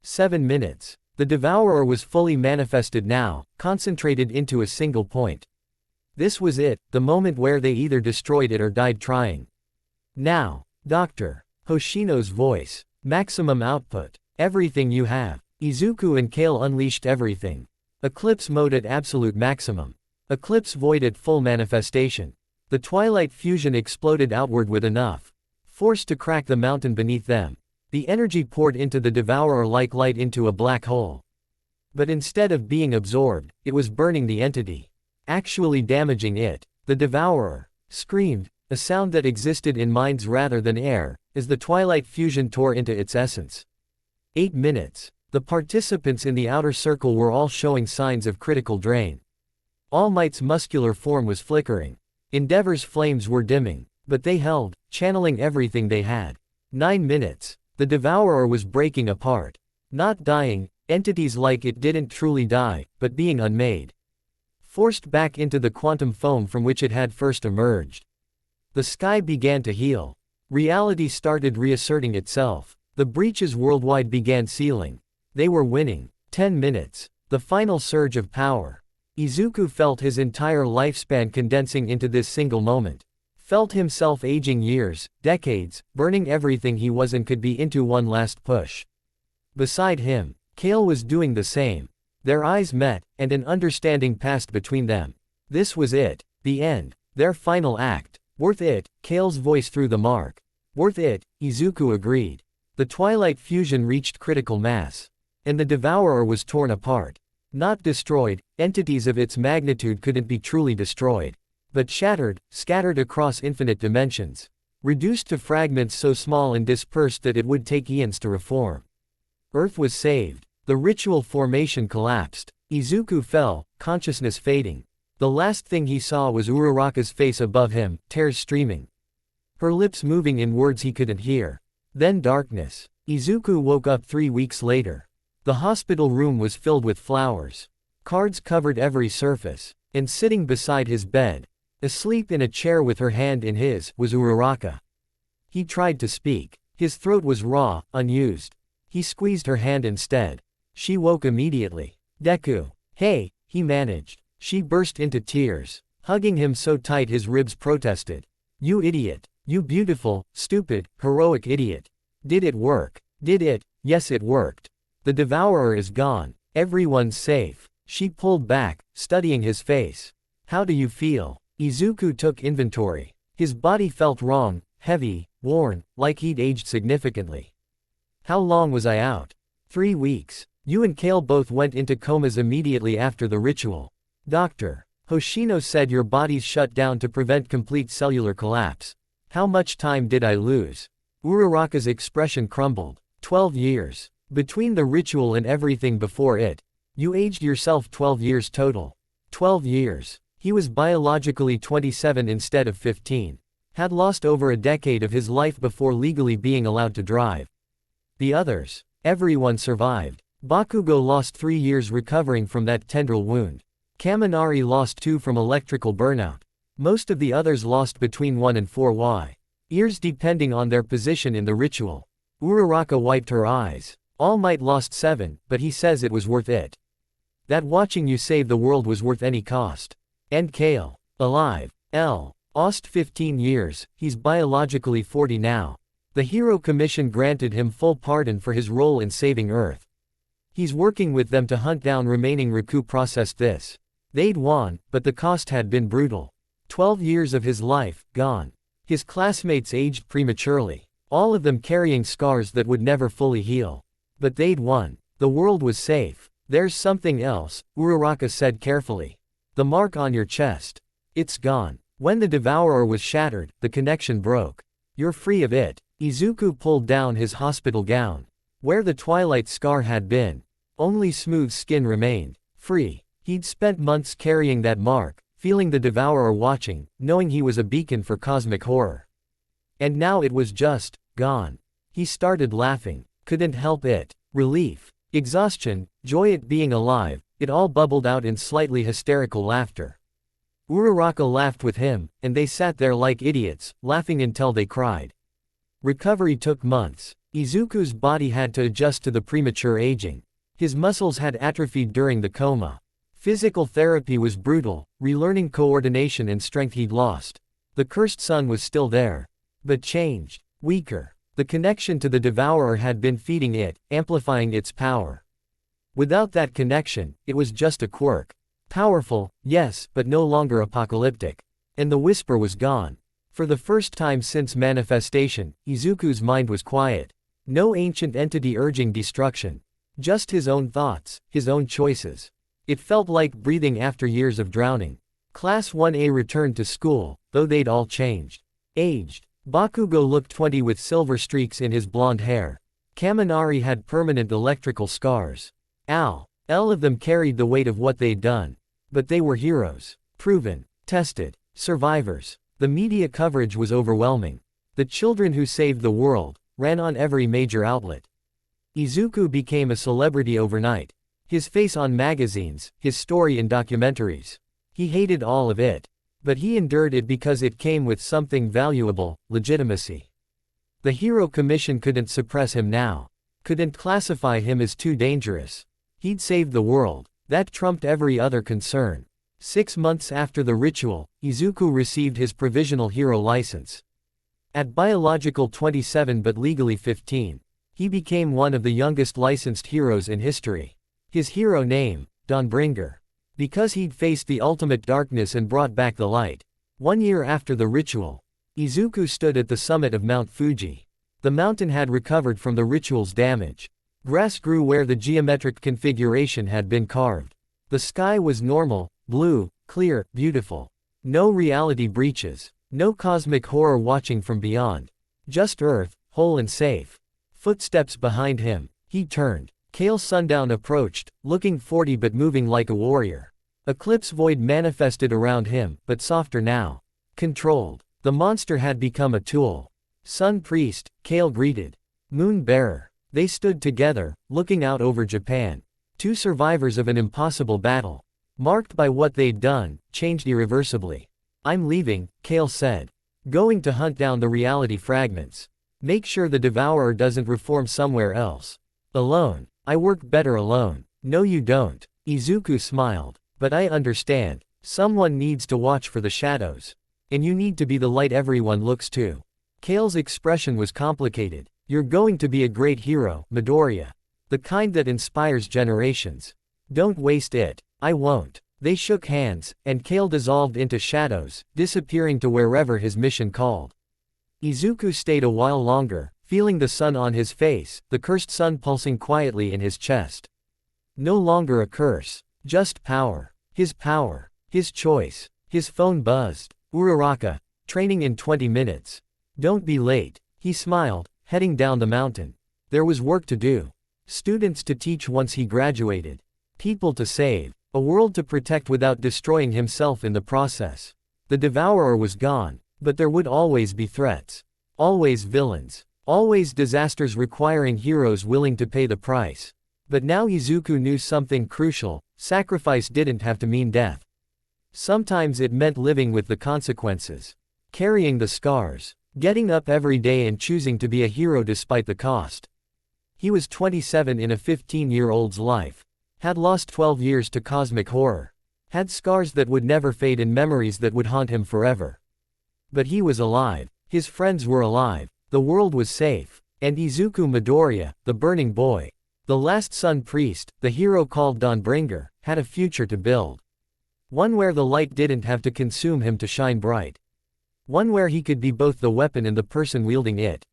Speaker 2: 7 minutes. The devourer was fully manifested now, concentrated into a single point. This was it, the moment where they either destroyed it or died trying. Now, Dr. Hoshino's voice. Maximum output. Everything you have. Izuku and Kale unleashed everything. Eclipse mode at absolute maximum. Eclipse void at full manifestation. The twilight fusion exploded outward with enough force to crack the mountain beneath them. The energy poured into the devourer like light into a black hole. But instead of being absorbed, it was burning the entity. Actually damaging it. The devourer screamed, a sound that existed in minds rather than air, as the twilight fusion tore into its essence. 8 minutes. The participants in the outer circle were all showing signs of critical drain. All Might's muscular form was flickering. Endeavor's flames were dimming, but they held, channeling everything they had. 9 minutes. The devourer was breaking apart. Not dying, entities like it didn't truly die, but being unmade. Forced back into the quantum foam from which it had first emerged. The sky began to heal. Reality started reasserting itself. The breaches worldwide began sealing. They were winning. 10 minutes. The final surge of power. Izuku felt his entire lifespan condensing into this single moment. Felt himself aging years, decades, burning everything he was and could be into one last push. Beside him, Kale was doing the same. Their eyes met, and an understanding passed between them. This was it. The end. Their final act. Worth it, Kale's voice threw the mark. Worth it, Izuku agreed. The Twilight fusion reached critical mass. And the Devourer was torn apart. Not destroyed, entities of its magnitude couldn't be truly destroyed. But shattered, scattered across infinite dimensions. Reduced to fragments so small and dispersed that it would take eons to reform. Earth was saved. The ritual formation collapsed. Izuku fell, consciousness fading. The last thing he saw was Uraraka's face above him, tears streaming. Her lips moving in words he couldn't hear. Then darkness. Izuku woke up 3 weeks later. The hospital room was filled with flowers. Cards covered every surface. And sitting beside his bed, asleep in a chair with her hand in his, was Uraraka. He tried to speak. His throat was raw, unused. He squeezed her hand instead. She woke immediately. "Deku." "Hey," he managed. She burst into tears. Hugging him so tight his ribs protested. "You idiot. You beautiful, stupid, heroic idiot. Did it work? Did it?" "Yes, it worked. The Devourer is gone. Everyone's safe." She pulled back, studying his face. "How do you feel?" Izuku took inventory. His body felt wrong, heavy, worn, like he'd aged significantly. "How long was I out?" 3 weeks. You and Kale both went into comas immediately after the ritual. Dr. Hoshino said your bodies shut down to prevent complete cellular collapse. How much time did I lose?" Uraraka's expression crumbled. 12 years. Between the ritual and everything before it. You aged yourself 12 years total. 12 years. He was biologically 27 instead of 15. Had lost over a decade of his life before legally being allowed to drive. The others. Everyone survived. Bakugo lost 3 years recovering from that tendril wound. Kaminari lost 2 from electrical burnout. Most of the others lost between 1 and 4 years depending on their position in the ritual. Uraraka wiped her eyes. All Might lost 7, but he says it was worth it. That watching you save the world was worth any cost. And Kale. Alive. Lost 15 years, he's biologically 40 now. The Hero Commission granted him full pardon for his role in saving Earth. He's working with them to hunt down remaining Riku processed this. They'd won, but the cost had been brutal. 12 years of his life, gone. His classmates aged prematurely. All of them carrying scars that would never fully heal. But they'd won. The world was safe. There's something else, Uraraka said carefully. The mark on your chest. It's gone. When the Devourer was shattered, the connection broke. You're free of it. Izuku pulled down his hospital gown. Where the Twilight scar had been. Only smooth skin remained. Free. He'd spent months carrying that mark, feeling the Devourer watching, knowing he was a beacon for cosmic horror. And now it was just gone. He started laughing. Couldn't help it. Relief. Exhaustion, joy at being alive, it all bubbled out in slightly hysterical laughter. Uraraka laughed with him, and they sat there like idiots, laughing until they cried. Recovery took months. Izuku's body had to adjust to the premature aging. His muscles had atrophied during the coma. Physical therapy was brutal, relearning coordination and strength he'd lost. The cursed sun was still there. But changed. Weaker. The connection to the Devourer had been feeding it, amplifying its power. Without that connection, it was just a quirk. Powerful, yes, but no longer apocalyptic. And the whisper was gone. For the first time since manifestation, Izuku's mind was quiet. No ancient entity urging destruction. Just his own thoughts, his own choices. It felt like breathing after years of drowning. Class 1A returned to school, though they'd all changed. Aged. Bakugo looked 20 with silver streaks in his blonde hair. Kaminari had permanent electrical scars. All of them carried the weight of what they'd done. But they were heroes. Proven. Tested. Survivors. The media coverage was overwhelming. The children who saved the world ran on every major outlet. Izuku became a celebrity overnight. His face on magazines, his story in documentaries. He hated all of it. But he endured it because it came with something valuable, legitimacy. The Hero Commission couldn't suppress him now. Couldn't classify him as too dangerous. He'd saved the world. That trumped every other concern. 6 months after the ritual, Izuku received his provisional hero license. At biological 27 but legally 15, he became one of the youngest licensed heroes in history. His hero name, Dawnbringer. Because he'd faced the ultimate darkness and brought back the light. 1 year after the ritual, Izuku stood at the summit of Mount Fuji. The mountain had recovered from the ritual's damage. Grass grew where the geometric configuration had been carved. The sky was normal, blue, clear, beautiful. No reality breaches. No cosmic horror watching from beyond. Just Earth, whole and safe. Footsteps behind him. He turned. Kale sundown approached, looking 40 but moving like a warrior. Eclipse void manifested around him, but softer now. Controlled. The monster had become a tool. Sun priest, Kale greeted. Moon bearer. They stood together, looking out over Japan. Two survivors of an impossible battle. Marked by what they'd done, changed irreversibly. I'm leaving, Kale said. Going to hunt down the reality fragments. Make sure the devourer doesn't reform somewhere else. Alone. I work better alone. No you don't. Izuku smiled. But I understand. Someone needs to watch for the shadows. And you need to be the light everyone looks to. Kale's expression was complicated. You're going to be a great hero, Midoriya. The kind that inspires generations. Don't waste it. I won't. They shook hands, and Kale dissolved into shadows, disappearing to wherever his mission called. Izuku stayed a while longer, feeling the sun on his face, the cursed sun pulsing quietly in his chest. No longer a curse. Just power. His choice. His phone buzzed. Uraraka. Training in 20 minutes. Don't be late. He smiled, heading down the mountain. There was work to do. Students to teach once he graduated. People to save. A world to protect without destroying himself in the process. The devourer was gone, but there would always be threats. Always villains. Always disasters requiring heroes willing to pay the price. But now Izuku knew something crucial: sacrifice didn't have to mean death. Sometimes it meant living with the consequences. Carrying the scars. Getting up every day and choosing to be a hero despite the cost. He was 27 in a 15-year-old's life. Had lost 12 years to cosmic horror. Had scars that would never fade and memories that would haunt him forever. But he was alive. His friends were alive. The world was safe. And Izuku Midoriya, the burning boy, the last sun priest, the hero called Dawnbringer, had a future to build. One where the light didn't have to consume him to shine bright. One where he could be both the weapon and the person wielding it.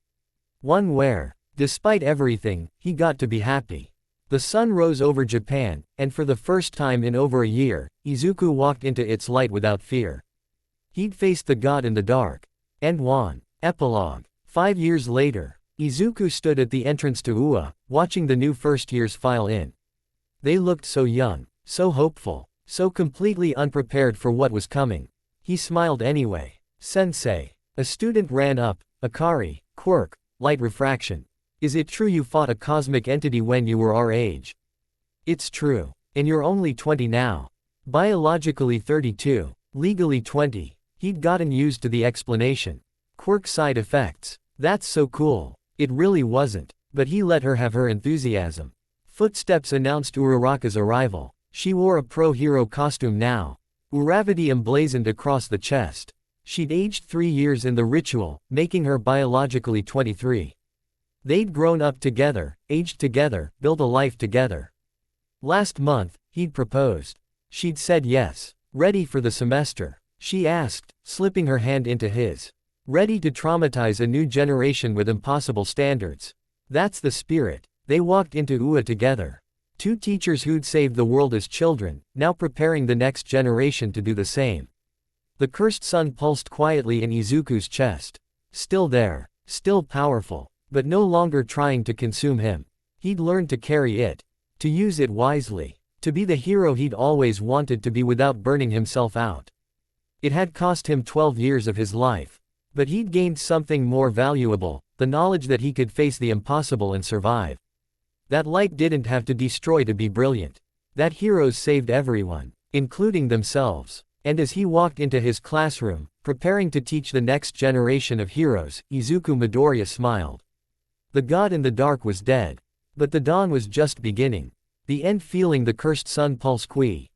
Speaker 2: One where, despite everything, he got to be happy. The sun rose over Japan, and for the first time in over a year, Izuku walked into its light without fear. He'd faced the god in the dark. And won. Epilogue. 5 years later, Izuku stood at the entrance to UA, watching the new first years file in. They looked so young, so hopeful, so completely unprepared for what was coming. He smiled anyway. Sensei. A student ran up. Akari, Quirk, light refraction. Is it true you fought a cosmic entity when you were our age? It's true. And you're only 20 now. Biologically 32, legally 20. He'd gotten used to the explanation. Quirk side effects. That's so cool. It really wasn't. But he let her have her enthusiasm. Footsteps announced Uraraka's arrival. She wore a pro-hero costume now. Uravity emblazoned across the chest. She'd aged 3 years in the ritual, making her biologically 23. They'd grown up together, aged together, built a life together. Last month, he'd proposed. She'd said yes. Ready for the semester? She asked, slipping her hand into his. Ready to traumatize a new generation with impossible standards. That's the spirit. They walked into UA together. Two teachers who'd saved the world as children, now preparing the next generation to do the same. The cursed sun pulsed quietly in Izuku's chest. Still there. Still powerful. But no longer trying to consume him. He'd learned to carry it. To use it wisely. To be the hero he'd always wanted to be without burning himself out. It had cost him 12 years of his life. But he'd gained something more valuable, the knowledge that he could face the impossible and survive. That light didn't have to destroy to be brilliant. That heroes saved everyone, including themselves. And as he walked into his classroom, preparing to teach the next generation of heroes, Izuku Midoriya smiled. The god in the dark was dead. But the dawn was just beginning. The end feeling the cursed sun pulse qui.